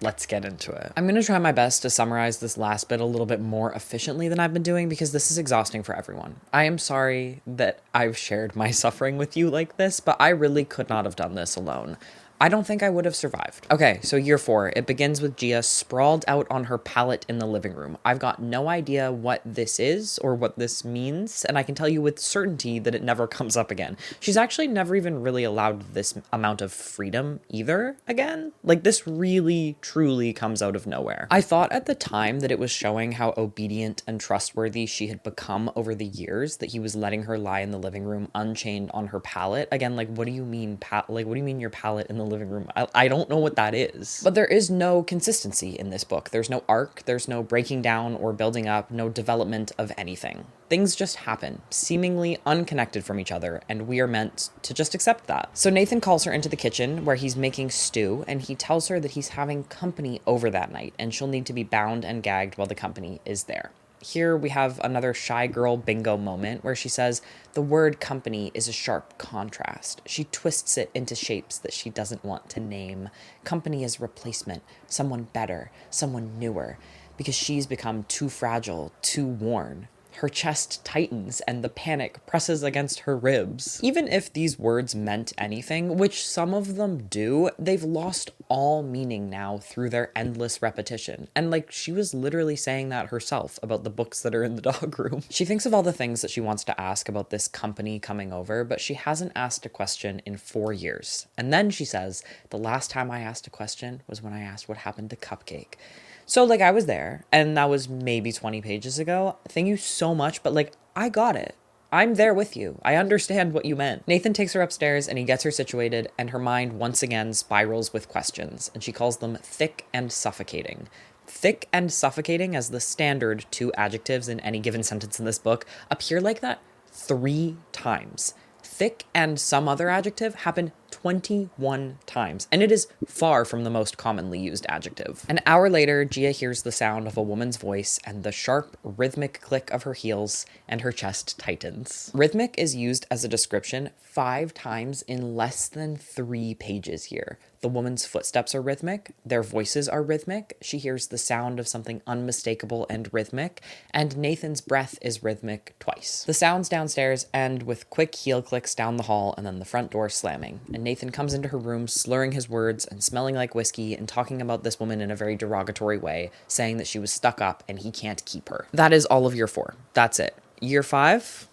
Let's get into it. I'm going to try my best to summarize this last bit a little bit more efficiently than I've been doing because this is exhausting for everyone. I am sorry that I've shared my suffering with you like this, but I really could not have done this alone. I don't think I would have survived. Okay, so year 4, it begins with Gia sprawled out on her pallet in the living room. I've got no idea what this is or what this means, and I can tell you with certainty that it never comes up again. She's actually never even really allowed this amount of freedom either again. Like, this really, truly comes out of nowhere. I thought at the time that it was showing how obedient and trustworthy she had become over the years, that he was letting her lie in the living room unchained on her pallet. Again, like, what do you mean, what do you mean your pallet in the living room. I don't know what that is. But there is no consistency in this book. There's no arc, there's no breaking down or building up, no development of anything. Things just happen, seemingly unconnected from each other, and we are meant to just accept that. So Nathan calls her into the kitchen where he's making stew, and he tells her that he's having company over that night, and she'll need to be bound and gagged while the company is there. Here we have another shy girl bingo moment where she says the word company is a sharp contrast. She twists it into shapes that she doesn't want to name. Company is replacement, someone better, someone newer, because she's become too fragile, too worn. Her chest tightens and the panic presses against her ribs. Even if these words meant anything, which some of them do, they've lost all meaning now through their endless repetition. And like, she was literally saying that herself about the books that are in the dog room. She thinks of all the things that she wants to ask about this company coming over, but she hasn't asked a question in 4 years. And then she says, the last time I asked a question was when I asked what happened to Cupcake. So, like, I was there, and that was maybe 20 pages ago. Thank you so much, but, like, I got it. I'm there with you. I understand what you meant. Nathan takes her upstairs, and he gets her situated, and her mind once again spirals with questions, and she calls them thick and suffocating. Thick and suffocating, as the standard 2 adjectives in any given sentence in this book, appear like that 3 times. Thick and some other adjective happen 21 times, and it is far from the most commonly used adjective. An hour later, Gia hears the sound of a woman's voice and the sharp, rhythmic click of her heels, and her chest tightens. Rhythmic is used as a description 5 times in less than 3 pages here. The woman's footsteps are rhythmic, their voices are rhythmic, she hears the sound of something unmistakable and rhythmic, and Nathan's breath is rhythmic twice. The sounds downstairs end with quick heel clicks down the hall and then the front door slamming, and Nathan comes into her room slurring his words and smelling like whiskey and talking about this woman in a very derogatory way, saying that she was stuck up and he can't keep her. That is all of year 4. That's it. Year 5,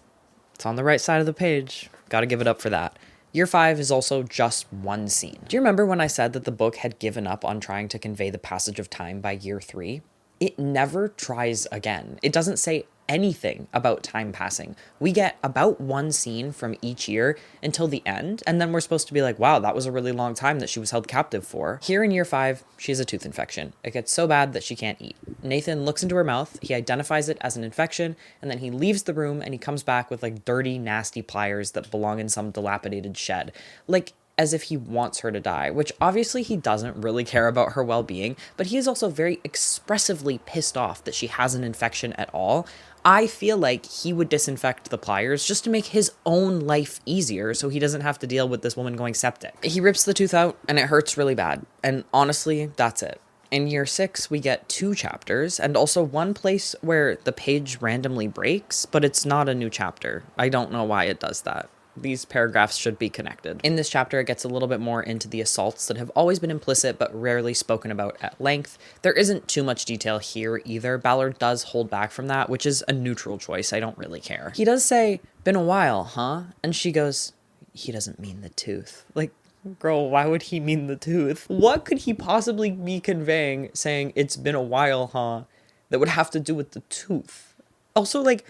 it's on the right side of the page. Gotta give it up for that. Year 5 is also just one scene. Do you remember when I said that the book had given up on trying to convey the passage of time by year 3? It never tries again. It doesn't say anything about time passing. We get about one scene from each year until the end, and then we're supposed to be like, wow, that was a really long time that she was held captive for. Here in year 5, she has a tooth infection. It gets so bad that she can't eat. Nathan looks into her mouth, he identifies it as an infection, and then he leaves the room and he comes back with like dirty, nasty pliers that belong in some dilapidated shed. Like, as if he wants her to die, which obviously he doesn't really care about her well-being, but he is also very expressively pissed off that she has an infection at all. I feel like he would disinfect the pliers just to make his own life easier so he doesn't have to deal with this woman going septic. He rips the tooth out and it hurts really bad. And honestly, that's it. In year 6, we get 2 chapters and also one place where the page randomly breaks, but it's not a new chapter. I don't know why it does that. These paragraphs should be connected. In this chapter, it gets a little bit more into the assaults that have always been implicit but rarely spoken about at length. There isn't too much detail here either. Ballard does hold back from that, which is a neutral choice. I don't really care. He does say, "Been a while, huh?" And she goes, "He doesn't mean the tooth." Like, girl, why would he mean the tooth? What could he possibly be conveying saying, "It's been a while, huh?" that would have to do with the tooth? Also, like,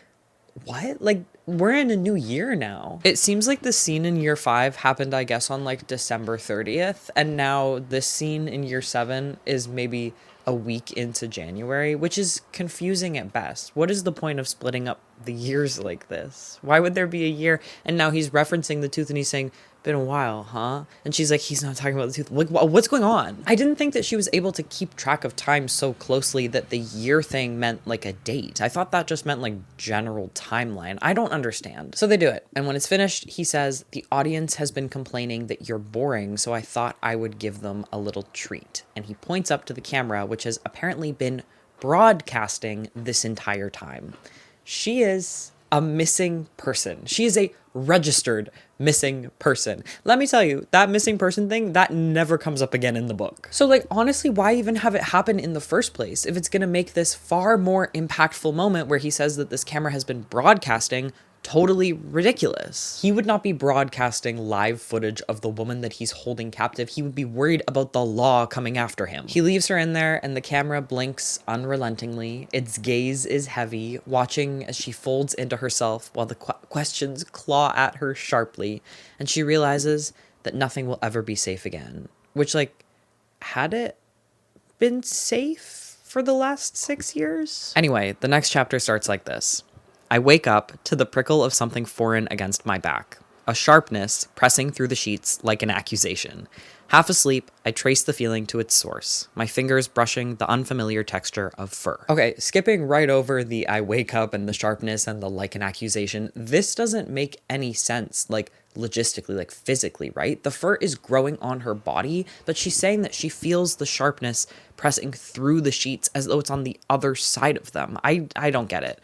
what? Like, we're in a new year now. It seems like the scene in year 5 happened, I guess, on like December 30th. And now this scene in year 7 is maybe a week into January, which is confusing at best. What is the point of splitting up the years like this? Why would there be a year? And now he's referencing the tooth and he's saying, "Been a while, huh?" And she's like, he's not talking about the tooth. Like, what's going on? I didn't think that she was able to keep track of time so closely that the year thing meant like a date. I thought that just meant like general timeline. I don't understand. So they do it. And when it's finished, he says, "The audience has been complaining that you're boring, so I thought I would give them a little treat." And he points up to the camera, which has apparently been broadcasting this entire time. She is a missing person. She is a registered missing person. Let me tell you, that missing person thing, that never comes up again in the book. So like, honestly, why even have it happen in the first place if it's going to make this far more impactful moment where he says that this camera has been broadcasting totally ridiculous? He would not be broadcasting live footage of the woman that he's holding captive. He would be worried about the law coming after him. He leaves her in there and the camera blinks unrelentingly. Its gaze is heavy, watching as she folds into herself while the questions claw at her sharply, and she realizes that nothing will ever be safe again. which, like, had it been safe for the last 6 years? Anyway, the next chapter starts like this. I wake up to the prickle of something foreign against my back, a sharpness pressing through the sheets like an accusation. Half asleep, I trace the feeling to its source, my fingers brushing the unfamiliar texture of fur. Okay, skipping right over the I wake up and the sharpness and the like an accusation, this doesn't make any sense, like logistically, like physically, right? The fur is growing on her body, but she's saying that she feels the sharpness pressing through the sheets as though it's on the other side of them. I don't get it.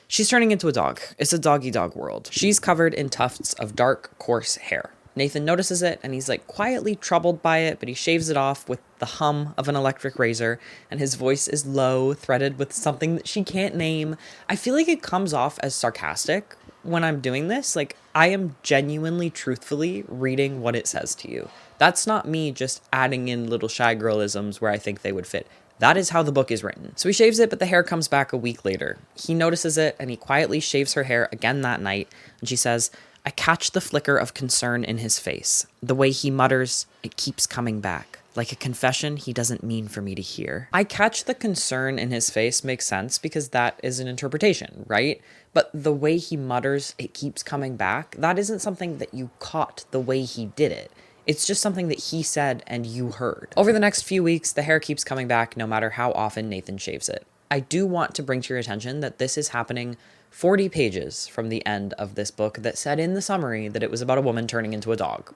She's turning into a dog. It's a doggy-dog world. She's covered in tufts of dark, coarse hair. Nathan notices it, and he's like quietly troubled by it, but he shaves it off with the hum of an electric razor, and his voice is low, threaded with something that she can't name. I feel like it comes off as sarcastic when I'm doing this. Like, I am genuinely, truthfully reading what it says to you. That's not me just adding in little shy girlisms where I think they would fit. That is how the book is written. So he shaves it, but the hair comes back a week later. He notices it, and he quietly shaves her hair again that night, and she says, I catch the flicker of concern in his face. The way he mutters, it keeps coming back, like a confession he doesn't mean for me to hear. I catch the concern in his face makes sense because that is an interpretation, right? But the way he mutters, it keeps coming back, that isn't something that you caught the way he did it. It's just something that he said and you heard. Over the next few weeks, the hair keeps coming back no matter how often Nathan shaves it. I do want to bring to your attention that this is happening 40 pages from the end of this book that said in the summary that it was about a woman turning into a dog.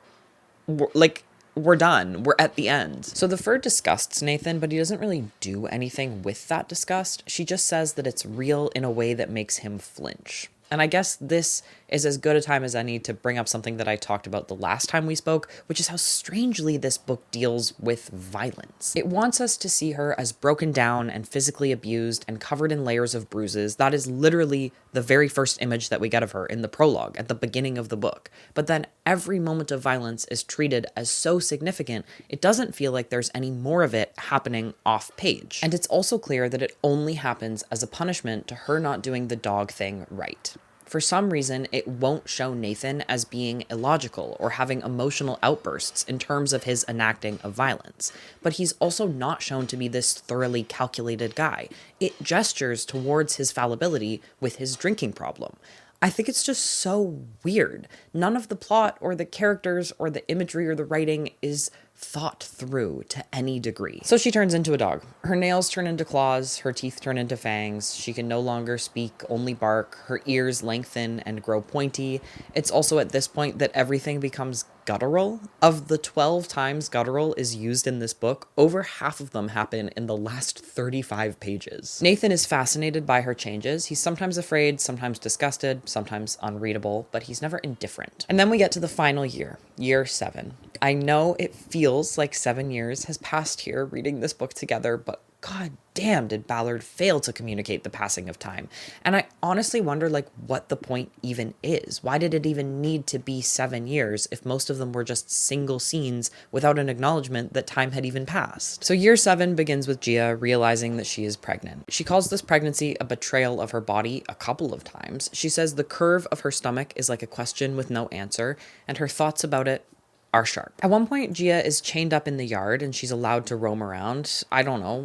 We're done. We're at the end. So the fur disgusts Nathan, but he doesn't really do anything with that disgust. She just says that it's real in a way that makes him flinch. And I guess this is as good a time as any to bring up something that I talked about the last time we spoke, which is how strangely this book deals with violence. It wants us to see her as broken down and physically abused and covered in layers of bruises. That is literally the very first image that we get of her in the prologue at the beginning of the book. But then every moment of violence is treated as so significant, it doesn't feel like there's any more of it happening off page. And it's also clear that it only happens as a punishment to her not doing the dog thing right. For some reason, it won't show Nathan as being illogical or having emotional outbursts in terms of his enacting of violence. But he's also not shown to be this thoroughly calculated guy. It gestures towards his fallibility with his drinking problem. I think it's just so weird. None of the plot or the characters or the imagery or the writing is thought through to any degree. So she turns into a dog. Her nails turn into claws, her teeth turn into fangs, she can no longer speak, only bark, her ears lengthen and grow pointy. It's also at this point that everything becomes guttural. Of the 12 times guttural is used in this book, over half of them happen in the last 35 pages. Nathan is fascinated by her changes. He's sometimes afraid, sometimes disgusted, sometimes unreadable, but he's never indifferent. And then we get to the final year, year 7. I know it feels like 7 years has passed here reading this book together, but god damn did Ballard fail to communicate the passing of time. And I honestly wonder what the point even is. Why did it even need to be 7 years if most of them were just single scenes without an acknowledgement that time had even passed? So year 7 begins with Gia realizing that she is pregnant. She calls this pregnancy a betrayal of her body a couple of times. She says the curve of her stomach is like a question with no answer, and her thoughts about it are sharp. At one point, Gia is chained up in the yard and she's allowed to roam around. I don't know,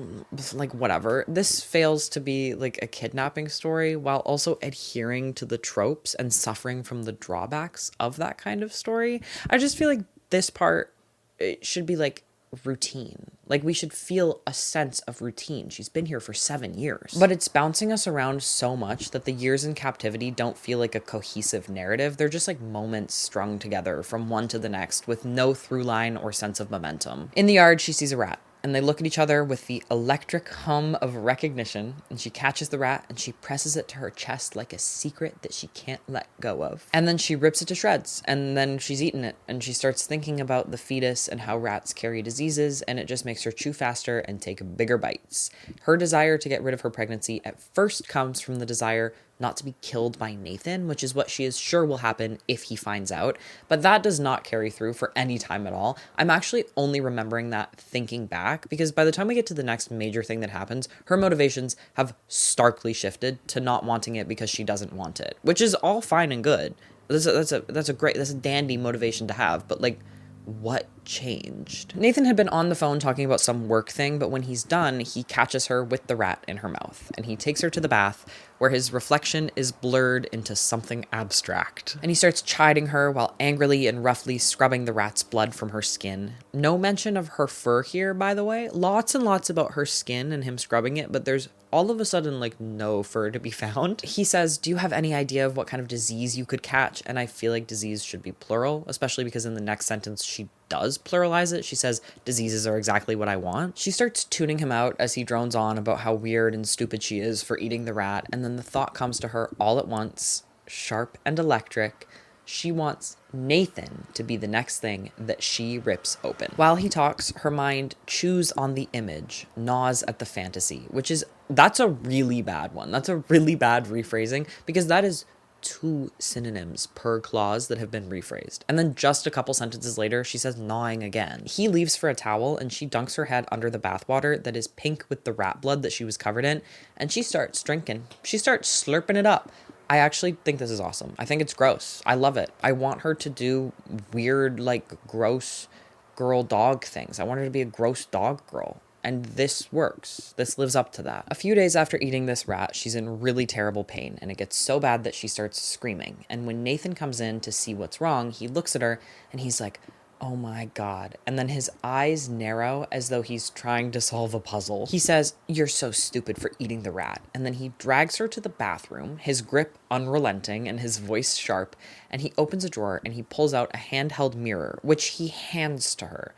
whatever. This fails to be a kidnapping story while also adhering to the tropes and suffering from the drawbacks of that kind of story. I just feel like this part, it should be routine. We should feel a sense of routine. She's been here for 7 years. But it's bouncing us around so much that the years in captivity don't feel like a cohesive narrative. They're just moments strung together from one to the next with no through line or sense of momentum. In the yard, she sees a rat, and they look at each other with the electric hum of recognition, and she catches the rat and she presses it to her chest like a secret that she can't let go of. And then she rips it to shreds, and then she's eaten it, and she starts thinking about the fetus and how rats carry diseases, and it just makes her chew faster and take bigger bites. Her desire to get rid of her pregnancy at first comes from the desire not to be killed by Nathan, which is what she is sure will happen if he finds out, but that does not carry through for any time at all. I'm actually only remembering that thinking back, because by the time we get to the next major thing that happens, her motivations have starkly shifted to not wanting it because she doesn't want it, which is all fine and good. That's a dandy motivation to have, but what changed? Nathan had been on the phone talking about some work thing, but when he's done, he catches her with the rat in her mouth, and he takes her to the bath, where his reflection is blurred into something abstract. And he starts chiding her while angrily and roughly scrubbing the rat's blood from her skin. No mention of her fur here, by the way. Lots and lots about her skin and him scrubbing it, but there's all of a sudden like no fur to be found. He says, do you have any idea of what kind of disease you could catch? And I feel like disease should be plural, especially because in the next sentence she does pluralize it. She says, diseases are exactly what I want. She starts tuning him out as he drones on about how weird and stupid she is for eating the rat, and then the thought comes to her all at once, sharp and electric. She wants Nathan to be the next thing that she rips open. While he talks, her mind chews on the image, gnaws at the fantasy, that's a really bad one. That's a really bad rephrasing, because that is 2 synonyms per clause that have been rephrased. And then just a couple sentences later, she says gnawing again. He leaves for a towel and she dunks her head under the bathwater that is pink with the rat blood that she was covered in, and she starts drinking. She starts slurping it up. I actually think this is awesome. I think it's gross. I love it. I want her to do weird, like, gross girl dog things. I want her to be a gross dog girl. And this works. This lives up to that. A few days after eating this rat, she's in really terrible pain, and it gets so bad that she starts screaming. And when Nathan comes in to see what's wrong, he looks at her and he's like, oh my God. And then his eyes narrow as though he's trying to solve a puzzle. He says, you're so stupid for eating the rat. And then he drags her to the bathroom, his grip unrelenting and his voice sharp, and he opens a drawer and he pulls out a handheld mirror, which he hands to her.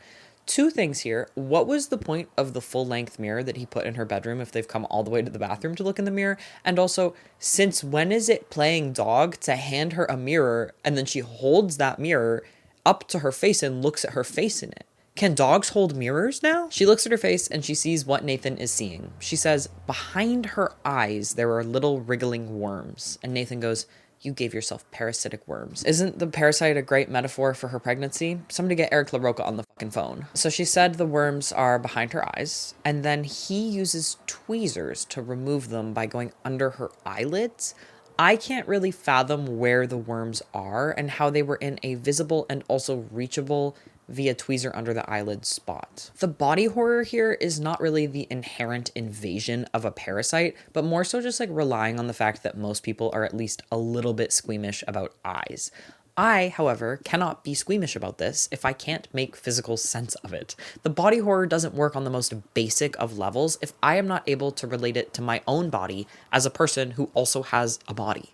2 things here. What was the point of the full-length mirror that he put in her bedroom if they've come all the way to the bathroom to look in the mirror? And also, since when is it playing dog to hand her a mirror and then she holds that mirror up to her face and looks at her face in it? Can dogs hold mirrors now? She looks at her face and she sees what Nathan is seeing. She says, behind her eyes, there are little wriggling worms. And Nathan goes, you gave yourself parasitic worms. Isn't the parasite a great metaphor for her pregnancy? Somebody get Eric LaRocca on the fucking phone. So she said the worms are behind her eyes, and then he uses tweezers to remove them by going under her eyelids. I can't really fathom where the worms are and how they were in a visible and also reachable via tweezer under the eyelid spot. The body horror here is not really the inherent invasion of a parasite, but more so just like relying on the fact that most people are at least a little bit squeamish about eyes. I, however, cannot be squeamish about this if I can't make physical sense of it. The body horror doesn't work on the most basic of levels if I am not able to relate it to my own body as a person who also has a body.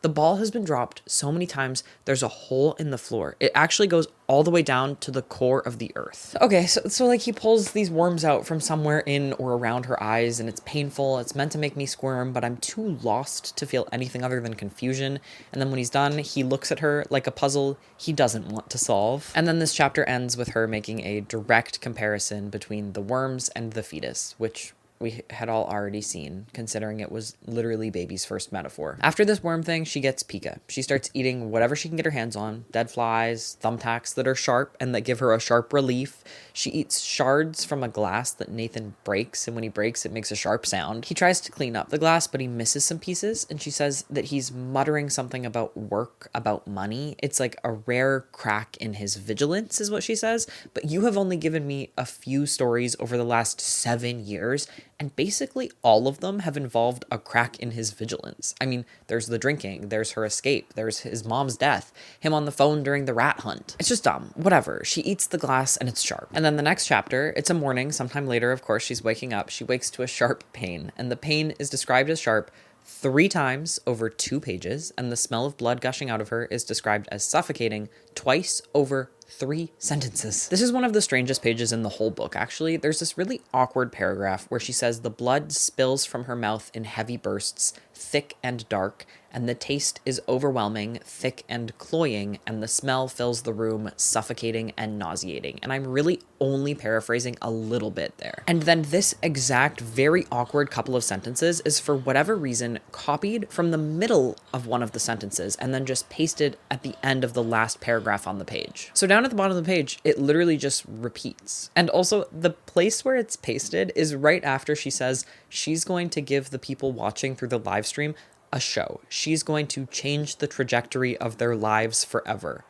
The ball has been dropped so many times, there's a hole in the floor. It actually goes all the way down to the core of the earth. Okay, so like he pulls these worms out from somewhere in or around her eyes, and it's painful. It's meant to make me squirm, but I'm too lost to feel anything other than confusion. And then when he's done, he looks at her like a puzzle he doesn't want to solve. And then this chapter ends with her making a direct comparison between the worms and the fetus, which we had all already seen, considering it was literally baby's first metaphor. After this worm thing, she gets pica. She starts eating whatever she can get her hands on, dead flies, thumbtacks that are sharp and that give her a sharp relief. She eats shards from a glass that Nathan breaks, and when he breaks, it makes a sharp sound. He tries to clean up the glass, but he misses some pieces, and she says that he's muttering something about work, about money. It's like a rare crack in his vigilance, is what she says, but you have only given me a few stories over the last 7 years, and basically all of them have involved a crack in his vigilance. I mean, there's the drinking, there's her escape, there's his mom's death, him on the phone during the rat hunt. It's just dumb. Whatever. She eats the glass and it's sharp. And then the next chapter, it's a morning, sometime later, of course, she's waking up. She wakes to a sharp pain, and the pain is described as sharp 3 times over 2 pages, and the smell of blood gushing out of her is described as suffocating twice over 3 sentences. This is one of the strangest pages in the whole book, actually. There's this really awkward paragraph where she says the blood spills from her mouth in heavy bursts, thick and dark, and the taste is overwhelming, thick and cloying, and the smell fills the room, suffocating and nauseating. And I'm really only paraphrasing a little bit there. And then this exact very awkward couple of sentences is for whatever reason copied from the middle of one of the sentences and then just pasted at the end of the last paragraph on the page. So down at the bottom of the page, it literally just repeats. And also the place where it's pasted is right after she says she's going to give the people watching through the live stream a show. She's going to change the trajectory of their lives forever.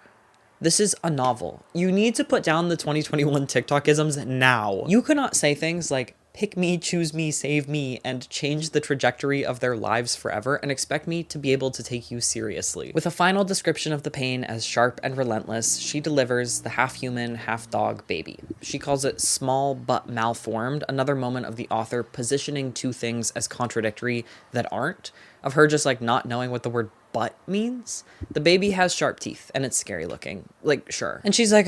This is a novel. You need to put down the 2021 TikTok-isms now. You cannot say things like, pick me, choose me, save me, and change the trajectory of their lives forever and expect me to be able to take you seriously. With a final description of the pain as sharp and relentless, she delivers the half-human, half-dog baby. She calls it small but malformed, another moment of the author positioning two things as contradictory that aren't, of her just like not knowing what the word but means. The baby has sharp teeth and it's scary looking. Like, sure. And she's like,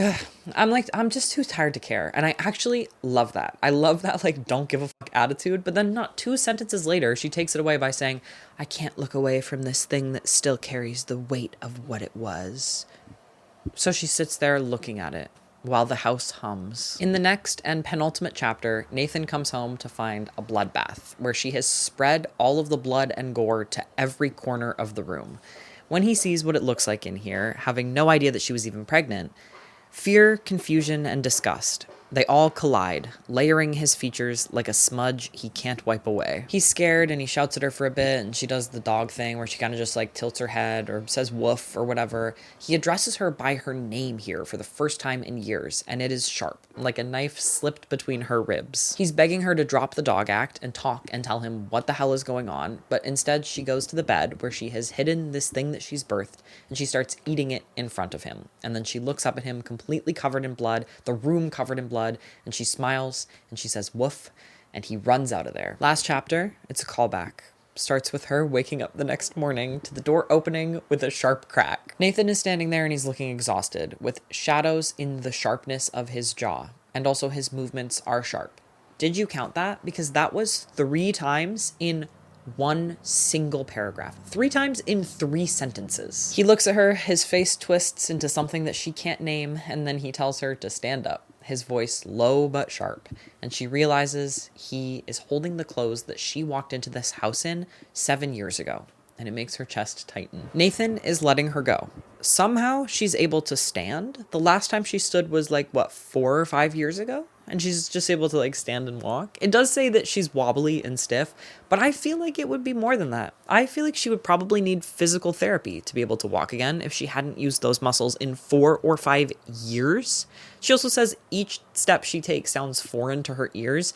I'm just too tired to care. And I actually love that. I love that, like, don't give a fuck attitude. But then not 2 sentences later, she takes it away by saying, I can't look away from this thing that still carries the weight of what it was. So she sits there looking at it while the house hums. In the next and penultimate chapter, Nathan comes home to find a bloodbath where she has spread all of the blood and gore to every corner of the room. When he sees what it looks like in here, having no idea that she was even pregnant, fear, confusion, and disgust, they all collide, layering his features like a smudge he can't wipe away. He's scared and he shouts at her for a bit, and she does the dog thing where she kind of just like tilts her head or says woof or whatever. He addresses her by her name here for the first time in years, and it is sharp, like a knife slipped between her ribs. He's begging her to drop the dog act and talk and tell him what the hell is going on, but instead she goes to the bed where she has hidden this thing that she's birthed, and she starts eating it in front of him. And then she looks up at him completely covered in blood, the room covered in blood, and she smiles and she says woof, and he runs out of there. Last chapter, it's a callback. Starts with her waking up the next morning to the door opening with a sharp crack. Nathan is standing there and he's looking exhausted, with shadows in the sharpness of his jaw, and also his movements are sharp. Did you count that? Because that was 3 times in one single paragraph. 3 times in 3 sentences. He looks at her, his face twists into something that she can't name, and then he tells her to stand up, his voice low but sharp, and she realizes he is holding the clothes that she walked into this house in 7 years ago, and it makes her chest tighten. Nathan is letting her go. Somehow she's able to stand. The last time she stood was like, what, 4 or 5 years ago? And she's just able to like stand and walk. It does say that she's wobbly and stiff, but I feel like it would be more than that. I feel like she would probably need physical therapy to be able to walk again if she hadn't used those muscles in 4 or 5 years. She also says each step she takes sounds foreign to her ears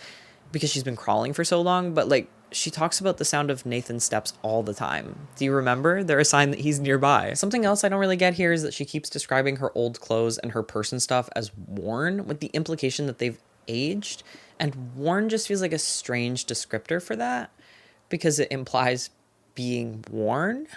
because she's been crawling for so long, but like she talks about the sound of Nathan's steps all the time. Do you remember? They're a sign that he's nearby. Something else I don't really get here is that she keeps describing her old clothes and her purse and stuff as worn, with the implication that they've aged. And worn just feels like a strange descriptor for that because it implies being worn.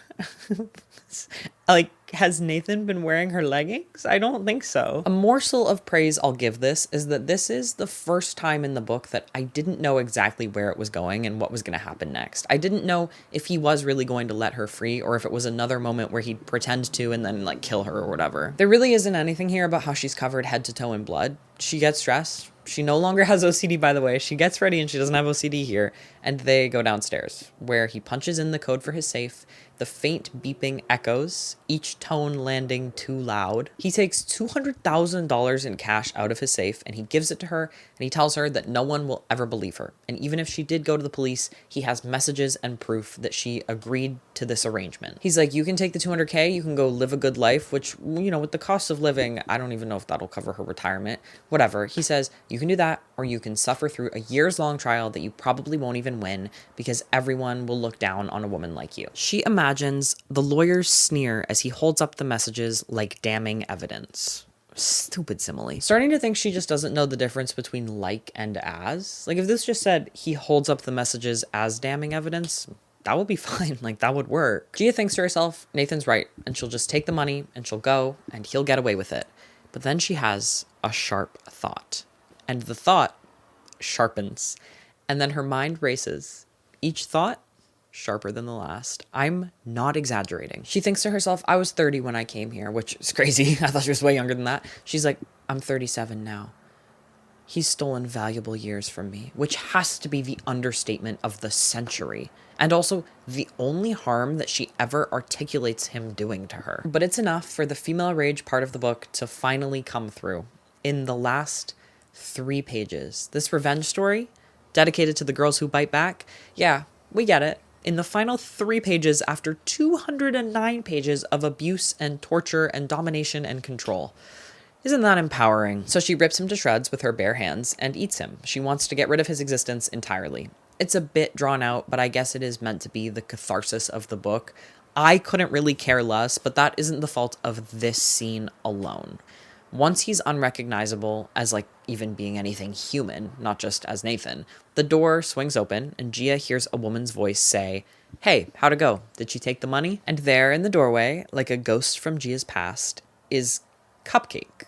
Like, has Nathan been wearing her leggings? I don't think so. A morsel of praise I'll give this is that this is the first time in the book that I didn't know exactly where it was going and what was going to happen next. I didn't know if he was really going to let her free or if it was another moment where he'd pretend to and then like kill her or whatever. There really isn't anything here about how she's covered head to toe in blood. She gets stressed. She no longer has OCD, by the way. She gets ready and she doesn't have OCD here. And they go downstairs, where he punches in the code for his safe. The faint beeping echoes, each tone landing too loud. He takes $200,000 in cash out of his safe and he gives it to her, and he tells her that no one will ever believe her. And even if she did go to the police, he has messages and proof that she agreed to this arrangement. He's like, you can take the $200K, you can go live a good life, which, you know, with the cost of living, I don't even know if that'll cover her retirement. Whatever. He says, you can do that, or you can suffer through a years-long trial that you probably won't even win because everyone will look down on a woman like you. She imagines the lawyer's sneer as he holds up the messages like damning evidence. Stupid simile. Starting to think she just doesn't know the difference between like and as. Like, if this just said he holds up the messages as damning evidence, that would be fine. Like, that would work. Gia thinks to herself, Nathan's right, and she'll just take the money and she'll go and he'll get away with it. But then she has a sharp thought. And the thought sharpens. And then her mind races. Each thought sharper than the last. I'm not exaggerating. She thinks to herself, I was 30 when I came here, which is crazy. I thought she was way younger than that. She's like, I'm 37 now. He's stolen valuable years from me, which has to be the understatement of the century. And also the only harm that she ever articulates him doing to her. But it's enough for the female rage part of the book to finally come through. In the last 3 pages, this revenge story, dedicated to the girls who bite back, yeah, we get it. in the final 3 pages after 209 pages of abuse and torture and domination and control. Isn't that empowering? So she rips him to shreds with her bare hands and eats him. She wants to get rid of his existence entirely. It's a bit drawn out, but I guess it is meant to be the catharsis of the book. I couldn't really care less, but that isn't the fault of this scene alone. Once he's unrecognizable as even being anything human, not just as Nathan, the door swings open and Gia hears a woman's voice say, "Hey, how'd it go? Did she take the money?" And there in the doorway, like a ghost from Gia's past, is Cupcake.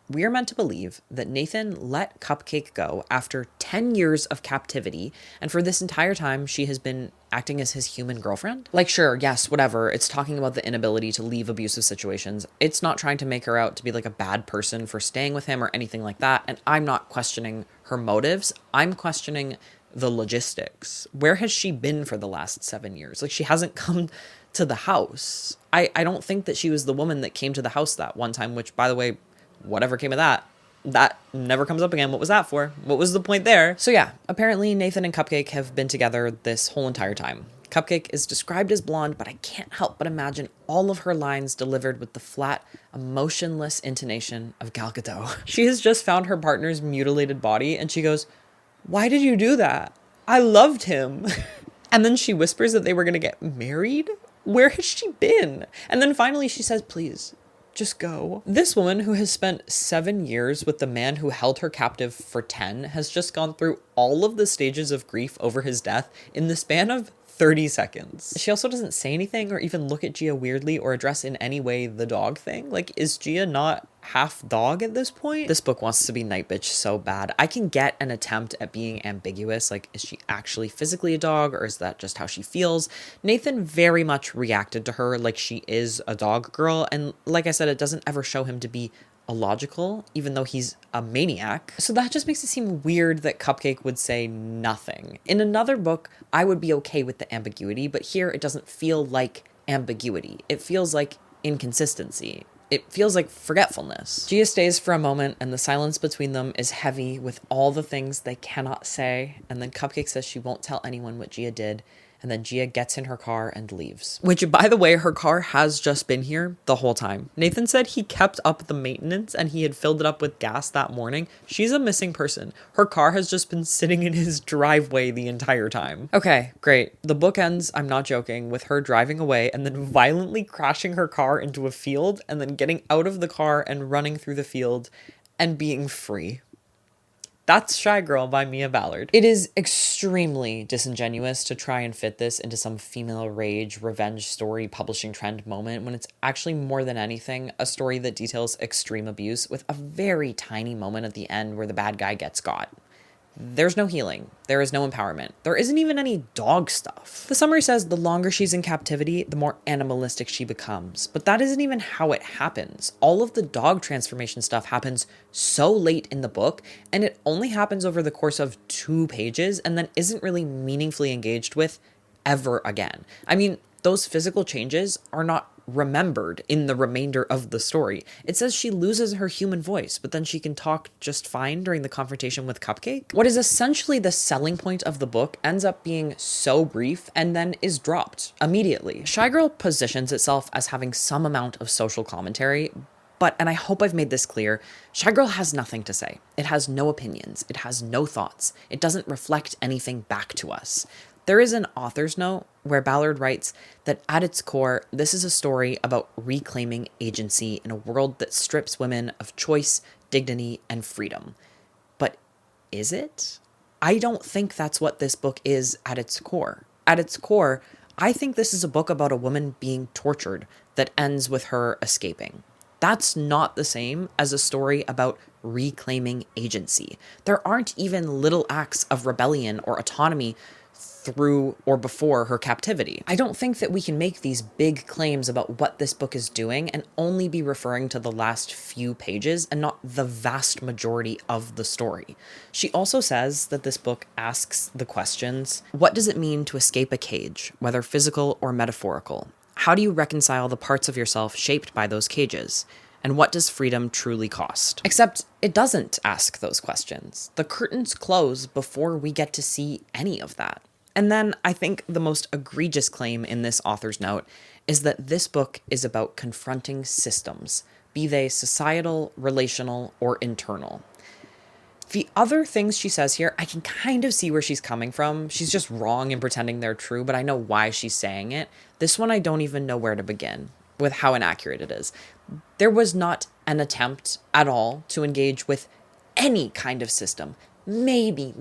We are meant to believe that Nathan let Cupcake go after 10 years of captivity, and for this entire time, she has been acting as his human girlfriend? Sure, yes, whatever. It's talking about the inability to leave abusive situations. It's not trying to make her out to be a bad person for staying with him or anything like that, and I'm not questioning her motives. I'm questioning the logistics. Where has she been for the last 7 years? She hasn't come to the house. I don't think that she was the woman that came to the house that one time, which, by the way, whatever came of that never comes up again. What was that for? What was the point there? So yeah, apparently Nathan and Cupcake have been together this whole entire time. Cupcake is described as blonde, but I can't help but imagine all of her lines delivered with the flat, emotionless intonation of Gal Gadot. She has just found her partner's mutilated body and she goes, "Why did you do that? I loved him." And then she whispers that they were going to get married. Where has she been? And then finally she says, "Please, just go." This woman, who has spent 7 years with the man who held her captive for 10, has just gone through all of the stages of grief over his death in the span of 30 seconds. She also doesn't say anything or even look at Gia weirdly or address in any way the dog thing. Is Gia not half dog at this point? This book wants to be Night Bitch so bad. I can get an attempt at being ambiguous. Is she actually physically a dog, or is that just how she feels? Nathan very much reacted to her like she is a dog girl. And like I said, it doesn't ever show him to be illogical, even though he's a maniac. So that just makes it seem weird that Cupcake would say nothing. In another book, I would be okay with the ambiguity, but here it doesn't feel like ambiguity. It feels like inconsistency. It feels like forgetfulness. Gia stays for a moment, and the silence between them is heavy with all the things they cannot say. And then Cupcake says she won't tell anyone what Gia did. And then Gia gets in her car and leaves. Which, by the way, her car has just been here the whole time. Nathan said he kept up the maintenance and he had filled it up with gas that morning. She's a missing person. Her car has just been sitting in his driveway the entire time. Okay, great. The book ends, I'm not joking, with her driving away and then violently crashing her car into a field and then getting out of the car and running through the field and being free. That's Shy Girl by Mia Ballard. It is extremely disingenuous to try and fit this into some female rage, revenge story, publishing trend moment when it's actually more than anything a story that details extreme abuse with a very tiny moment at the end where the bad guy gets got. There's no healing. There is no empowerment. There isn't even any dog stuff. The summary says the longer she's in captivity, the more animalistic she becomes. But that isn't even how it happens. All of the dog transformation stuff happens so late in the book, and it only happens over the course of 2 pages and then isn't really meaningfully engaged with ever again. I mean, those physical changes are not remembered in the remainder of the story. It says she loses her human voice, but then she can talk just fine during the confrontation with Cupcake. What is essentially the selling point of the book ends up being so brief and then is dropped immediately. Shy Girl positions itself as having some amount of social commentary, but, and I hope I've made this clear, Shy Girl has nothing to say. It has no opinions. It has no thoughts. It doesn't reflect anything back to us. There is an author's note where Ballard writes that at its core, this is a story about reclaiming agency in a world that strips women of choice, dignity, and freedom. But is it? I don't think that's what this book is at its core. At its core, I think this is a book about a woman being tortured that ends with her escaping. That's not the same as a story about reclaiming agency. There aren't even little acts of rebellion or autonomy through or before her captivity. I don't think that we can make these big claims about what this book is doing and only be referring to the last few pages and not the vast majority of the story. She also says that this book asks the questions, what does it mean to escape a cage, whether physical or metaphorical? How do you reconcile the parts of yourself shaped by those cages? And what does freedom truly cost? Except it doesn't ask those questions. The curtains close before we get to see any of that. And then I think the most egregious claim in this author's note is that this book is about confronting systems, be they societal, relational, or internal. The other things she says here, I can kind of see where she's coming from. She's just wrong in pretending they're true, but I know why she's saying it. This one, I don't even know where to begin with how inaccurate it is. There was not an attempt at all to engage with any kind of system. Maybe,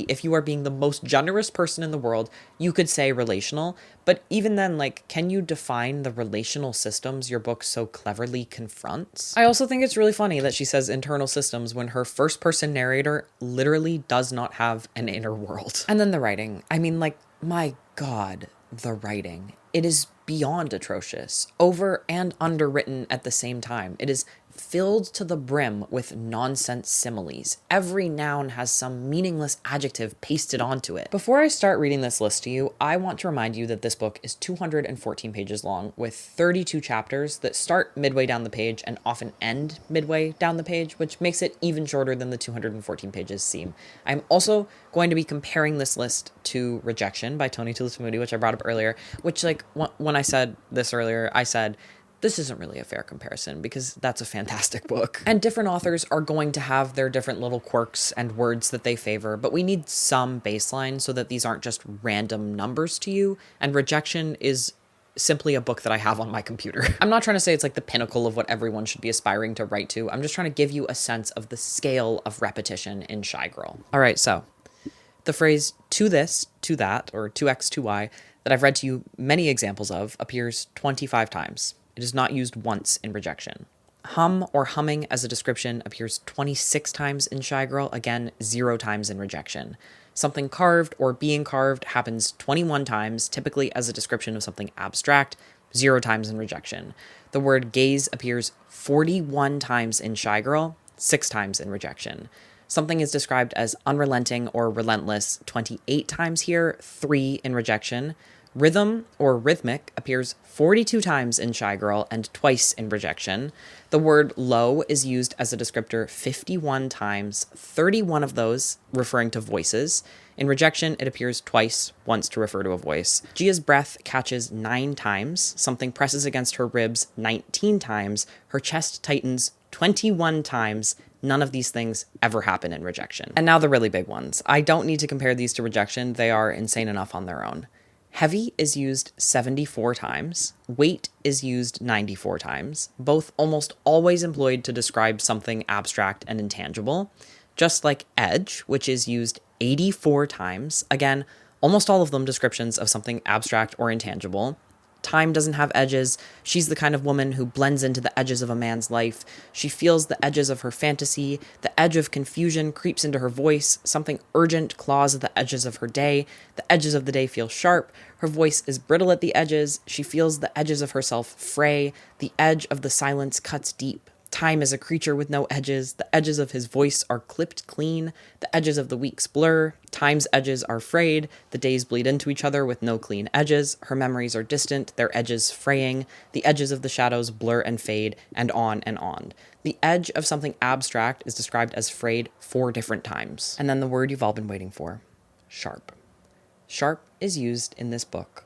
if you are being the most generous person in the world, you could say relational. But even then, like, can you define the relational systems your book so cleverly confronts? I also think it's really funny that she says internal systems when her first person narrator literally does not have an inner world. And then the writing. I mean, like, my God, the writing. It is beyond atrocious, over and underwritten at the same time. It is filled to the brim with nonsense similes. Every noun has some meaningless adjective pasted onto it. Before I start reading this list to you, I want to remind you that this book is 214 pages long with 32 chapters that start midway down the page and often end midway down the page, which makes it even shorter than the 214 pages seem. I'm also going to be comparing this list to Rejection by Tony Tulismoody, which I brought up earlier, which, like, when I said this earlier, I said, this isn't really a fair comparison because that's a fantastic book. And different authors are going to have their different little quirks and words that they favor, but we need some baseline so that these aren't just random numbers to you. And Rejection is simply a book that I have on my computer. I'm not trying to say it's like the pinnacle of what everyone should be aspiring to write to. I'm just trying to give you a sense of the scale of repetition in Shy Girl. All right, so the phrase to this, to that, or to X, to Y that I've read to you many examples of appears 25 times. It is not used once in Rejection. Hum or humming as a description appears 26 times in Shy Girl, again, 0 times in Rejection. Something carved or being carved happens 21 times, typically as a description of something abstract, 0 times in Rejection. The word gaze appears 41 times in Shy Girl, 6 times in Rejection. Something is described as unrelenting or relentless 28 times here, 3 in Rejection. Rhythm or rhythmic appears 42 times in Shy Girl and twice in Rejection. The word low is used as a descriptor 51 times, 31 of those referring to voices. In Rejection, it appears twice, once to refer to a voice. Gia's breath catches 9 times. Something presses against her ribs 19 times. Her chest tightens 21 times. None of these things ever happen in Rejection. And now the really big ones. I don't need to compare these to Rejection. They are insane enough on their own. Heavy is used 74 times. Weight is used 94 times, both almost always employed to describe something abstract and intangible. Just like edge, which is used 84 times. Again, almost all of them descriptions of something abstract or intangible. Time doesn't have edges. She's the kind of woman who blends into the edges of a man's life. She feels the edges of her fantasy. The edge of confusion creeps into her voice. Something urgent claws at the edges of her day. The edges of the day feel sharp. Her voice is brittle at the edges. She feels the edges of herself fray. The edge of the silence cuts deep. Time is a creature with no edges. The edges of his voice are clipped clean. The edges of the weeks blur. Time's edges are frayed. The days bleed into each other with no clean edges. Her memories are distant, their edges fraying. The edges of the shadows blur and fade, and on and on. The edge of something abstract is described as frayed 4 different times. And then the word you've all been waiting for, sharp. Sharp is used in this book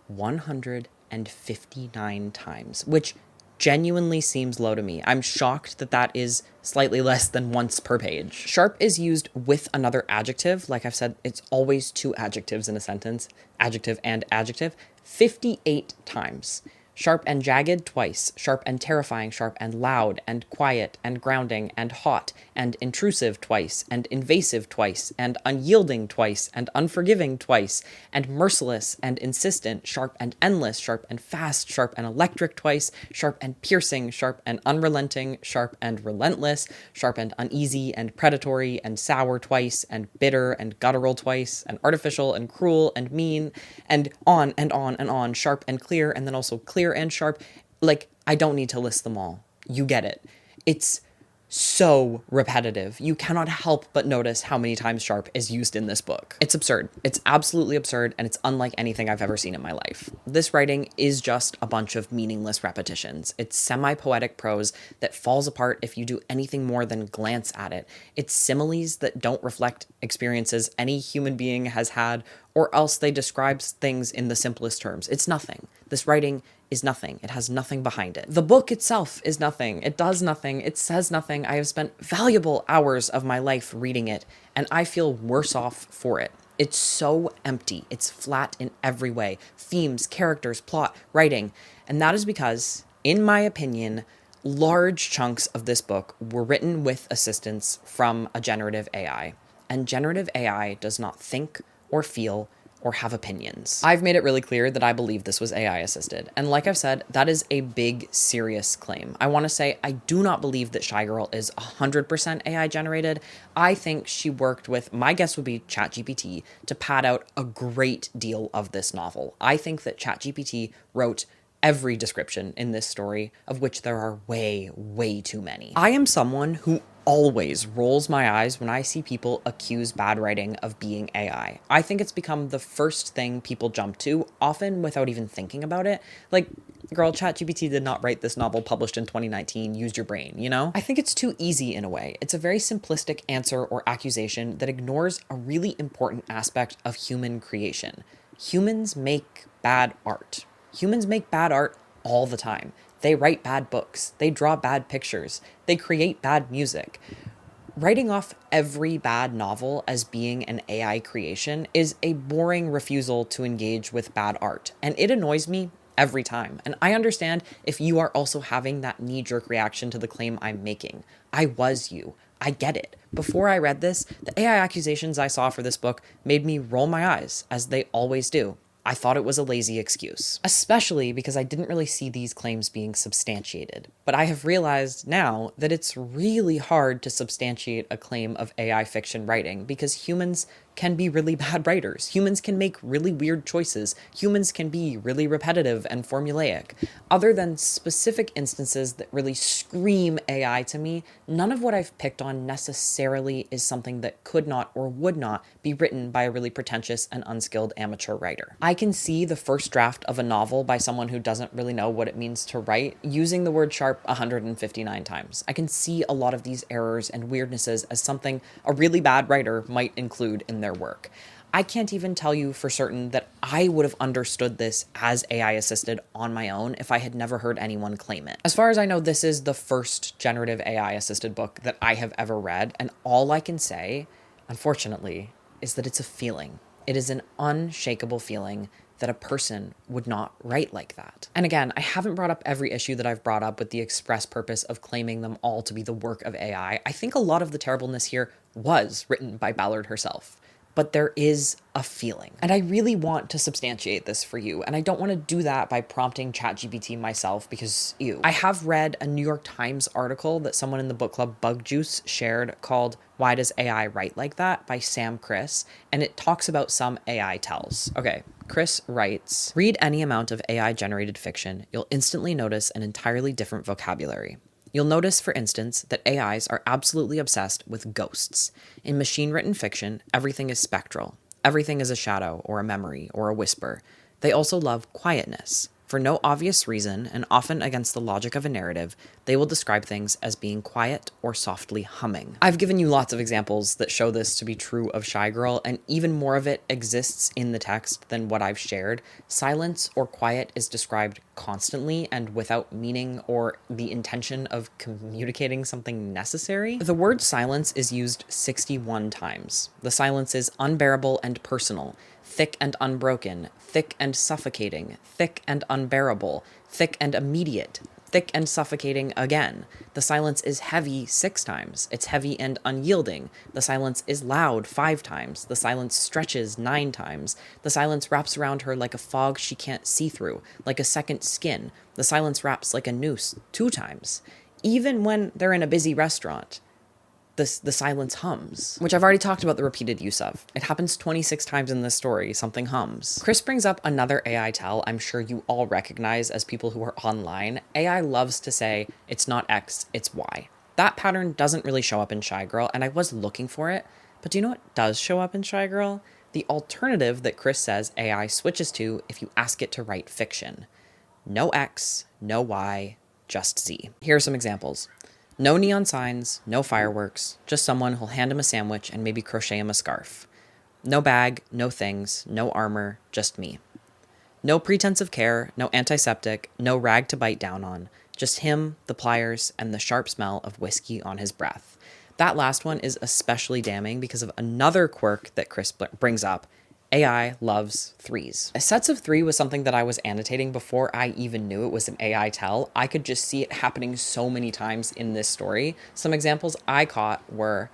159 times, which genuinely seems low to me. I'm shocked that that is slightly less than once per page. Sharp is used with another adjective. Like I've said, it's always 2 adjectives in a sentence, adjective and adjective, 58 times. Sharp and jagged twice, sharp and terrifying, sharp and loud and quiet and grounding and hot and intrusive twice and invasive twice and unyielding twice and unforgiving twice and merciless and insistent, sharp and endless, sharp and fast, sharp and electric twice, sharp and piercing, sharp and unrelenting, sharp and relentless, sharp and uneasy and predatory and sour twice and bitter and guttural twice and artificial and cruel and mean and on and on and on, sharp and clear and then also clear and sharp. Like, I don't need to list them all. You get it. It's so repetitive. You cannot help but notice how many times sharp is used in this book. It's absurd. It's absolutely absurd, and it's unlike anything I've ever seen in my life. This writing is just a bunch of meaningless repetitions. It's semi-poetic prose that falls apart if you do anything more than glance at it. It's similes that don't reflect experiences any human being has had, or else they describe things in the simplest terms. It's nothing. This writing is nothing. It has nothing behind it. The book itself is nothing. It does nothing. It says nothing. I have spent valuable hours of my life reading it, and I feel worse off for it. It's so empty. It's flat in every way. Themes, characters, plot, writing. And that is because, in my opinion, large chunks of this book were written with assistance from a generative AI. And generative AI does not think or feel or have opinions. I've made it really clear that I believe this was AI assisted. And like I've said, that is a big, serious claim. I want to say I do not believe that Shy Girl is 100% AI generated. I think she worked with, my guess would be ChatGPT, to pad out a great deal of this novel. I think that ChatGPT wrote every description in this story, of which there are way, way too many. I am someone who always rolls my eyes when I see people accuse bad writing of being AI. I think it's become the first thing people jump to, often without even thinking about it. Like, girl, ChatGPT did not write this novel published in 2019. Use your brain, you know? I think it's too easy in a way. It's a very simplistic answer or accusation that ignores a really important aspect of human creation. Humans make bad art. Humans make bad art all the time. They write bad books. They draw bad pictures. They create bad music. Writing off every bad novel as being an AI creation is a boring refusal to engage with bad art. And it annoys me every time. And I understand if you are also having that knee-jerk reaction to the claim I'm making. I was you. I get it. Before I read this, the AI accusations I saw for this book made me roll my eyes, as they always do. I thought it was a lazy excuse, especially because I didn't really see these claims being substantiated. But I have realized now that it's really hard to substantiate a claim of AI fiction writing because humans can be really bad writers. Humans can make really weird choices. Humans can be really repetitive and formulaic. Other than specific instances that really scream AI to me, none of what I've picked on necessarily is something that could not or would not be written by a really pretentious and unskilled amateur writer. I can see the first draft of a novel by someone who doesn't really know what it means to write using the word sharp 159 times. I can see a lot of these errors and weirdnesses as something a really bad writer might include in their work. I can't even tell you for certain that I would have understood this as AI assisted on my own if I had never heard anyone claim it. As far as I know, this is the first generative AI assisted book that I have ever read, and all I can say, unfortunately, is that it's a feeling. It is an unshakable feeling that a person would not write like that. And again, I haven't brought up every issue that I've brought up with the express purpose of claiming them all to be the work of AI. I think a lot of the terribleness here was written by Ballard herself. But there is a feeling. And I really want to substantiate this for you. And I don't want to do that by prompting ChatGPT myself because, ew. I have read a New York Times article that someone in the book club Bug Juice shared called Why Does AI Write Like That by Sam Chris. And it talks about some AI tells. Okay, Chris writes, read any amount of AI generated fiction, you'll instantly notice an entirely different vocabulary. You'll notice, for instance, that AIs are absolutely obsessed with ghosts. In machine-written fiction, everything is spectral. Everything is a shadow, or a memory, or a whisper. They also love quietness. For no obvious reason, and often against the logic of a narrative, they will describe things as being quiet or softly humming. I've given you lots of examples that show this to be true of Shy Girl, and even more of it exists in the text than what I've shared. Silence or quiet is described constantly and without meaning or the intention of communicating something necessary. The word silence is used 61 times. The silence is unbearable and personal, thick and unbroken, thick and suffocating, thick and unbearable, thick and immediate, thick and suffocating again. The silence is heavy 6 times. It's heavy and unyielding. The silence is loud 5 times. The silence stretches 9 times. The silence wraps around her like a fog she can't see through, like a second skin. The silence wraps like a noose 2 times. Even when they're in a busy restaurant, the silence hums, which I've already talked about the repeated use of. It happens 26 times in this story, something hums. Chris brings up another AI tell I'm sure you all recognize as people who are online. AI loves to say, it's not X, it's Y. That pattern doesn't really show up in Shy Girl, and I was looking for it, but do you know what does show up in Shy Girl? The alternative that Chris says AI switches to if you ask it to write fiction. No X, no Y, just Z. Here are some examples. No neon signs, no fireworks, just someone who'll hand him a sandwich and maybe crochet him a scarf. No bag, no things, no armor, just me. No pretense of care, no antiseptic, no rag to bite down on, just him, the pliers, and the sharp smell of whiskey on his breath. That last one is especially damning because of another quirk that Chris brings up. AI loves threes. Sets of three was something that I was annotating before I even knew it was an AI tell. I could just see it happening so many times in this story. Some examples I caught were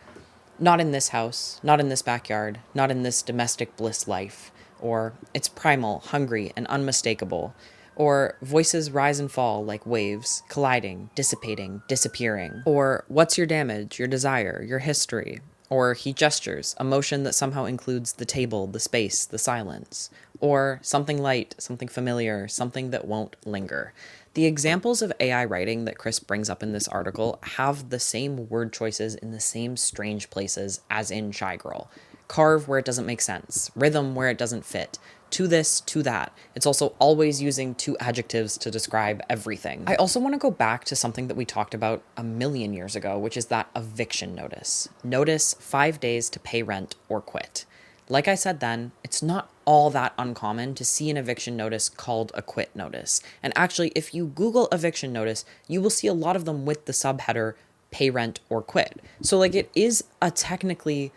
not in this house, not in this backyard, not in this domestic bliss life, or it's primal, hungry, and unmistakable, or voices rise and fall like waves, colliding, dissipating, disappearing, or what's your damage, your desire, your history, or he gestures, a motion that somehow includes the table, the space, the silence, or something light, something familiar, something that won't linger. The examples of AI writing that Chris brings up in this article have the same word choices in the same strange places as in Shy Girl. Carve where it doesn't make sense, rhythm where it doesn't fit, to this, to that. It's also always using two adjectives to describe everything. I also want to go back to something that we talked about a million years ago, which is that eviction notice. Notice 5 days to pay rent or quit. Like I said then, it's not all that uncommon to see an eviction notice called a quit notice. And actually, if you Google eviction notice, you will see a lot of them with the subheader pay rent or quit. So like it is a technically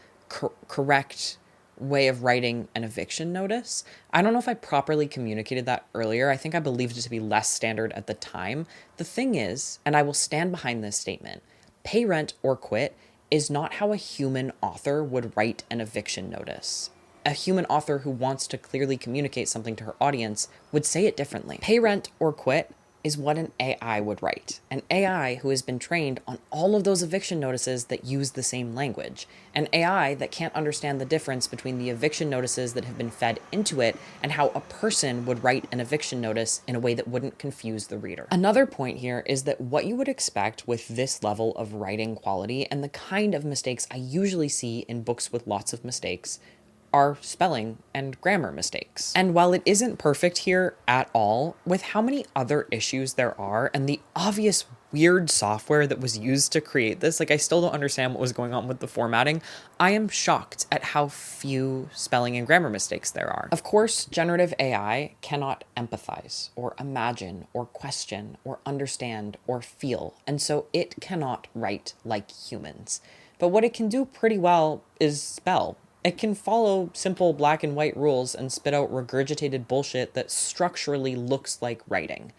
correct way of writing an eviction notice. I don't know if I properly communicated that earlier. I think I believed it to be less standard at the time. The thing is, and I will stand behind this statement, pay rent or quit is not how a human author would write an eviction notice. A human author who wants to clearly communicate something to her audience would say it differently. Pay rent or quit is what an AI would write. An AI who has been trained on all of those eviction notices that use the same language. An AI that can't understand the difference between the eviction notices that have been fed into it and how a person would write an eviction notice in a way that wouldn't confuse the reader. Another point here is that what you would expect with this level of writing quality and the kind of mistakes I usually see in books with lots of mistakes are spelling and grammar mistakes. And while it isn't perfect here at all, with how many other issues there are and the obvious weird software that was used to create this, like I still don't understand what was going on with the formatting, I am shocked at how few spelling and grammar mistakes there are. Of course, generative AI cannot empathize or imagine or question or understand or feel, and so it cannot write like humans. But what it can do pretty well is spell. It can follow simple black and white rules and spit out regurgitated bullshit that structurally looks like writing.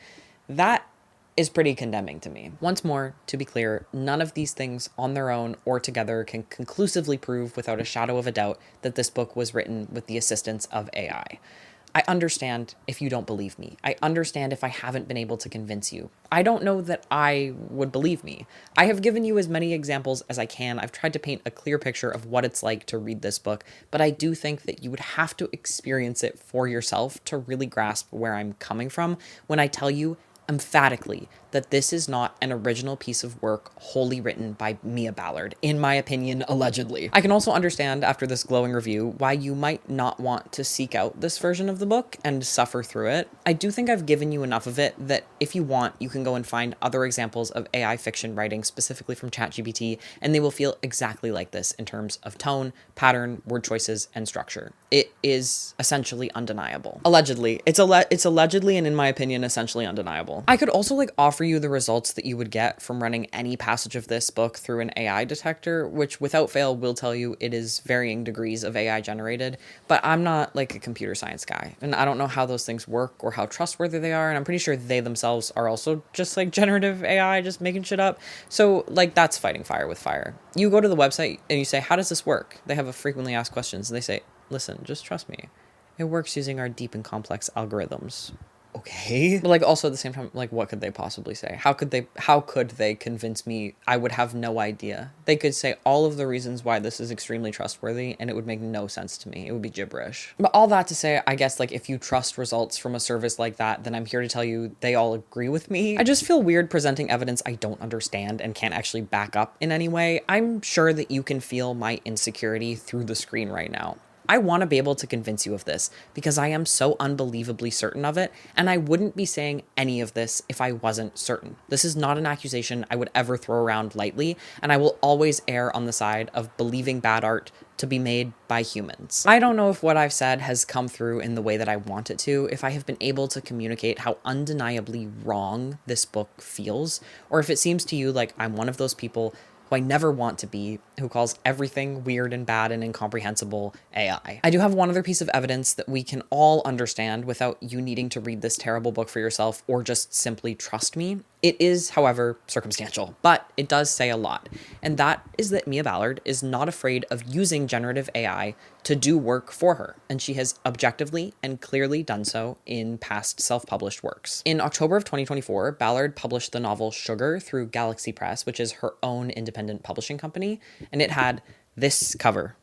That is pretty condemning to me. Once more, to be clear, none of these things on their own or together can conclusively prove without a shadow of a doubt that this book was written with the assistance of AI. I understand if you don't believe me. I understand if I haven't been able to convince you. I don't know that I would believe me. I have given you as many examples as I can. I've tried to paint a clear picture of what it's like to read this book, but I do think that you would have to experience it for yourself to really grasp where I'm coming from when I tell you emphatically that this is not an original piece of work wholly written by Mia Ballard, in my opinion, allegedly. I can also understand after this glowing review why you might not want to seek out this version of the book and suffer through it. I do think I've given you enough of it that if you want, you can go and find other examples of AI fiction writing specifically from ChatGPT, and they will feel exactly like this in terms of tone, pattern, word choices, and structure. It is essentially undeniable. Allegedly. It's allegedly and in my opinion, essentially undeniable. I could also offer you the results that you would get from running any passage of this book through an AI detector, which without fail will tell you it is varying degrees of AI generated, but I'm not a computer science guy, and I don't know how those things work or how trustworthy they are, and I'm pretty sure they themselves are also just generative AI, just making shit up. So that's fighting fire with fire. You go to the website and you say, how does this work? They have a frequently asked questions, and they say, listen, just trust me. It works using our deep and complex algorithms. okay. But like also at the same time, like what could they possibly say? How could they convince me? I would have no idea. They could say all of the reasons why this is extremely trustworthy and it would make no sense to me. It would be gibberish. But all that to say, I guess like if you trust results from a service like that, then I'm here to tell you they all agree with me. I just feel weird presenting evidence I don't understand and can't actually back up in any way. I'm sure that you can feel my insecurity through the screen right now. I want to be able to convince you of this because I am so unbelievably certain of it, and I wouldn't be saying any of this if I wasn't certain. This is not an accusation I would ever throw around lightly, and I will always err on the side of believing bad art to be made by humans. I don't know if what I've said has come through in the way that I want it to, if I have been able to communicate how undeniably wrong this book feels, or if it seems to you like I'm one of those people who I never want to be, who calls everything weird and bad and incomprehensible AI. I do have one other piece of evidence that we can all understand without you needing to read this terrible book for yourself or just simply trust me. It is, however, circumstantial, but it does say a lot. And that is that Mia Ballard is not afraid of using generative AI to do work for her. And she has objectively and clearly done so in past self-published works. In October of 2024, Ballard published the novel Sugar through Galaxy Press, which is her own independent publishing company. And it had this cover.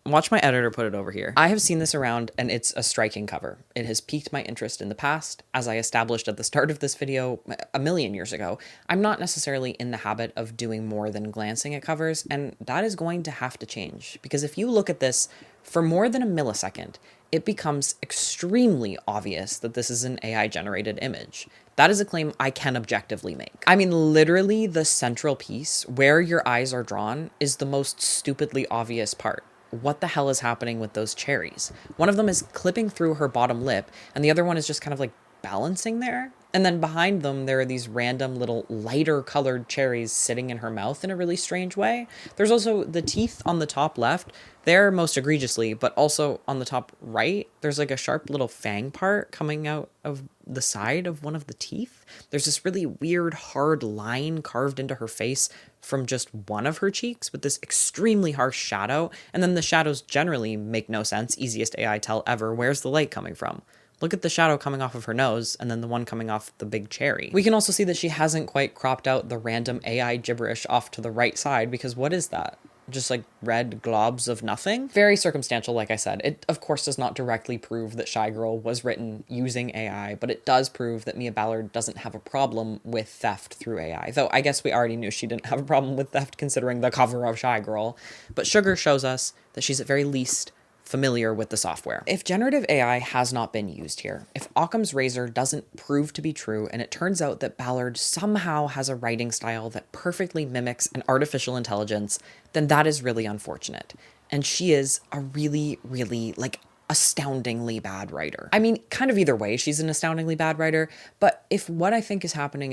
Watch my editor put it over here. I have seen this around and it's a striking cover. It has piqued my interest in the past. As I established at the start of this video a million years ago, I'm not necessarily in the habit of doing more than glancing at covers, and that is going to have to change. Because if you look at this for more than a millisecond, it becomes extremely obvious that this is an AI-generated image. That is a claim I can objectively make. I mean, literally the central piece, where your eyes are drawn, is the most stupidly obvious part. What the hell is happening with those cherries? One of them is clipping through her bottom lip, and the other one is just kind of like balancing there. And then behind them, there are these random little lighter colored cherries sitting in her mouth in a really strange way. There's also the teeth on the top left, there most egregiously, but also on the top right, there's like a sharp little fang part coming out of the side of one of the teeth. There's this really weird hard line carved into her face from just one of her cheeks with this extremely harsh shadow. And then the shadows generally make no sense. Easiest AI tell ever. Where's the light coming from? Look at the shadow coming off of her nose and then the one coming off the big cherry. We can also see that she hasn't quite cropped out the random AI gibberish off to the right side, because what is that? Just like red globs of nothing? Very circumstantial, like I said. It, of course, does not directly prove that Shy Girl was written using AI, but it does prove that Mia Ballard doesn't have a problem with theft through AI. Though I guess we already knew she didn't have a problem with theft considering the cover of Shy Girl. But Sugar shows us that she's at very least familiar with the software. If generative AI has not been used here, if Occam's razor doesn't prove to be true, and it turns out that Ballard somehow has a writing style that perfectly mimics an artificial intelligence, then that is really unfortunate. And she is a really, really, like, astoundingly bad writer. I mean, kind of either way, she's an astoundingly bad writer, but if what I think is happening,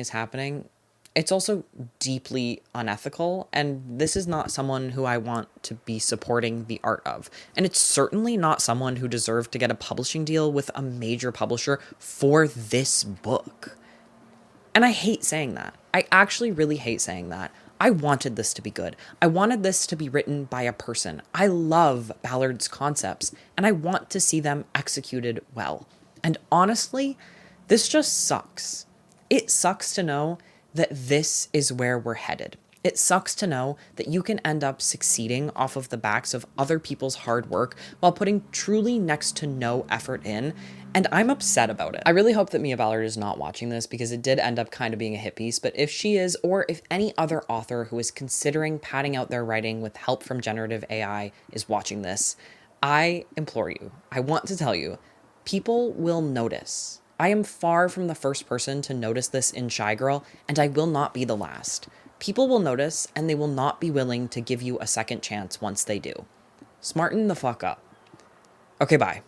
it's also deeply unethical, and this is not someone who I want to be supporting the art of. And it's certainly not someone who deserved to get a publishing deal with a major publisher for this book. And I hate saying that. I actually really hate saying that. I wanted this to be good. I wanted this to be written by a person. I love Ballard's concepts, and I want to see them executed well. And honestly, this just sucks. It sucks to know that this is where we're headed. It sucks to know that you can end up succeeding off of the backs of other people's hard work while putting truly next to no effort in, and I'm upset about it. I really hope that Mia Ballard is not watching this, because it did end up kind of being a hit piece, but if she is, or if any other author who is considering padding out their writing with help from generative AI is watching this, I implore you, I want to tell you, people will notice. I am far from the first person to notice this in Shy Girl, and I will not be the last. People will notice, and they will not be willing to give you a second chance once they do. Smarten the fuck up. Okay, bye.